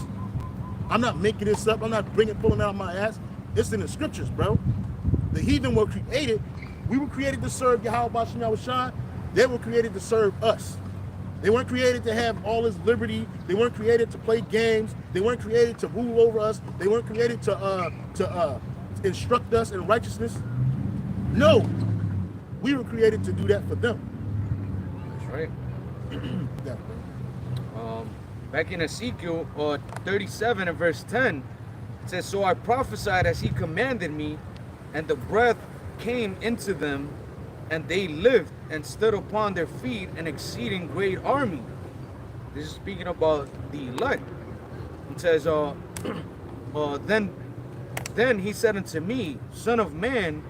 I'm not making this up. I'm not pulling out my ass. It's in the scriptures, bro. The heathen were created. We were created to serve GMSHAWAII. They were created to serve us. They weren't created to have all this liberty. They weren't created to play games. They weren't created to rule over us. They weren't created to instruct us in righteousness. No, we were created to do that for them. That's right. Back in Ezekiel 37 and verse 10, it says, "So I prophesied as he commanded me, and the breath came into them, and they lived and stood upon their feet, an exceeding great army." This is speaking about the elect. It says, then he said unto me, "Son of man,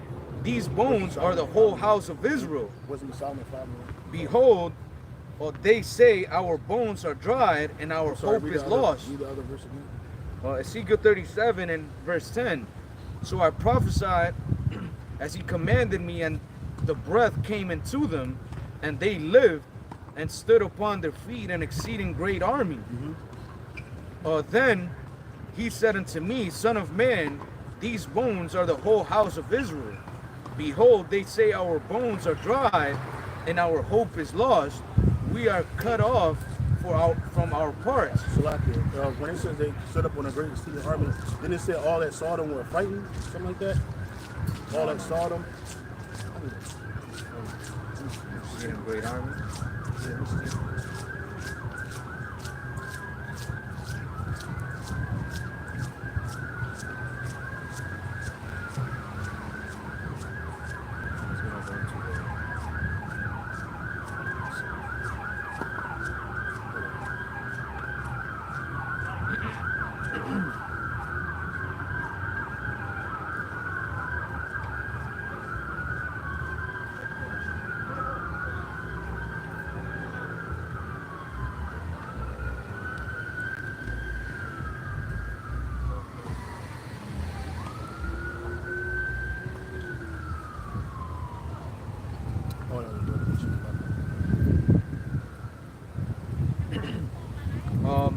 these bones are the whole house of Israel. Behold, they say our bones are dried and our hope is lost." Ezekiel 37 and verse 10. "So I prophesied as he commanded me, and the breath came into them, and they lived and stood upon their feet, an exceeding great army." Then he said unto me, "Son of man, these bones are the whole house of Israel. Behold, they say our bones are dried, and our hope is lost. We are cut off from our parts." So like when it says they stood up on a great exceeding army, then it said all that saw them were frightened, something like that. All that saw them. Exceeding great army.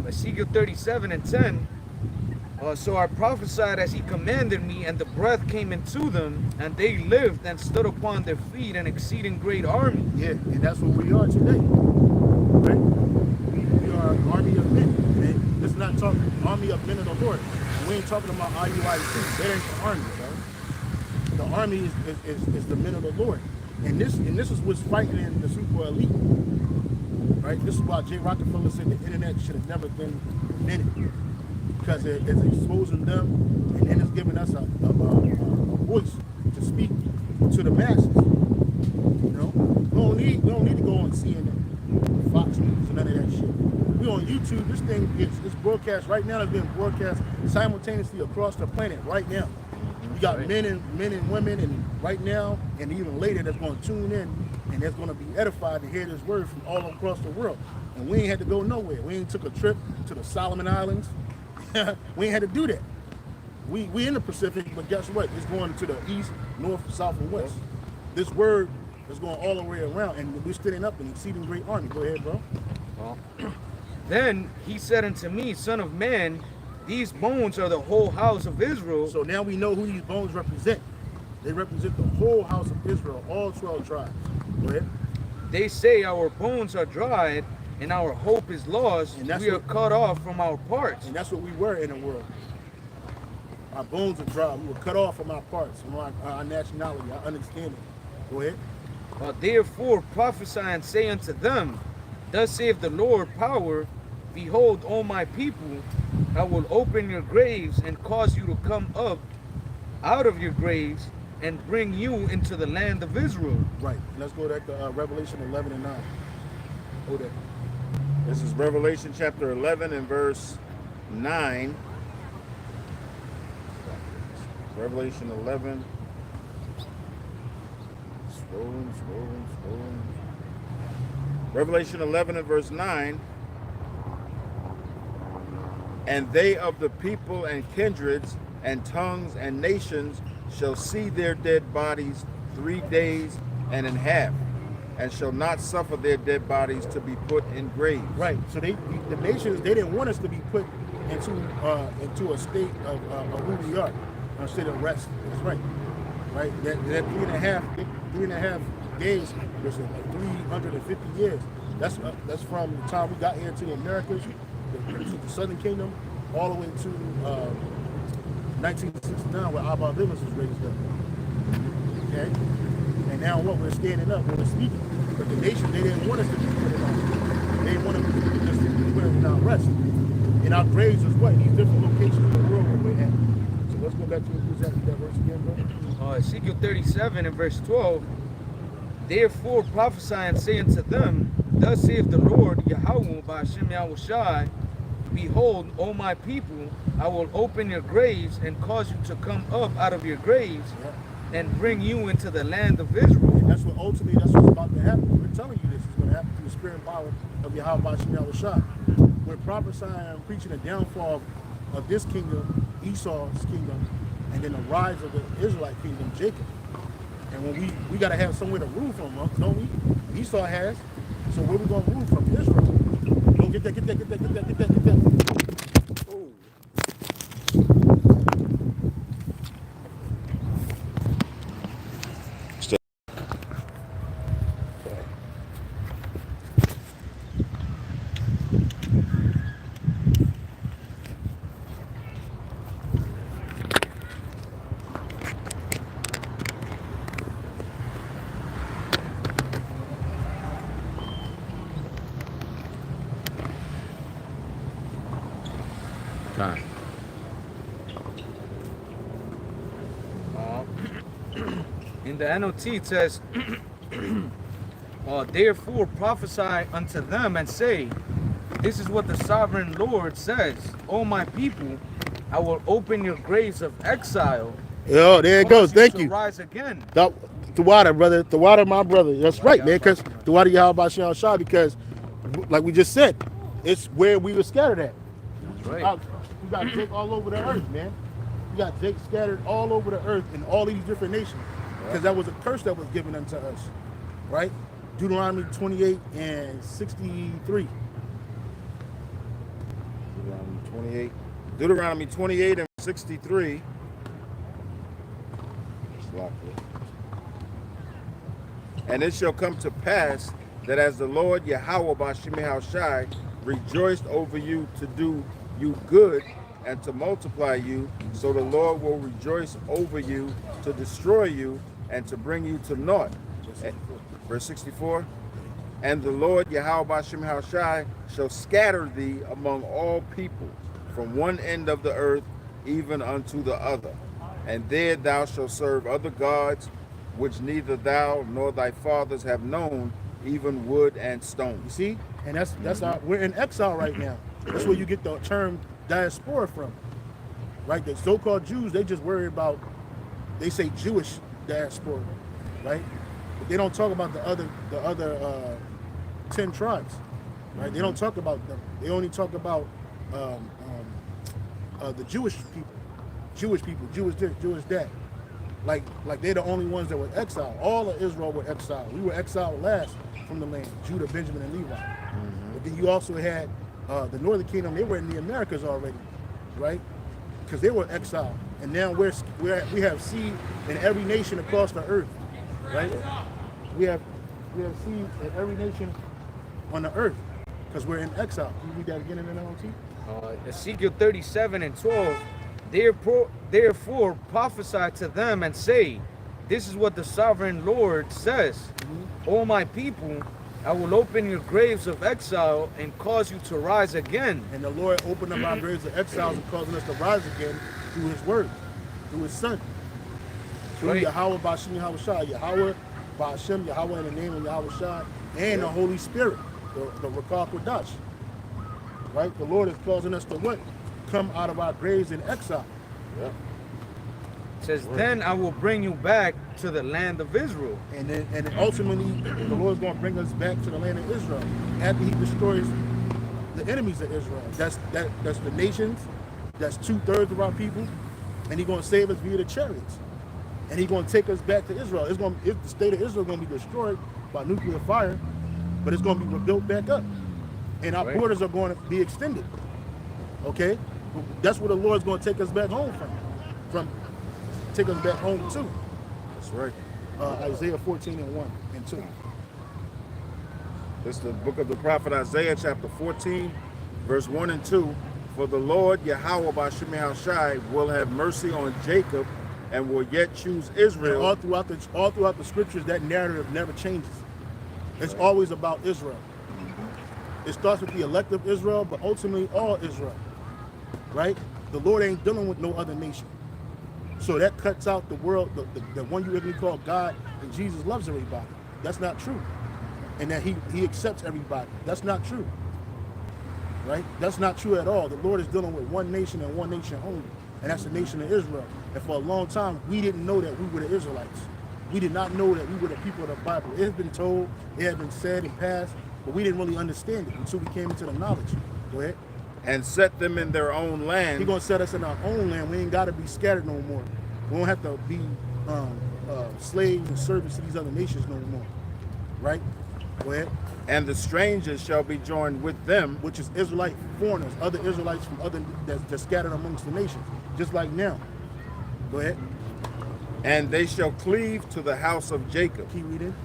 Ezekiel 37 and 10, So I prophesied as he commanded me, and the breath came into them, and they lived and stood upon their feet, an exceeding great army. Yeah, and that's what we are today. Right? We are an army of men. And this is not talking army of men of the Lord. We ain't talking about IUIC. That ain't the army, bro. The army is the men of the Lord. And this is what's fighting in the super elite. Right? This is why J. Rockefeller said the internet should have never been invented. Because it's exposing them, and then it's giving us a voice to speak to the masses. You know, we don't need to go on CNN, Fox News, and none of that shit. We on YouTube. This thing it's broadcast right now. It's being broadcast simultaneously across the planet right now. We got men and women, and right now and even later that's going to tune in and that's going to be edified to hear this word from all across the world. And we ain't had to go nowhere. We ain't took a trip to the Solomon Islands. We ain't had to do that. We in the Pacific, but guess what? It's going to the east, north, south, and west. This word is going all the way around, and we're standing up an exceeding great army. Go ahead, bro. Well, then he said unto me, Son of man, these bones are the whole house of Israel. So now we know who these bones represent. They represent the whole house of Israel, all 12 tribes. Go ahead. They say our bones are dried, and our hope is lost, and we are cut off from our parts. And that's what we were in the world. Our bones are dry. We were cut off from our parts, from our nationality, our understanding. Go ahead. Therefore prophesy and say unto them, Thus saith the Lord power, Behold, O my people, I will open your graves and cause you to come up out of your graves and bring you into the land of Israel. Right. Let's go back to Revelation 11 and 9. Hold that. This is Revelation chapter 11 and verse 9. Revelation 11. Scrolling. Revelation 11 and verse 9. And they of the people and kindreds and tongues and nations shall see their dead bodies 3 days and an half, and shall not suffer their dead bodies to be put in graves. Right. So the nations, they didn't want us to be put into a state of who we are, a state of rest. That's right. Right. That 3.5 days was like 350 years. That's from the time we got here to the Americas, the Southern Kingdom, all the way to 1969, where Abba Bivens was raised up. Okay. And now what? We're standing up, we're speaking. But the nation, they didn't want us to be put in on. They wanted us to be put in our rest. And our graves is what? These different locations in the world where we're at. So let's go back to that verse again, bro. Ezekiel 37 and verse 12. Therefore prophesy and say unto them, Thus saith the Lord Yahweh by GMSHAWAII, Behold, O my people, I will open your graves and cause you to come up out of your graves and bring you into the land of Israel. And that's what's about to happen. We're telling you this is going to happen through the spirit and power of Yahweh by GMSHAWAII. We're prophesying and preaching the downfall of this kingdom, Esau's kingdom, and then the rise of the Israelite kingdom, Jacob. And when we got to have somewhere to rule from, don't we? Esau has. So where we going to rule from? Israel. Don't get that. Oh. Time. In the NOT it says, Therefore prophesy unto them and say, This is what the sovereign Lord says, O my people, I will open your graves of exile. Oh, there it goes. Thank you. Rise again. The water, brother. The water, my brother. That's right, man. Because the water, Yahweh by GMSHAWAII, because, like we just said, it's where we were scattered at. That's right. We got Jake all over the earth, man. We got Jake scattered all over the earth in all these different nations. Because that was a curse that was given unto us. Right? Deuteronomy 28 and 63. Deuteronomy 28. Deuteronomy 28 and 63. And it shall come to pass that as the Lord Yahweh B'Shem Yahushai rejoiced over you to do you good and to multiply you, so the Lord will rejoice over you to destroy you and to bring you to naught. Verse 64. And the Lord Yahweh B'Shem Yahushai shall scatter thee among all people from one end of the earth even unto the other. And there thou shalt serve other gods, which neither thou nor thy fathers have known, even wood and stone. You see? And that's our, we're in exile right now. That's where you get the term diaspora from. Right? The so-called Jews, they just worry about, they say Jewish diaspora, right? But they don't talk about the other 10 tribes, right? They don't talk about them. They only talk about the Jewish people, Jewish this, Jewish that. Like they're the only ones that were exiled. All of Israel were exiled. We were exiled last from the land, Judah, Benjamin, and Levi. But then you also had the Northern Kingdom. They were in the Americas already, right? Because they were exiled. And now we have seed in every nation across the earth, right? We have seed in every nation on the earth because we're in exile. Can you read that again in the NLT? Ezekiel 37 and 12. Therefore prophesy to them and say, this is what the sovereign Lord says. O my people, I will open your graves of exile and cause you to rise again. And the Lord opened up our graves of exiles and causing us to rise again through his word, through his son. Through Yahweh B'Shem Yahushai, Yahweh B'Shem, Yahweh in the name of Yahushai, and the Holy Spirit, the Rakah Kodash. Right? The Lord is causing us to what? Come out of our graves in exile. It says, then I will bring you back to the land of Israel. And ultimately, the Lord is going to bring us back to the land of Israel after he destroys the enemies of Israel. That's the nations. That's 2/3 of our people. And he's going to save us via the chariots. And he's going to take us back to Israel. The state of Israel is going to be destroyed by nuclear fire, but it's going to be rebuilt back up. And our borders are going to be extended. Okay? That's where the Lord's going to take us back home from. Take us back home too. That's right. Isaiah 14 and 1 and 2. This is the book of the prophet Isaiah, chapter 14, verse 1 and 2. For the Lord Yahweh B'Shem Yahushai will have mercy on Jacob and will yet choose Israel. And all throughout the scriptures, that narrative never changes. It's always about Israel. It starts with the elect of Israel, but ultimately all Israel. Right? The Lord ain't dealing with no other nation. So that cuts out the world, the one you really call God, and Jesus loves everybody. That's not true. And that he accepts everybody. That's not true. Right? That's not true at all. The Lord is dealing with one nation and one nation only. And that's the nation of Israel. And for a long time, we didn't know that we were the Israelites. We did not know that we were the people of the Bible. It has been told, it had been said and passed, but we didn't really understand it until we came into the knowledge. Go ahead. And set them in their own land. He's going to set us in our own land. We ain't got to be scattered no more. We don't have to be slaves and servants to these other nations no more. Right? Go ahead. And the strangers shall be joined with them. Which is Israelite foreigners, other Israelites from other that's scattered amongst the nations. Just like now. Go ahead. And they shall cleave to the house of Jacob. Keep reading.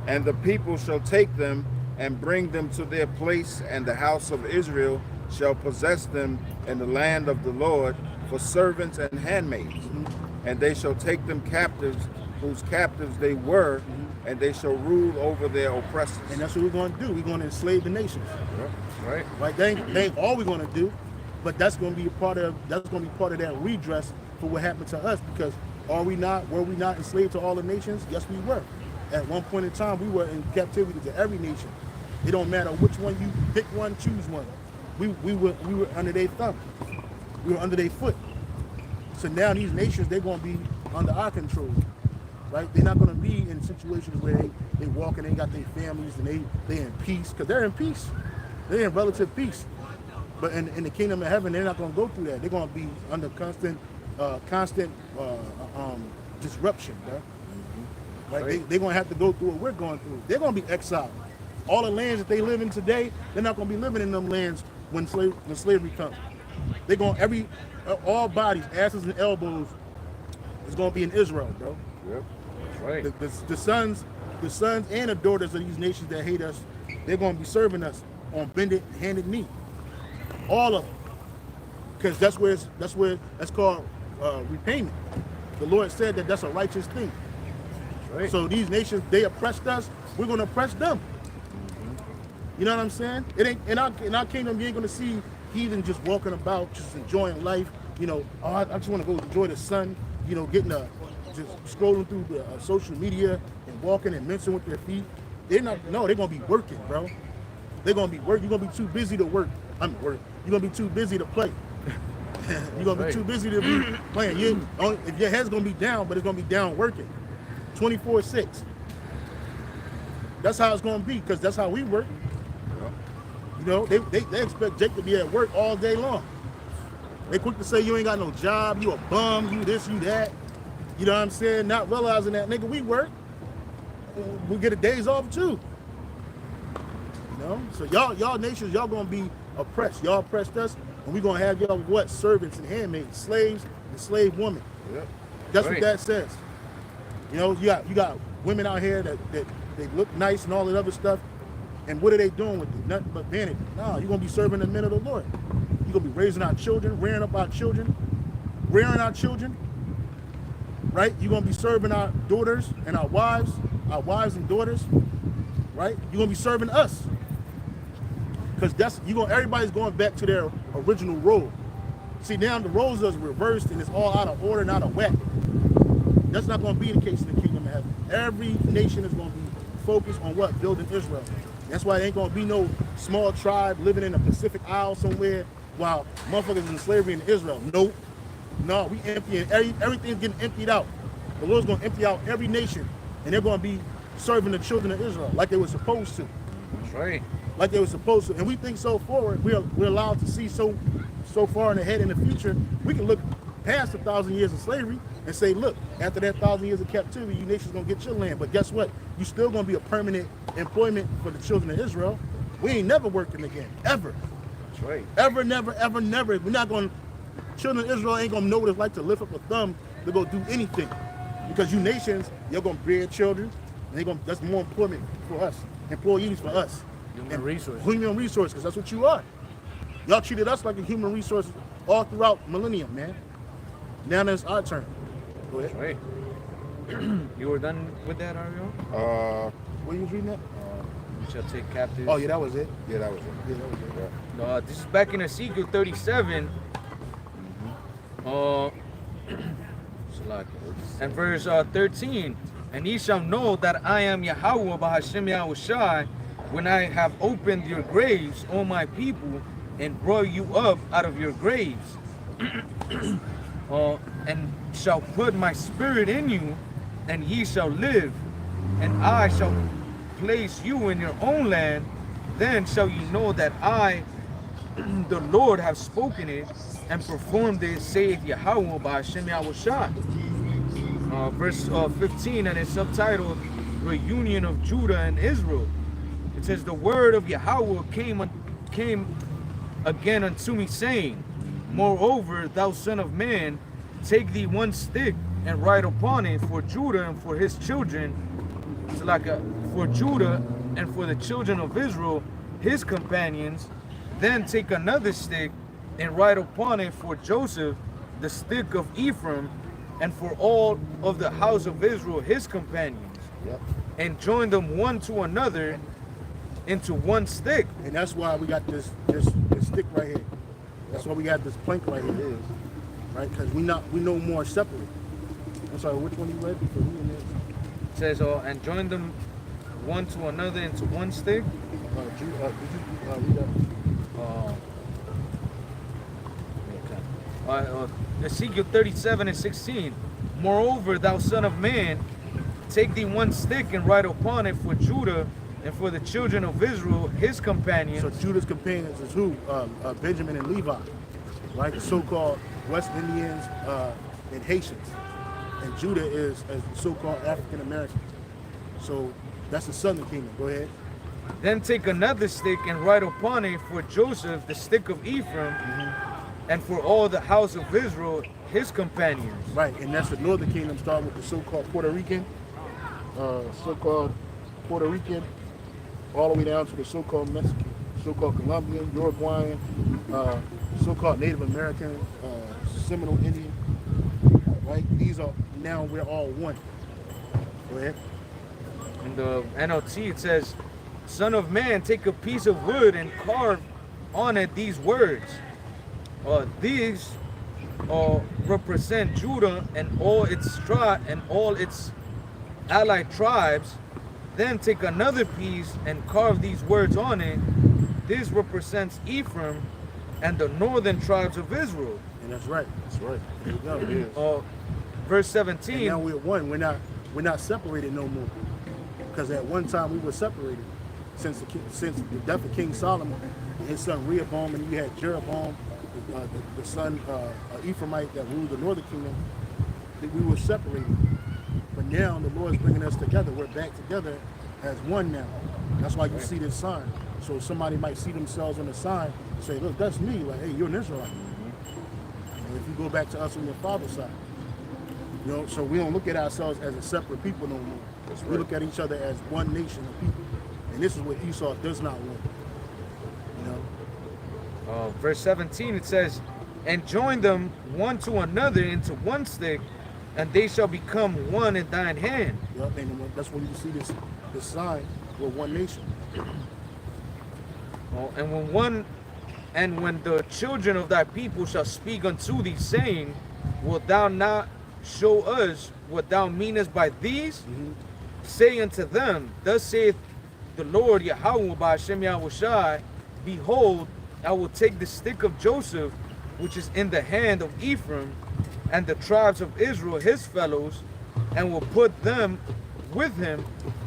And the people shall take them and bring them to their place, and the house of Israel shall possess them in the land of the Lord for servants and handmaids. And they shall take them captives, whose captives they were, and they shall rule over their oppressors. And that's what we're going to do. We're going to enslave the nations. Right. Right? They ain't all we're going to do, but that's going to be part of that redress for what happened to us. Because were we not enslaved to all the nations? Yes, we were. At one point in time, we were in captivity to every nation. It don't matter which one you pick, one, choose one. We were under their thumb. We were under their foot. So now these nations, they're going to be under our control, right? They're not going to be in situations where they walk and they got their families and they in peace, because they're in peace. They're in relative peace. But in the kingdom of heaven, they're not going to go through that. They're going to be under constant disruption, right? They're going to have to go through what we're going through. They're going to be exiled. All the lands that they live in today, they're not going to be living in them lands when slavery comes. They're going all bodies, asses and elbows, is going to be in Israel, bro. Yep. That's right. The sons and the daughters of these nations that hate us, they're going to be serving us on bended handed knee. All of them, because that's called repayment. The Lord said that that's a righteous thing. Right. So these nations, they oppressed us, we're going to oppress them. You know what I'm saying? It ain't in our kingdom. You ain't going to see heathen just walking about, just enjoying life. You know, oh, I just want to go enjoy the sun. You know, just scrolling through the social media and walking and mincing with their feet. They're not. No, they're going to be working, bro. They're going to be working. You're going to be too busy to work. You're going to be too busy to play. You're going to be too busy to be playing. If your head's going to be down, but it's going to be down working. 24/6. That's how it's going to be, because that's how we work. You know, they expect Jake to be at work all day long. They quick to say you ain't got no job, you a bum, you this, you that. You know what I'm saying? Not realizing that, nigga, we work. We get a days off too. You know? So y'all nations, y'all gonna be oppressed. Y'all oppressed us, and we gonna have y'all what? Servants and handmaids, slaves and slave women. Yep. That's Right. what that says. You know, you got women out here that they look nice and all that other stuff. And what are they doing with it? Nothing but vanity. No, you're going to be serving the men of the Lord. You're going to be raising our children, rearing our children, right? You're going to be serving our daughters and our wives and daughters, right? You're going to be serving us. Because everybody's going back to their original role. See, now the roles are reversed and it's all out of order and out of whack. That's not going to be the case in the kingdom of heaven. Every nation is going to be focused on what? Building Israel. That's why there ain't gonna be no small tribe living in the Pacific Isle somewhere while motherfuckers in slavery in Israel. Nope. No, we emptying everything's getting emptied out. The Lord's gonna empty out every nation, and they're gonna be serving the children of Israel like they were supposed to. That's right. Like they were supposed to. And we think so forward, we're allowed to see so far ahead in the future. We can look past 1,000 years of slavery and say, look, after that 1,000 years of captivity, you nations gonna get your land. But guess what? You still gonna be a permanent employment for the children of Israel. We ain't never working again, ever. That's right. Ever, never, ever, never. We're not gonna. Children of Israel ain't gonna know what it's like to lift up a thumb to go do anything, because you nations, you're gonna bear children, and that's more employment for us, employees for us. Human resource. Human resource, because that's what you are. Y'all treated us like a human resource all throughout millennium, man. Now it's our turn. Go ahead. Right. You were done with that, Ariel? What you was reading that? We shall take captives. Oh yeah, that was it. Yeah, that was it. Yeah, that was it. Yeah. This is back in Ezekiel 37. And verse 13. And ye shall know that I am Yahweh Bahashem Yahushai, when I have opened your graves, O my people, and brought you up out of your graves. And shall put my spirit in you, and ye shall live, and I shall place you in your own land. Then shall ye know that I, the Lord, have spoken it and performed it, saith Yahweh by Hashem Yahushai. Verse 15, and it's subtitled Reunion of Judah and Israel. It says, the word of Yahweh came again unto me, saying, moreover, thou son of man, take thee one stick and write upon it for Judah and for his children, for Judah and for the children of Israel, his companions. Then take another stick and write upon it for Joseph, the stick of Ephraim, and for all of the house of Israel, his companions. Yep. And join them one to another into one stick. And that's why we got this stick right here. That's why we got this plank right here, right? Because we no more separate. I'm sorry, which one you read? Because we in there. It says, and join them one to another into one stick. Did you read that? Ezekiel 37 and 16. Moreover, thou son of man, take thee one stick and write upon it for Judah and for the children of Israel, his companions. So Judah's companions is who? Benjamin and Levi, right? The so-called West Indians and Haitians. And Judah is as the so-called African Americans. So that's the southern kingdom. Go ahead. Then take another stick and write upon it for Joseph, the stick of Ephraim, and for all the house of Israel, his companions. Right, and that's the northern kingdom, starting with the so-called Puerto Rican, all the way down to the so-called Mexican, so-called Colombian, Uruguayan, so-called Native American, Seminole Indian. Right, these are, now we're all one. Go ahead. In the NLT, it says, "Son of man, take a piece of wood and carve on it these words. These represent Judah and all its allied tribes. Then take another piece and carve these words on it. This represents Ephraim and the northern tribes of Israel." And that's right. That's right. There you go. Verse And 17. now we're one. We're not separated no more. Because at one time we were separated. Since the death of King Solomon and his son Rehoboam, and you had Jeroboam, the son Ephraimite that ruled the northern kingdom, that we were separated. But now the Lord is bringing us together. We're back together as one now. That's why you see this sign. So somebody might see themselves on the sign and say, look, that's me. Like, hey, you're an Israelite. And if you go back to us on your father's side, you know, so we don't look at ourselves as a separate people no more. That's We right. look at each other as one nation of people. And this is what Esau does not want. You know? Verse 17, it says, "And join them one to another into one stick, and they shall become one in thine hand." Yep, and that's when you see this sign, we're one nation. And when the children of thy people shall speak unto thee, saying, "Wilt thou not show us what thou meanest by these?" Say unto them, "Thus saith the Lord Yahweh by Hashem Yahushai, behold, I will take the stick of Joseph, which is in the hand of Ephraim, and the tribes of Israel his fellows, and will put them with him,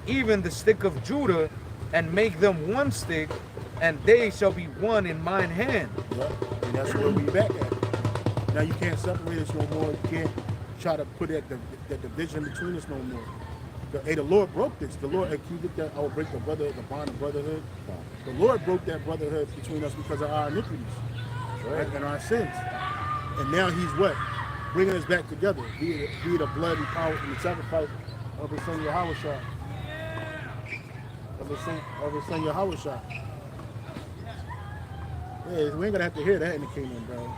even the stick of Judah, and make them one stick, and they shall be one in mine hand." Yep, and that's where we back at. Now you can't separate us no more. You can't try to put that division between us no more. The Lord broke this. The Lord, I will break the bond of brotherhood. The Lord broke that brotherhood between us because of our iniquities, right, and our sins. And now He's what? Bringing us back together. Be it the blood and power and the sacrifice of His Son Yahushua. Of His Son Yahushua. Yeah, we ain't gonna have to hear that in the kingdom, bro.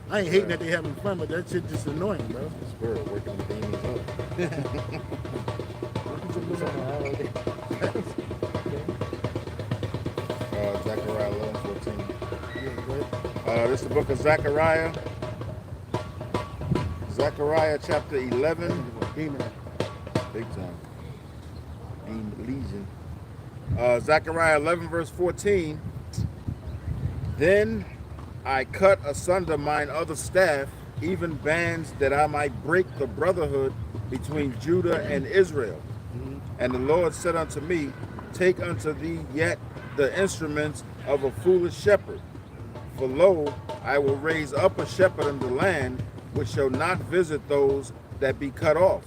I ain't hating that they having fun, but that shit just annoying, bro. The spirit working the demons up. Zechariah 11:14. Yeah, go ahead. This is the book of Zechariah. Zechariah chapter 11. Demon. Big time. Legion. Zechariah 11 verse 14. Then I cut asunder mine other staff, even bands, that I might break the brotherhood between Judah and Israel. And the Lord said unto me, take unto thee yet the instruments of a foolish shepherd. For lo, I will raise up a shepherd in the land, which shall not visit those that be cut off.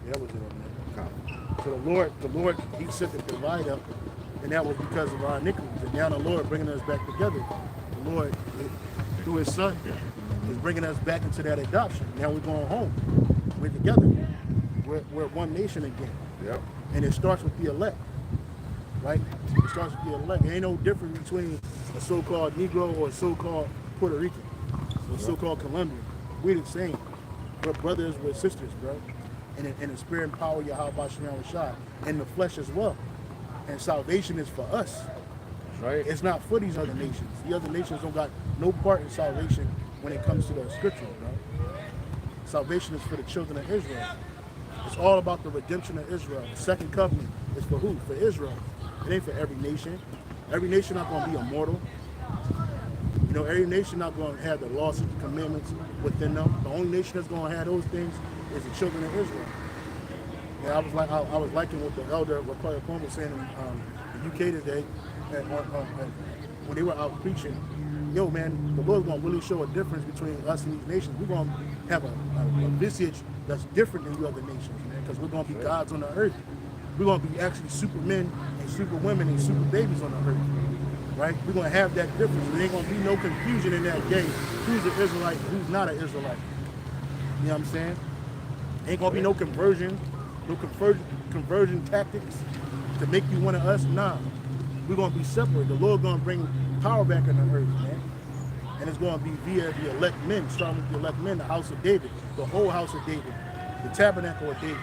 Yeah, that was it on that. So the Lord, He set the divide up, and that was because of our iniquities. And now the Lord bringing us back together. The Lord, through His Son, is bringing us back into that adoption. Now we're going home. We're together. We're one nation again. Yep. And it starts with the elect, right? It starts with the elect. There ain't no difference between a so-called Negro or a so-called Puerto Rican or so-called Colombian. We're the same. We're brothers, we're sisters, bro. And in the spirit and power, Yahweh Shem Shah, and the flesh as well. And salvation is for us. Right. It's not for these other nations. The other nations don't got no part in salvation when it comes to the scriptures, bro. Salvation is for the children of Israel. It's all about the redemption of Israel. The second covenant is for who? For Israel. It ain't for every nation. Every nation not going to be immortal. You know, every nation not going to have the laws and commandments within them. The only nation that's going to have those things is the children of Israel. Yeah, I was liking what the elder Rafael Plum was saying in the UK today, when they were out preaching. Yo, man, the Lord's going to really show a difference between us and these nations. We're going to have a visage that's different than the other nations, man, because we're going to be gods on the earth. We're going to be actually supermen and superwomen and super babies on the earth, right? We're going to have that difference. There ain't going to be no confusion in that day. Who's an Israelite, who's not an Israelite. You know what I'm saying? Ain't going to be no conversion tactics to make you one of us. Nah. We're going to be separate. The Lord going to bring power back in the earth, man. And it's going to be via the elect men, starting with the elect men, the house of David, the whole house of David, the tabernacle of David.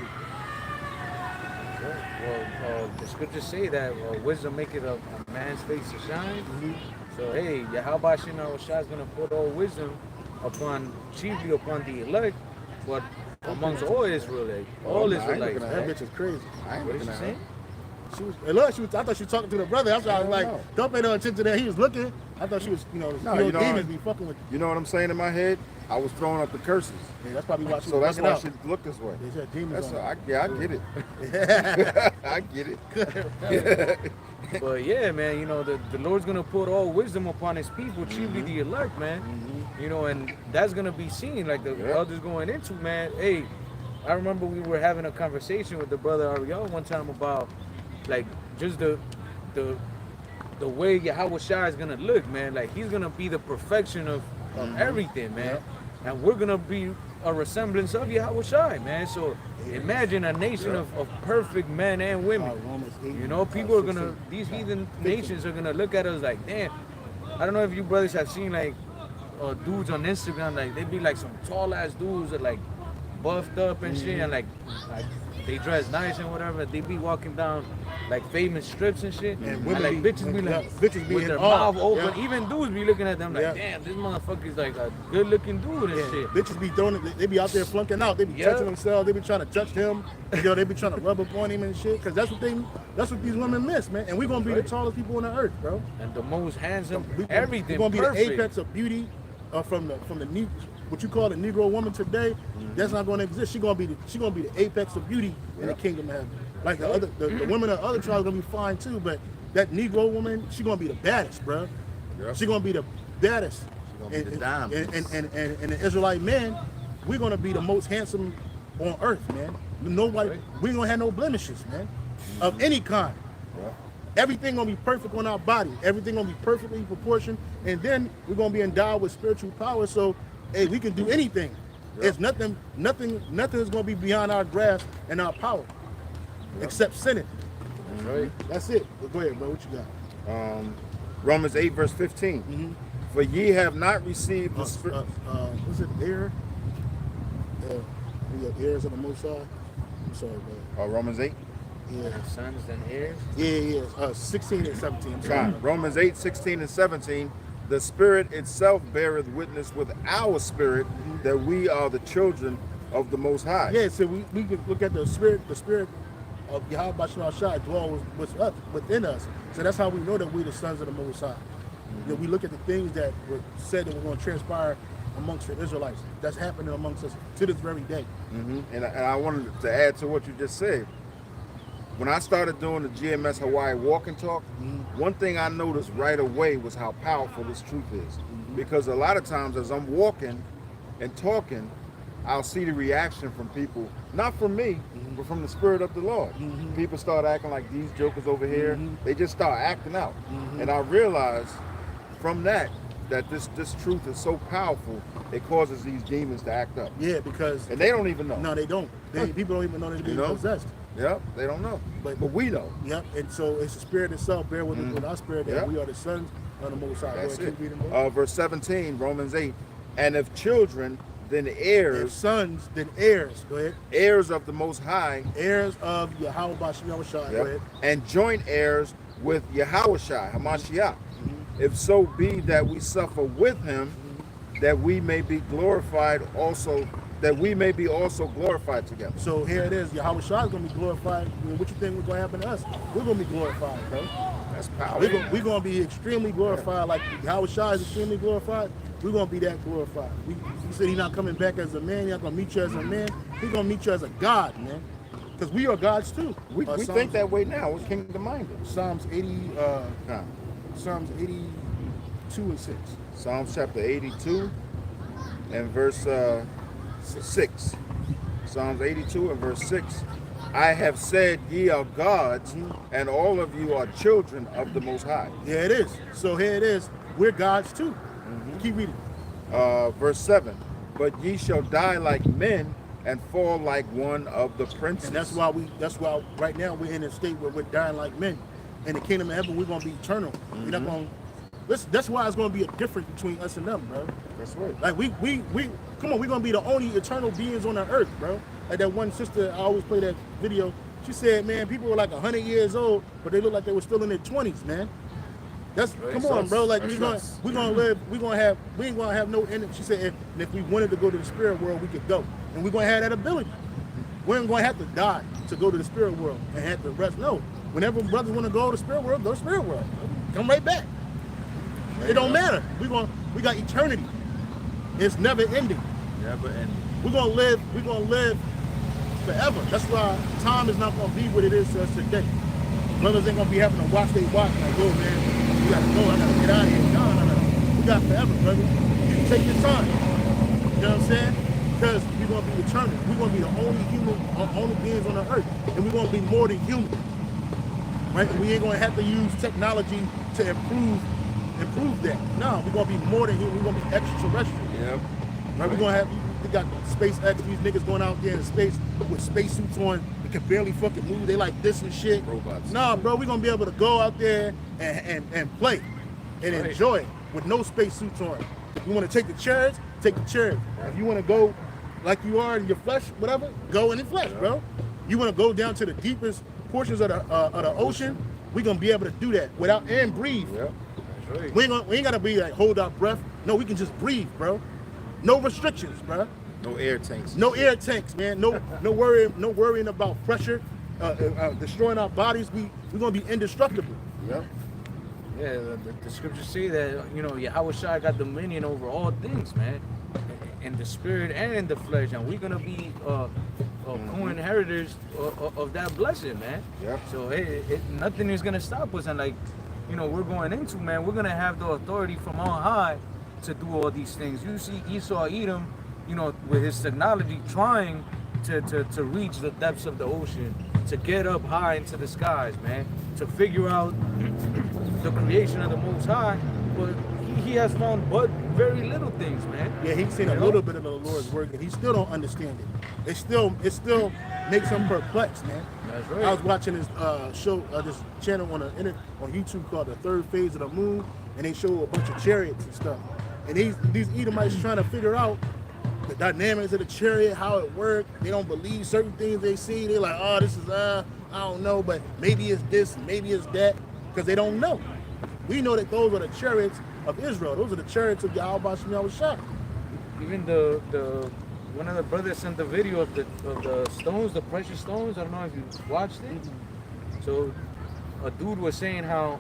Well, the scriptures say that wisdom maketh a man's face to shine. So, hey, Yahweh Shem Yahushua is going to put all wisdom chiefly upon the elect, but amongst all Israelites, Israelites. That bitch is crazy. I ain't What is looking she at saying? I thought she was talking to the brother. That's why I was like, don't pay no attention to that. He was looking. I thought she was, demons be fucking with you. You know what I'm saying in my head? I was throwing up the curses. Yeah, that's probably why she So was that's why out. she looked this way. They said demons on her. I get it. I get it. But yeah, man, the Lord's gonna put all wisdom upon his people, chiefly the elect, man. And that's gonna be seen, like the elders going into, man. Hey, I remember we were having a conversation with the brother Ariel one time about like just the way Yahweh Shai is gonna look, man. Like he's gonna be the perfection of everything, man. And we're gonna be a resemblance of Yahweh Shai, man. So imagine a nation of perfect men and women. People are gonna, these heathen nations are gonna look at us like, damn. I don't know if you brothers have seen like dudes on Instagram, like they be like some tall ass dudes that like buffed up and shit, and like they dress nice and whatever. They be walking down like famous strips and shit, and like bitches be like with their mouth open. Even dudes be looking at them like, damn, this motherfucker's like a good looking dude and shit. Bitches be throwing it. They be out there flunking out. They be touching themselves. They be trying to touch him. They be trying to rub up on him and shit. Cause that's what these women miss, man. And we gonna be the tallest people on the earth, bro. And the most handsome, everything. We're gonna be perfect. the apex of beauty from the what you call the Negro woman today. That's not gonna exist. She gonna be the apex of beauty in the kingdom of heaven. Like the women of other tribes gonna be fine too, but that Negro woman, she gonna be the baddest, bro. Yep. She gonna be the baddest. She gonna be the diamond. And the Israelite men, we're gonna be the most handsome on earth, man. Nobody, we ain't gonna have no blemishes, man, of any kind. Yeah. Everything gonna be perfect on our body. Everything gonna be perfectly proportioned, and then we're gonna be endowed with spiritual power. So, hey, we can do anything. Yeah. It's nothing is gonna be beyond our grasp and our power, except sinning. That's right. That's it. But go ahead, bro. What you got? Romans 8 verse 15. For ye have not received the spirit. Was it heir? We are heirs of the Most High. I'm sorry, bro. Romans 8. Yeah, sons and heirs. Yeah. 16 and 17. I'm sorry. Romans 8, 16 and 17. The Spirit itself beareth witness with our spirit that we are the children of the Most High. Yeah, so we can look at the spirit of Yahweh Shai dwells within us. So that's how we know that we're the sons of the Most High. We look at the things that were said that were going to transpire amongst the Israelites. That's happening amongst us to this very day. And I wanted to add to what you just said. When I started doing the GMSHAWAII walk and talk, one thing I noticed right away was how powerful this truth is. Because a lot of times as I'm walking and talking, I'll see the reaction from people, not from me, but from the Spirit of the Lord. People start acting like these jokers over here. They just start acting out. And I realized from that this truth is so powerful, it causes these demons to act up. Yeah, because... And they don't even know. No, they don't. People don't even know they're being possessed. Yep, they don't know. But we know. Yep, and so it's the Spirit itself, bear with our spirit, that we are the sons of the Most High. That's it. Verse 17, Romans 8. And if children, then heirs. If sons, then heirs. Go ahead. Heirs of the Most High. Heirs of Yahweh Shai. Go ahead. And joint heirs with Yahweh Shai, Hamashiach. If so be that we suffer with him, that we may be glorified also, that we may be also glorified together. So here it is. Yahweh Shai is going to be glorified. What you think was going to happen to us? We're going to be glorified, bro. That's powerful. We're going to be extremely glorified. Like Yahweh Shai is extremely glorified. We're going to be that glorified. He said he's not coming back as a man. He's not going to meet you as a man. He's going to meet you as a God, man. Because we are gods too. We think that way now. We're kingdom-minded. Psalms 82 and 6. Psalms chapter 82 and verse 6. Psalms 82 and verse 6. I have said ye are gods, and all of you are children of the Most High. Yeah, it is. So here it is. We're gods too. Keep reading. Verse 7. But ye shall die like men and fall like one of the princes. And that's why right now we're in a state where we're dying like men. In the kingdom of heaven, we're gonna be eternal. We're not gonna that's why it's gonna be a difference between us and them, bro. That's right. Like we come on, we're gonna be the only eternal beings on the earth, bro. Like that one sister, I always play that video. She said, man, people were like 100 years old, but they look like they were still in their 20s, man. That's come on, bro. Like we ain't gonna have no end. She said, if we wanted to go to the spirit world, we could go, and we're gonna have that ability. We ain't gonna have to die to go to the spirit world and have to rest. No, whenever brothers want to go to the spirit world, go to the spirit world. Come right back. It don't matter. We got eternity. It's never ending. Never ending. We're gonna live forever. That's why time is not gonna be what it is to us today. Brothers ain't gonna be having to watch they watch like, oh man, we gotta go, I gotta get out of here. No. We got forever, brother. You take your time. You know what I'm saying? Because we're gonna be eternal. We're gonna be the only beings on the earth. And we're gonna be more than human. Right? And we ain't gonna have to use technology to improve that. No, we're gonna be more than human. We're gonna be extraterrestrial. Yep. Right? We're gonna have, we got SpaceX, these niggas going out there in space with spacesuits on, they can barely fucking move, they like this and shit. Robots. Nah, bro, we're gonna be able to go out there and play and enjoy it with no spacesuits on. If you wanna take the chariots, take the chariot. If you wanna go like you are in your flesh, whatever, go in the flesh, bro. You wanna go down to the deepest portions of the ocean, we're gonna be able to do that without, and breathe. Yep. Right. We ain't gotta be like, hold our breath. No, we can just breathe, bro. No restrictions, bro. No air tanks. No air tanks, man. No worrying about pressure, destroying our bodies. We're gonna be indestructible. Yep. Yeah, the scriptures say that, you know, Yahushua got dominion over all things, man, in the spirit and in the flesh, and we're gonna be co-inheritors of that blessing, man. Yep. So nothing is gonna stop us, and like, you know, we're going into, man, we're gonna have the authority from on high to do all these things. You see Esau Edom, you know, with his technology trying to reach the depths of the ocean, to get up high into the skies, man, to figure out the creation of the Most High, but he has found but very little things, man. Yeah, he's seen a little bit of the Lord's work, and he still don't understand it. It still makes him perplexed, man. That's right. I was watching this show, this channel on YouTube called The Third Phase of the Moon, and they show a bunch of chariots and stuff. And these Edomites trying to figure out the dynamics of the chariot, how it worked. They don't believe certain things they see. They're like, oh, this is I don't know, but maybe it's this, maybe it's that, because they don't know. We know that those are the chariots of Israel. Those are the chariots of GMSHAWAII. Even the one of the brothers sent the video of the stones, the precious stones. I don't know if you watched it. So a dude was saying how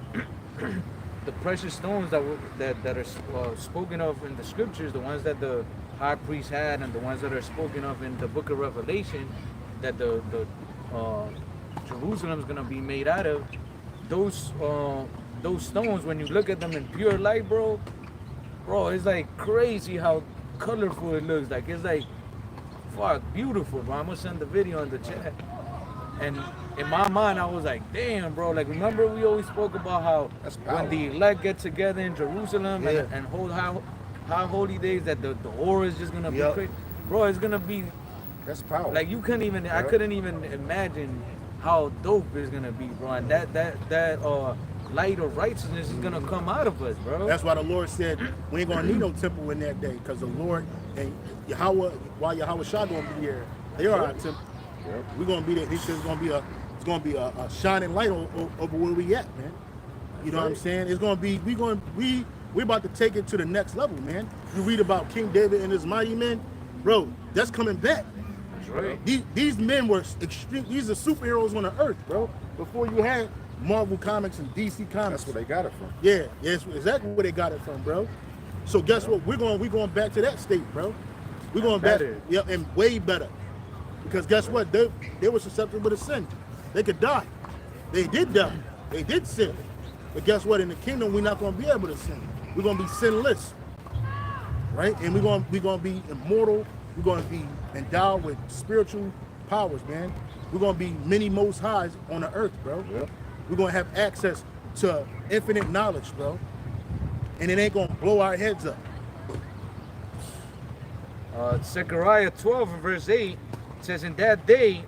the precious stones that are spoken of in the scriptures, the ones that the high priest had, and the ones that are spoken of in the book of Revelation, that the Jerusalem is gonna be made out of. Those stones, when you look at them in pure light, bro, it's like crazy how colorful it looks. Like it's like, fuck, beautiful, bro. I'm gonna send the video in the chat. And in my mind, I was like, damn, bro. Like, remember we always spoke about how when the elect get together in Jerusalem and hold high holy days, that the aura is just gonna be crazy, bro. It's gonna be. That's power. Like you couldn't even, I couldn't even imagine how dope it's gonna be, bro. And that light of righteousness is gonna come out of us, bro. That's why the Lord said we ain't gonna need no temple in that day, because the Lord and Yahweh, while Yahushua gonna be here, they are our temple. Yep. We're gonna be there. He says it's gonna be a shining light over where we at, man. You know what I'm saying? It's gonna be we're about to take it to the next level, man. You read about King David and his mighty men, bro. That's coming back. That's right. These men were extreme. These are superheroes on the earth, bro. Before you had Marvel Comics and DC Comics. That's where they got it from. Yeah, it's exactly where they got it from, bro. So guess what? We're going back to that state, bro. We're going back, yeah, and way better. Because guess what? They were susceptible to sin. They could die. They did die. They did sin. But guess what? In the kingdom, we're not going to be able to sin. We're going to be sinless, right? And we're going to be immortal. We're going to be endowed with spiritual powers, man. we're going to be many most highs on the earth, bro. Yep. We're going to have access to infinite knowledge, bro. And it ain't going to blow our heads up. Zechariah 12 and verse 8 says, in that day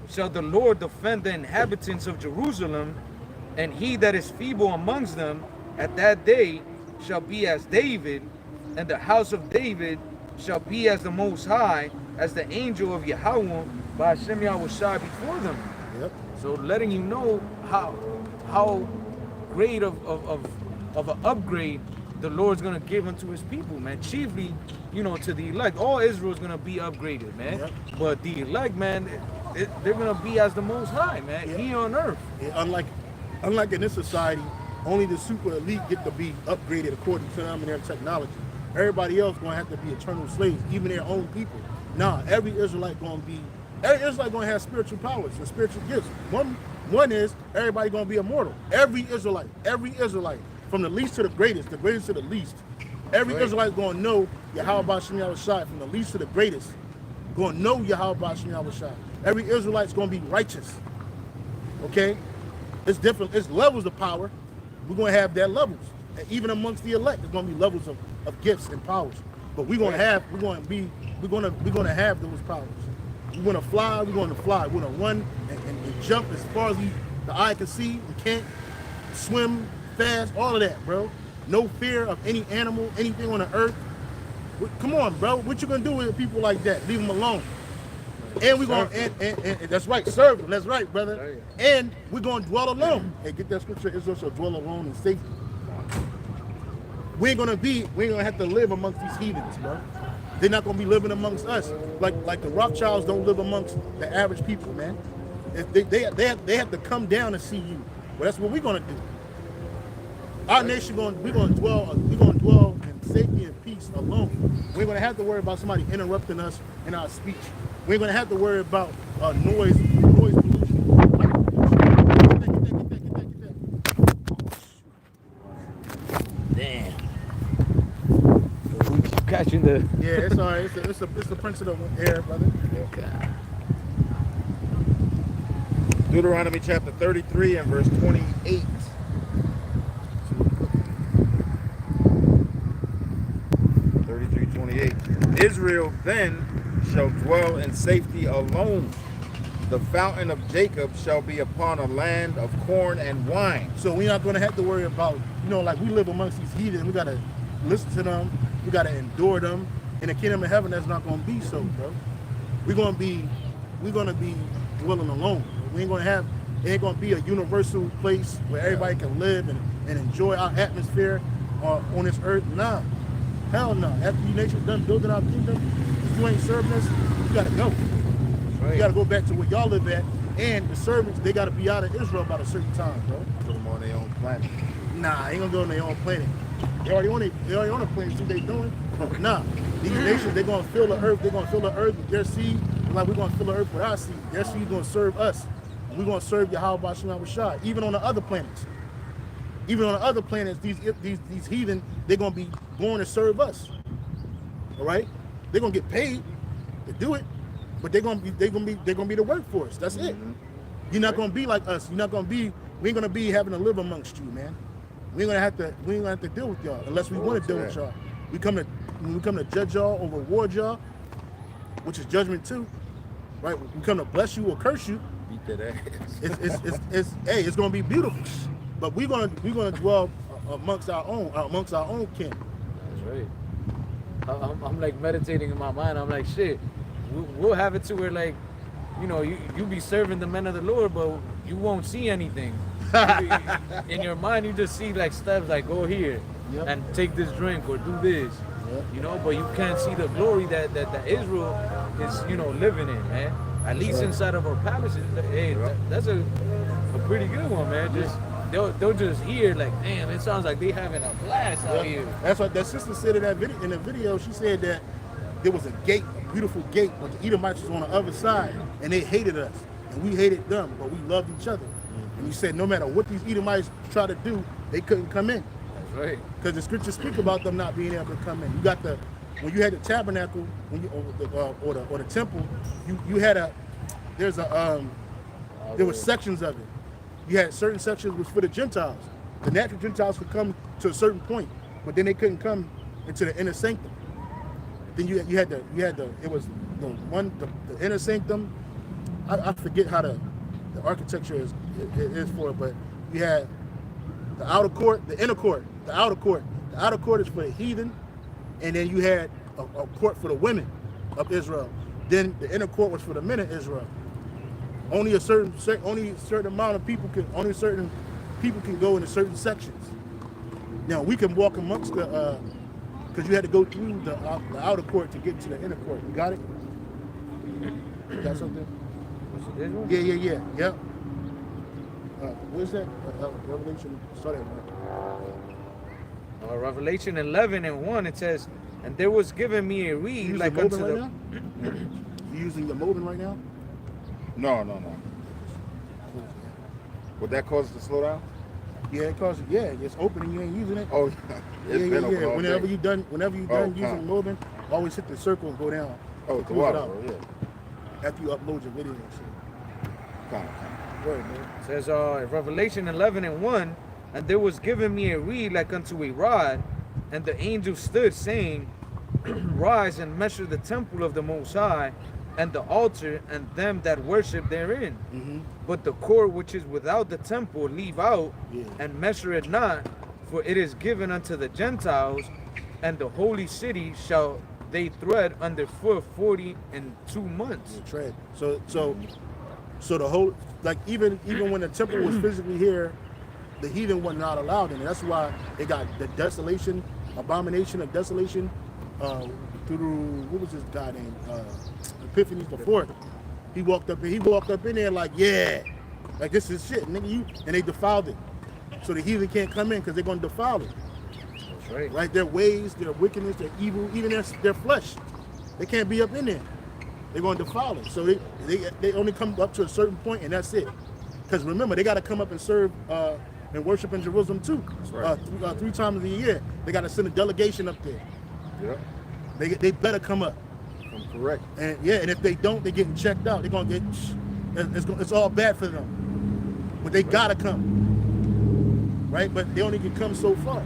shall the Lord defend the inhabitants of Jerusalem, and he that is feeble amongst them at that day shall be as David, and the house of David shall be as the Most High, as the angel of Yahweh by Hashem Yahushua before them. Yep. So letting you know how great of an upgrade the Lord's gonna give unto his people, man. Chiefly, you know, to the elect. All Israel's gonna be upgraded, man. Yep. But the elect, man, they're gonna be as the Most High, man, Yep. here on earth. Yeah, unlike in this society, only the super elite get to be upgraded according to them and their technology. Everybody else gonna have to be eternal slaves, even their own people. Nah, every Israelite gonna have spiritual powers and spiritual gifts. One is everybody gonna be immortal. Every Israelite, from the least to the greatest to the least. Every Israelite gonna know Yahweh Shem Yahushua, from the least to the greatest. Gonna know Yahweh Shem Yahushua. Every Israelite's gonna be righteous. Okay? It's different, it's levels of power. We're gonna have that levels. And even amongst the elect, there's gonna be levels of gifts and powers. But we're gonna have those powers. We're gonna fly, we're gonna run and jump as far as the eye can see. We can't swim fast, all of that, bro. No fear of any animal, anything on the earth. Come on, bro. What you gonna do with people like that? Leave them alone. And we're gonna and that's right, serve them. That's right, brother. And we're gonna dwell alone. Hey, get that scripture, Israel shall dwell alone in safety. We ain't gonna have to live amongst these heathens, bro. They're not gonna be living amongst us. Like the Rothschilds don't live amongst the average people, man. If they have to come down and see you. Well, that's what we're gonna do. Our nation we're gonna dwell in safety and peace alone. We ain't gonna have to worry about somebody interrupting us in our speech. We ain't gonna have to worry about noise pollution. Damn. We keep catching the. Yeah, it's all right. It's the prince of the air, brother. Okay. Deuteronomy chapter 33 and verse 28. Israel then shall dwell in safety alone. The fountain of Jacob shall be upon a land of corn and wine. So we're not going to have to worry about, like we live amongst these heathens. We got to listen to them. We got to endure them. In the kingdom of heaven, that's not going to be so, bro. We're going to be dwelling alone. We ain't going to have, it ain't going to be a universal place where everybody can live and enjoy our atmosphere on this earth. Nah. Hell no. After you nation's done building our kingdom, if you ain't serving us, you gotta go. Right. You gotta go back to where y'all live at. And the servants, they gotta be out of Israel by a certain time, bro. Put them on their own planet. Nah, ain't gonna go on their own planet. They already on the planet, see what they doing? Nah. These nations, they're gonna fill the earth. They're gonna fill the earth with their seed, like we're gonna fill the earth with our seed. Their seed gonna serve us. We're gonna serve Yahweh Shem Yahushua, even on the other planets. Even on the other planets, these heathen, they're gonna be born to serve us. All right, they're gonna get paid to do it, but they're gonna be the workforce. That's it. You're not gonna be like us. We ain't gonna be having to live amongst you, man. We ain't gonna have to deal with y'all unless we want to deal with y'all. We come to judge y'all or reward y'all, which is judgment too, right? We come to bless you or curse you. Beat that ass. It's gonna be beautiful. But we're gonna dwell amongst our own kin. That's right. I'm like meditating in my mind. I'm like, shit. We'll have it to where like, you be serving the men of the Lord, but you won't see anything. In your mind, you just see like steps like go here and take this drink or do this. Yep. But you can't see the glory that Israel is living in, man. At least inside of our palaces. Hey, that's a pretty good one, man. Just. They'll just hear like, damn, it sounds like they having a blast out here. That's what that sister said in the video. She said that there was a gate, a beautiful gate, but the Edomites was on the other side, and they hated us, and we hated them, but we loved each other. And we said no matter what these Edomites try to do, they couldn't come in. That's right. Because the scriptures speak about them not being able to come in. You got when you had the tabernacle, or the temple, you had there were sections of it. You had certain sections was for the Gentiles. The natural Gentiles could come to a certain point, but then they couldn't come into the inner sanctum. Then you had the it was the inner sanctum. I forget how the architecture is for it, but you had the outer court, the inner court, the outer court. The outer court is for the heathen, and then you had a court for the women of Israel. Then the inner court was for the men of Israel. Only certain amount of people can go into certain sections. Now we can walk amongst the because you had to go through the outer court to get to the inner court. You got it? You got something? Yeah. Yep. What is that? Revelation. Start at Revelation 11:1. It says, "And there was given me a reed like unto the." Right you using the Moben right now? No. Would that cause it to slow down? Yeah, because it's open and you ain't using it. Oh, it's been open all Whenever day. you done using Moben, always hit the circle and go down. Oh, the water, yeah. After you upload your video and shit. Kind Go ahead, man. It says Revelation 11:1, "And there was given me a reed like unto a rod, and the angel stood, saying, Rise and measure the temple of the Most High, and the altar, and them that worship therein. Mm-hmm. But the court which is without the temple leave out, Yeah. and measure it not, for it is given unto the Gentiles, and the holy city shall they tread underfoot 42 months." Yeah, tread. So the whole, like even when the temple was physically here, the heathen were not allowed in it. That's why they got the desolation, abomination of desolation, through what was this guy named Epiphanes the Fourth. He walked up in there like, yeah, like this is shit, nigga. And they defiled it. So the heathen can't come in because they're gonna defile it. That's right. Right? Their ways, their wickedness, their evil, even their flesh. They can't be up in there. They're going to defile it. So they only come up to a certain point and that's it. Because remember, they got to come up and serve and worship in Jerusalem too. That's right. 3 times a year. They got to send a delegation up there. Yeah. They better come up. Correct. And and if they don't, they're getting checked out. They're going to get, it's all bad for them. But they got to come. Right? But they only can come so far.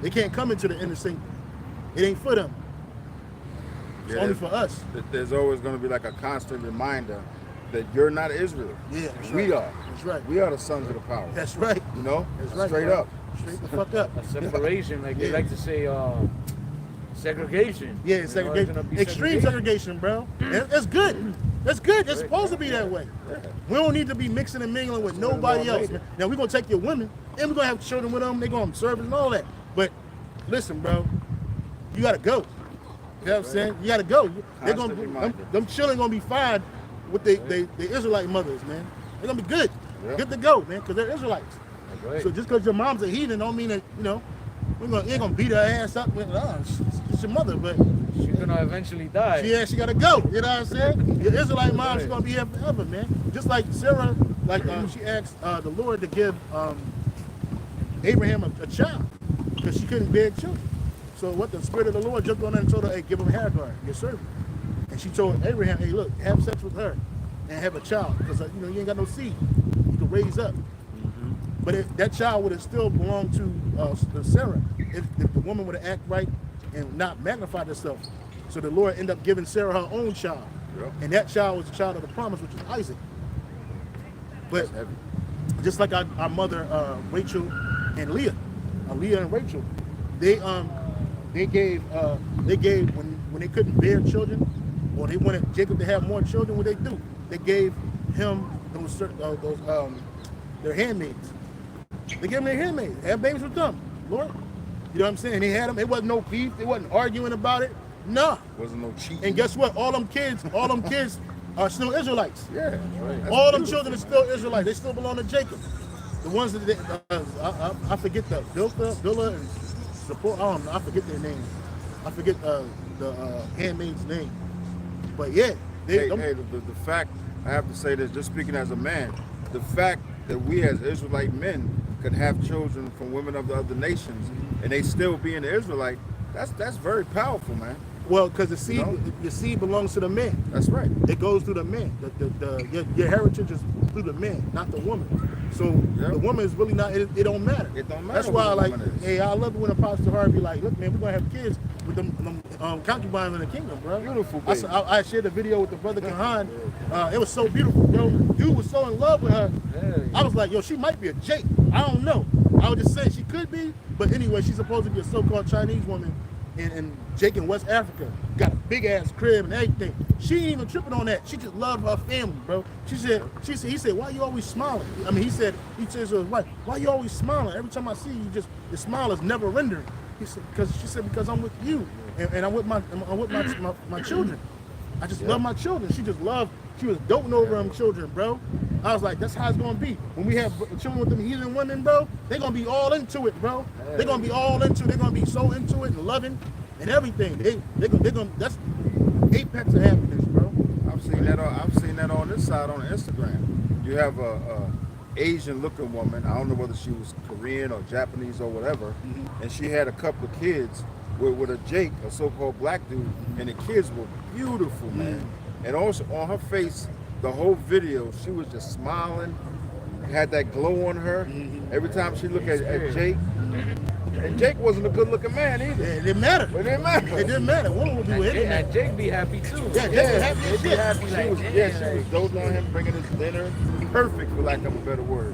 They can't come into the inner sanctum. It ain't for them. It's only for us. There's always going to be like a constant reminder that you're not Israel. Yeah, we are. That's right. We are the sons of the power. That's right. You know? That's right. Straight bro. up. Straight the fuck up. A separation, like they like to say, segregation. Yeah, segregation. Extreme segregation, bro. That's good. That's good. It's supposed to be that way. We don't need to be mixing and mingling with nobody else. Now we're gonna take your women and we're gonna have children with them. They're gonna serve and all that. But listen, bro, you gotta go. You know what I'm saying? You gotta go. They're gonna them children gonna be fine with the Israelite mothers, man. They're gonna be good. Yeah. Good to go, man, because they're Israelites. Right. So just because your mom's a heathen don't mean that, you know, you ain't gonna beat her ass up with, it's your mother, but she's gonna eventually die. she gotta go. You know what I'm saying? Your Israelite mom, she's gonna be here forever, man. Just like Sarah, like she asked the Lord to give Abraham a child because she couldn't bear children. So what the Spirit of the Lord jumped on her and told her, hey, give him Hagar, your servant. And she told Abraham, hey, look, have sex with her and have a child because you ain't got no seed you can raise up. But that child would have still belonged to Sarah if the woman would have acted right and not magnified herself. So the Lord ended up giving Sarah her own child. Yep. And that child was the child of the promise, which is Isaac. But just like our mother, Rachel and Leah, Leah and Rachel, they gave when they couldn't bear children, or they wanted Jacob to have more children, what they do? They gave him their handmaids. They gave them their handmaids. They had babies with them. Lord, you know what I'm saying? They had them. It wasn't no beef. They wasn't arguing about it. Nah. Wasn't no cheating. And guess what? All them kids are still Israelites. Yeah, right. All them children are still Israelites. They still belong to Jacob. The ones that I forget the Bilhah and support. I don't know. I forget their names. I forget the handmaid's name. But yeah, the fact, I have to say this, just speaking as a man, the fact that we as Israelite men could have children from women of the other nations and they still being an Israelite, that's very powerful, man. Well, because the seed, know? the seed belongs to the man. That's right. It goes through the man. Your heritage is through the man, not the woman. So the woman is really not. It don't matter. It don't matter. That's who why, the like, woman is. hey, I love it when Apostle Harvey like, look, man, we're gonna have kids with them concubines in the kingdom, bro. Beautiful, baby. I shared a video with the brother Kahan. It was so beautiful, bro. Dude was so in love with her. I was like, yo, she might be a Jake. I don't know. I was just saying she could be, but anyway, she's supposed to be a so-called Chinese woman in Jake in West Africa. Got a big ass crib and everything. She ain't even tripping on that. She just loved her family, bro. He said, why you always smiling? I mean, he said to his wife, why you always smiling? Every time I see you, your smile is never rendering. He said, because I'm with you and I'm with my children. I just love my children. She was doting over them children, bro. I was like, that's how it's gonna be. When we have children with them heathen women, bro, they're gonna be all into it, bro. They're gonna be all into it. They're gonna be so into it and loving and everything. They're gonna that's apex of happiness, bro. I've seen that on this side on Instagram. You have a Asian looking woman. I don't know whether she was Korean or Japanese or whatever, and she had a couple of kids with a Jake, a so-called black dude, and the kids were beautiful, man. And also on her face, the whole video, she was just smiling, had that glow on her. Every time she looked at Jake, and Jake wasn't a good-looking man either. It didn't matter. It didn't matter. It didn't matter. Woman would do anything. And Jake be happy too. Yeah, Jake was happy as shit. Happy She was doting on him, bringing his dinner, perfect for lack of a better word.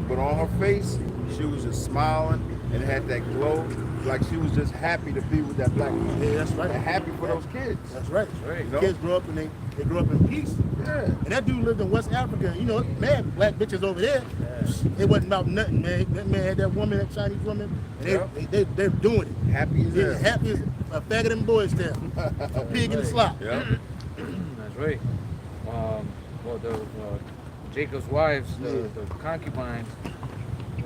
But on her face, she was just smiling and had that glow, like she was just happy to be with that black man. Yeah, that's right. And happy for those kids. That's right. right. The kids grow up and they grow up in peace. Yeah. And that dude lived in West Africa. You know, man, black bitches over there. It wasn't about nothing, man. That man had that woman, that Chinese woman, and they're doing it. Happy as Yeah, hell. happy as a faggot in boys town. A pig in the slop. Yeah. That's right. Well, the Jacob's wives, the concubines,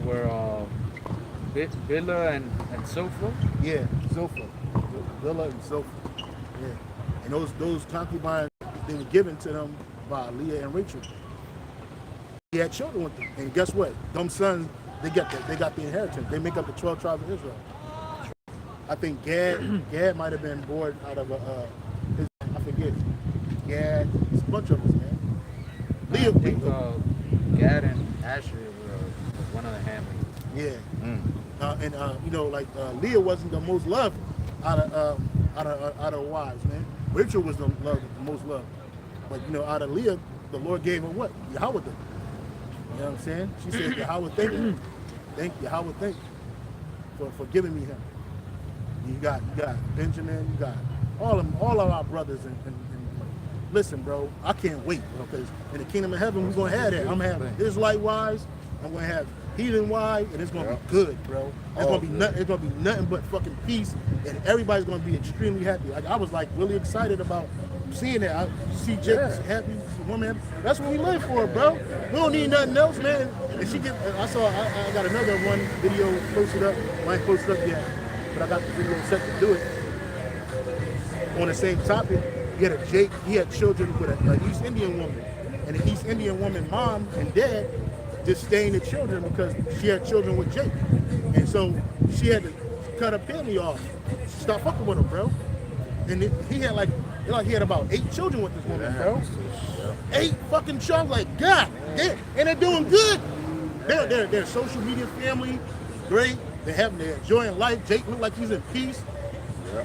were Bilhah and Zilpah. Yeah, Zilpah. Bilhah and Zilpah. Yeah. And those concubines, they were given to them by Leah and Rachel. He had children with them. And guess what? Them sons, they got the inheritance. They make up the 12 tribes of Israel. I think Gad might have been born out of I forget. Gad, it's a bunch of us, man. I think Gad and Asher were one of the Hamlins. Yeah. You know, like Leah wasn't the most loved out of wives, man. Rachel was the most loved. But you know, out of Leah, the Lord gave her what? Yahweh. You know what I'm saying? She said, Yahweh, thank you. Thank Yahweh, thank you for giving me him. You got Benjamin, you got all of our brothers and listen, bro, I can't wait, bro, because in the kingdom of heaven, we're going to have that. I'm going to have Israelite wives, I'm going to have heathen wives, and it's going to be good, bro. It's going to be nothing but fucking peace, and everybody's going to be extremely happy. Like, I was like really excited about seeing that. I see Jake's happy, woman happy. That's what we live for, bro. We don't need nothing else, man. And I got another one video posted up. I ain't posted up yet, but I got the video set to do it. On the same topic, he had children with an East Indian woman. And the East Indian woman, mom and dad, disdained the children because she had children with Jake. And so she had to cut her penny off. Stop fucking with him, bro. And he had about 8 children with this woman, bro. 8 fucking children, like, God, and they're doing good. They're social media family, great. They're enjoying life. Jake look like he's in peace.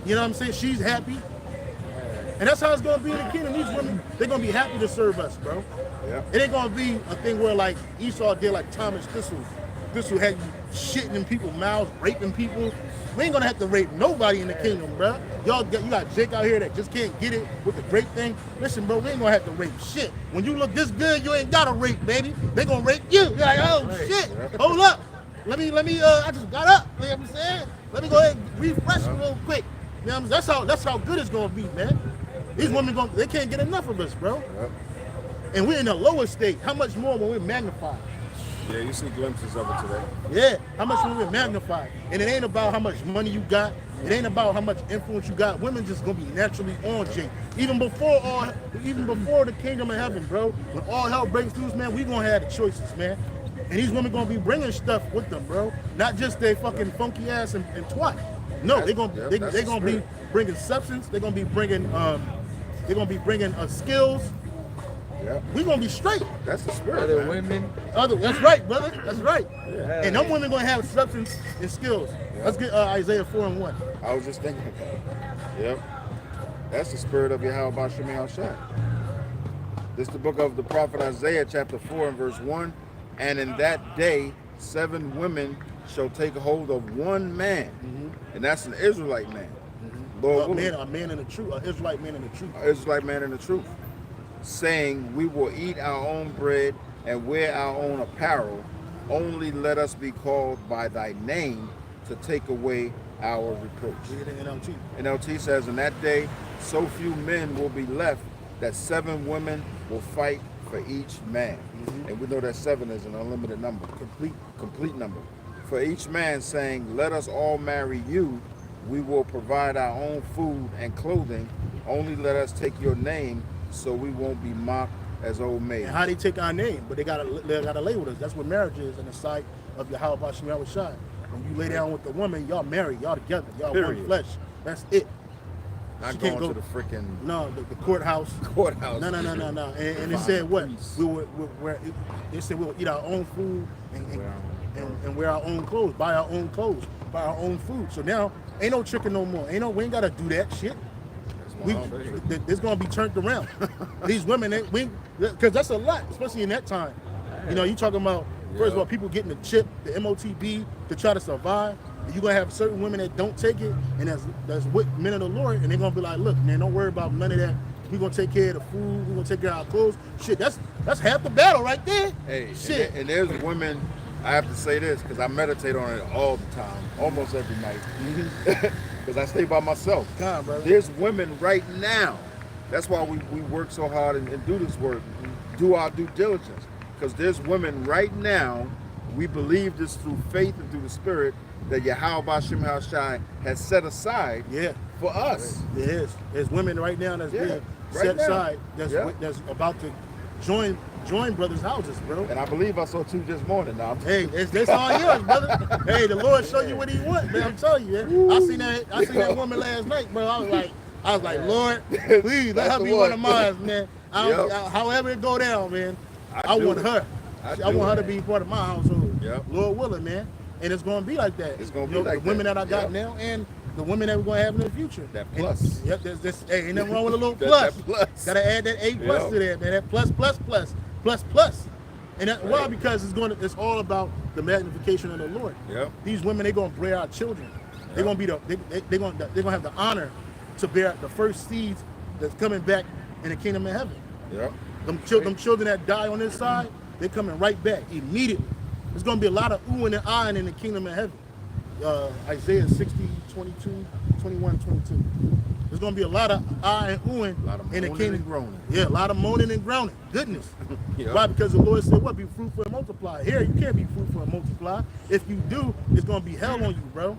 You know what I'm saying? She's happy. And that's how it's going to be in the kingdom. These women, they're going to be happy to serve us, bro. Yeah. It ain't going to be a thing where, like, Esau did like Thomas Thistle. Thistle had you shitting in people's mouths, raping people. We ain't going to have to rape nobody in the kingdom, bro. You got Jake out here that just can't get it with the rape thing. Listen, bro, we ain't going to have to rape shit. When you look this good, you ain't got to rape, baby. They going to rape you. You're like, oh, shit. Hold up. Let me, I just got up. You know what I'm saying? Let me go ahead and refresh real quick. You know what I'm saying? That's how good it's going to be, man. These women, they can't get enough of us, bro. Yep. And we're in the lower state. How much more when we're magnified? Yeah, you see glimpses of it today. Yeah, how much when we're magnified. And it ain't about how much money you got. It ain't about how much influence you got. Women just gonna be naturally on Jake. Even before the kingdom of heaven, bro. When all hell breaks loose, man, we gonna have the choices, man. And these women gonna be bringing stuff with them, bro. Not just their fucking funky ass and twat. No, they're gonna Yep, they, that's they the gonna be spirit. bringing substance. They're gonna be bringing skills. Yep. We're gonna be straight. That's the spirit, Other man. women. That's right, brother. That's right. Yeah. And them women gonna have substance and skills. Let's get Isaiah 4:1. I was just thinking about it. Yep. That's the spirit of Yahweh B'Shem Yahushua. This is the book of the prophet Isaiah, chapter 4 and verse 1. And in that day, 7 women shall take hold of one man. And that's an Israelite man. Lord willing. A man in the truth, an Israelite man in the truth. An Israelite man in the truth. Saying, we will eat our own bread and wear our own apparel. Only let us be called by thy name to take away our reproach. Read it in NLT. NLT says, in that day, so few men will be left that 7 women will fight for each man. And we know that 7 is an unlimited number, complete number. For each man saying, let us all marry you, we will provide our own food and clothing. Only let us take your name so we won't be mocked as old maids. And how they take our name, but they gotta lay with us. That's what marriage is in the sight of Yahweh B'Shem Yahushua. When you lay down with the woman, y'all married, y'all together, y'all one Period. flesh. That's it. Not She going can't to the freaking No, the courthouse. courthouse. No. And it said what? They said we'll eat our own food and wear our own clothes, buy our own clothes, buy our own food. So now ain't no tricking no more. We ain't gotta do that shit. It's gonna be turned around. These women, because that's a lot, especially in that time. You know, you talking about first of all people getting the chip, the MOTB to try to survive. And you're gonna have certain women that don't take it, and that's with men of the Lord, and they're gonna be like, look, man, don't worry about none of that. We're gonna take care of the food, we're gonna take care of our clothes. Shit, that's half the battle right there. Hey, shit. And there's women, I have to say this, because I meditate on it all the time, almost every night. Because I stay by myself. Come on, brother. There's women right now. That's why we work so hard and do this work, do our due diligence. Because there's women right now, we believe this through faith and through the spirit, that Yahweh B'Shem Yahushua has set aside for us. There's women right now that's being right set now. aside that's about to join brothers' houses, bro. And I believe I saw 2 this morning now. Hey, that's all yours, brother. Hey, the Lord show you what He wants, man. I'm telling you, man. I seen that woman last night, bro. I was like, Lord, please let her be one of mine, man. However it go down, man. I want her. I want her to be part of my household. Yep. Lord willing, man. And it's gonna be like that. It's gonna be like the women that. that I got now and the women that we're gonna have in the future. That plus. And, hey, ain't nothing wrong with a little plus. That plus. Gotta add that A plus to that, man. That plus. And that, why? Because it's all about the magnification of the Lord. Yep. These women, they're gonna bear our children. They're gonna be they're gonna have the honor to bear the first seeds that's coming back in the kingdom of heaven. Yep. Them children that die on this side, they're coming right back immediately. There's going to be a lot of oohing and eyeing in the kingdom of heaven. Isaiah 60, 22, 21, 22. There's going to be a lot of eye and oohing in the kingdom. And groaning. Yeah, a lot of moaning and groaning. Goodness. Yep. Why? Because the Lord said, what? Be fruitful and multiply. Here, you can't be fruitful and multiply. If you do, it's going to be hell on you, bro.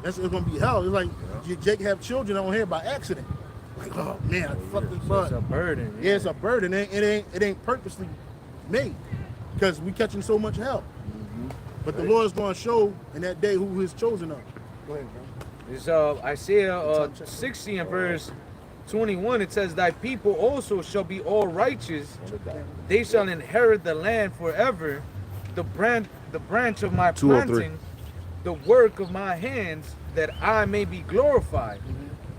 It's going to be hell. It's like Jake have children on here by accident. Like, oh, man, I fucked this bud. It's a burden. Yeah, it's a burden. It ain't purposely made because we catching so much hell. But the Lord is going to show in that day who His chosen are. Go ahead, bro. It's Isaiah 60 and verse 21. It says, thy people also shall be all righteous. They shall inherit the land forever. The branch of my 203. planting, the work of my hands, that I may be glorified.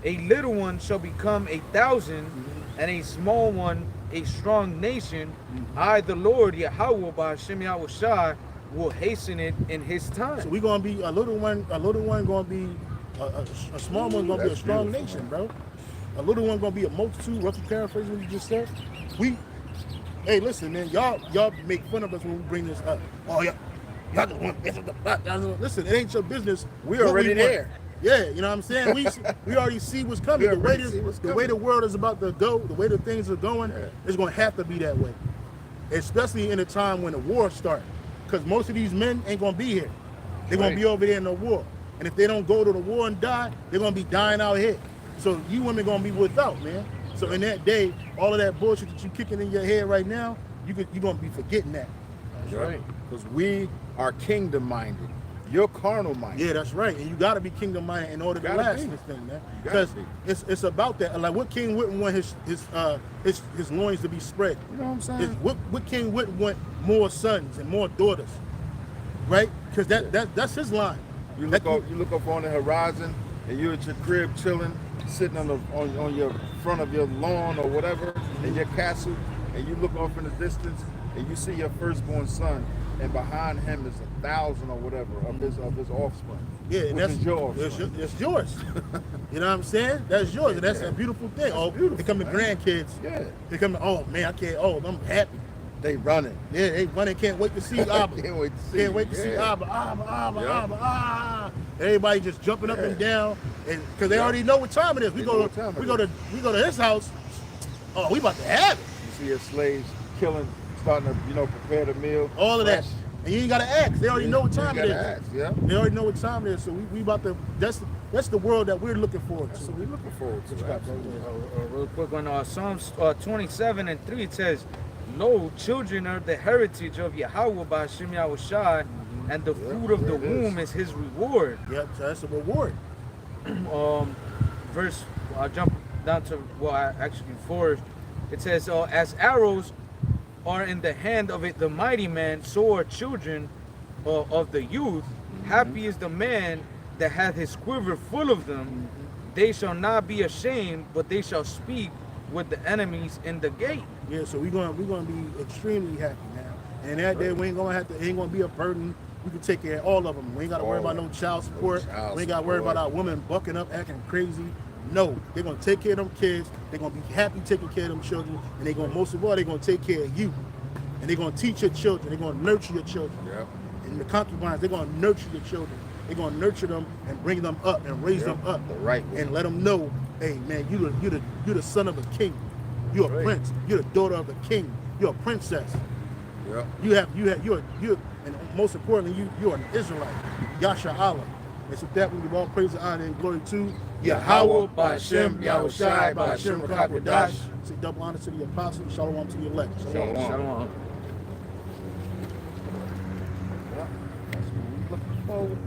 A little one shall become 1,000, and a small one a strong nation. I, the Lord, Yahweh B'Shem Yahushua, will hasten it in His time. So we're gonna be a little one gonna be a small one gonna be a strong nation, bro. A little one gonna be a multitude. Roughly paraphrase what you just said. Hey, listen, man, y'all make fun of us when we bring this up. Oh yeah, y'all just want listen, it ain't your business. We already there. Yeah, you know what I'm saying? We already see what's coming. The way the world is about to go, the way the things are going, it's gonna have to be that way. Especially in a time when the war starts. Because most of these men ain't gonna be here. They're gonna be over there in the war. And if they don't go to the war and die, they're gonna be dying out here. So you women gonna be without, man. So in that day, all of that bullshit that you kicking in your head right now, you're gonna be forgetting that. That's right. Because we are kingdom minded. You're carnal minded. Yeah, that's right. And you got to be kingdom minded in order to Gotta last be. in this thing, man. You gotta Because it's about that. Like, what king wouldn't want his loins to be spread? You know what I'm saying? What king wouldn't want more sons and more daughters, right? Because that's his line. You look up on the horizon, and you're at your crib chilling, sitting on your front of your lawn or whatever in your castle, and you look off in the distance, and you see your firstborn son, and behind him is 1,000 or whatever of his offspring. Yeah, and which that's is yours. It's yours. You know what I'm saying? That's yours, and that's a beautiful thing. Beautiful, they come to man. grandkids. Yeah. They come to, oh man, I can't. Oh, I'm happy. They running. Yeah, they running. Can't wait to see Abba. Can't wait to see. Can't wait to see Yeah. Abba. Everybody just jumping up and down, and because they Yeah. already know what time it is. We They know what time it go to his house. Oh, we about to have it. You see your slaves killing, starting to prepare the meal. All of that, Fresh. and you ain't gotta ask. They already know what time You it is. gotta ask, yeah. They already know what time it is. So we about to. That's the world that we're looking forward That's to. what we're looking forward to. What you got, Absolutely. Real quick on Psalms 27:3, it says, "Lo, children are the heritage of Yahweh by Hashem Yahushai, and the fruit of the there it is. womb is his reward." Yep, so that's a reward. Verse, I'll jump down to, actually before, it says, "As arrows are in the hand of the mighty man, so are children of the youth. Happy is the man that hath his quiver full of them. They shall not be ashamed, but they shall speak with the enemies in the gate." Yeah, so we're gonna be extremely happy now. And that day we ain't gonna be a burden. We can take care of all of them. We ain't gotta worry about no child support. We ain't gotta worry about our women bucking up, acting crazy. No, they're gonna take care of them kids. They're gonna be happy taking care of them children, and they're gonna most of all they're gonna take care of you. And they're gonna teach your children. They're gonna nurture your children. Yep. And the concubines, they're gonna nurture your children. They're gonna nurture them and bring them up and raise them up the right way. and let them know, hey man, you're the son of a king. You're a Right. prince. You're the daughter of a king. You're a princess. Yep. You're and most importantly, you're an Israelite. Yasha Allah. And so that we give all praise and honor and glory to Yahweh, Ba'ashem, Yahushai, Ba'ashem, Rakakwadash. Say double honor to the apostle, shalom to the elect. Shalom. Shalom. That's what we looking forward to.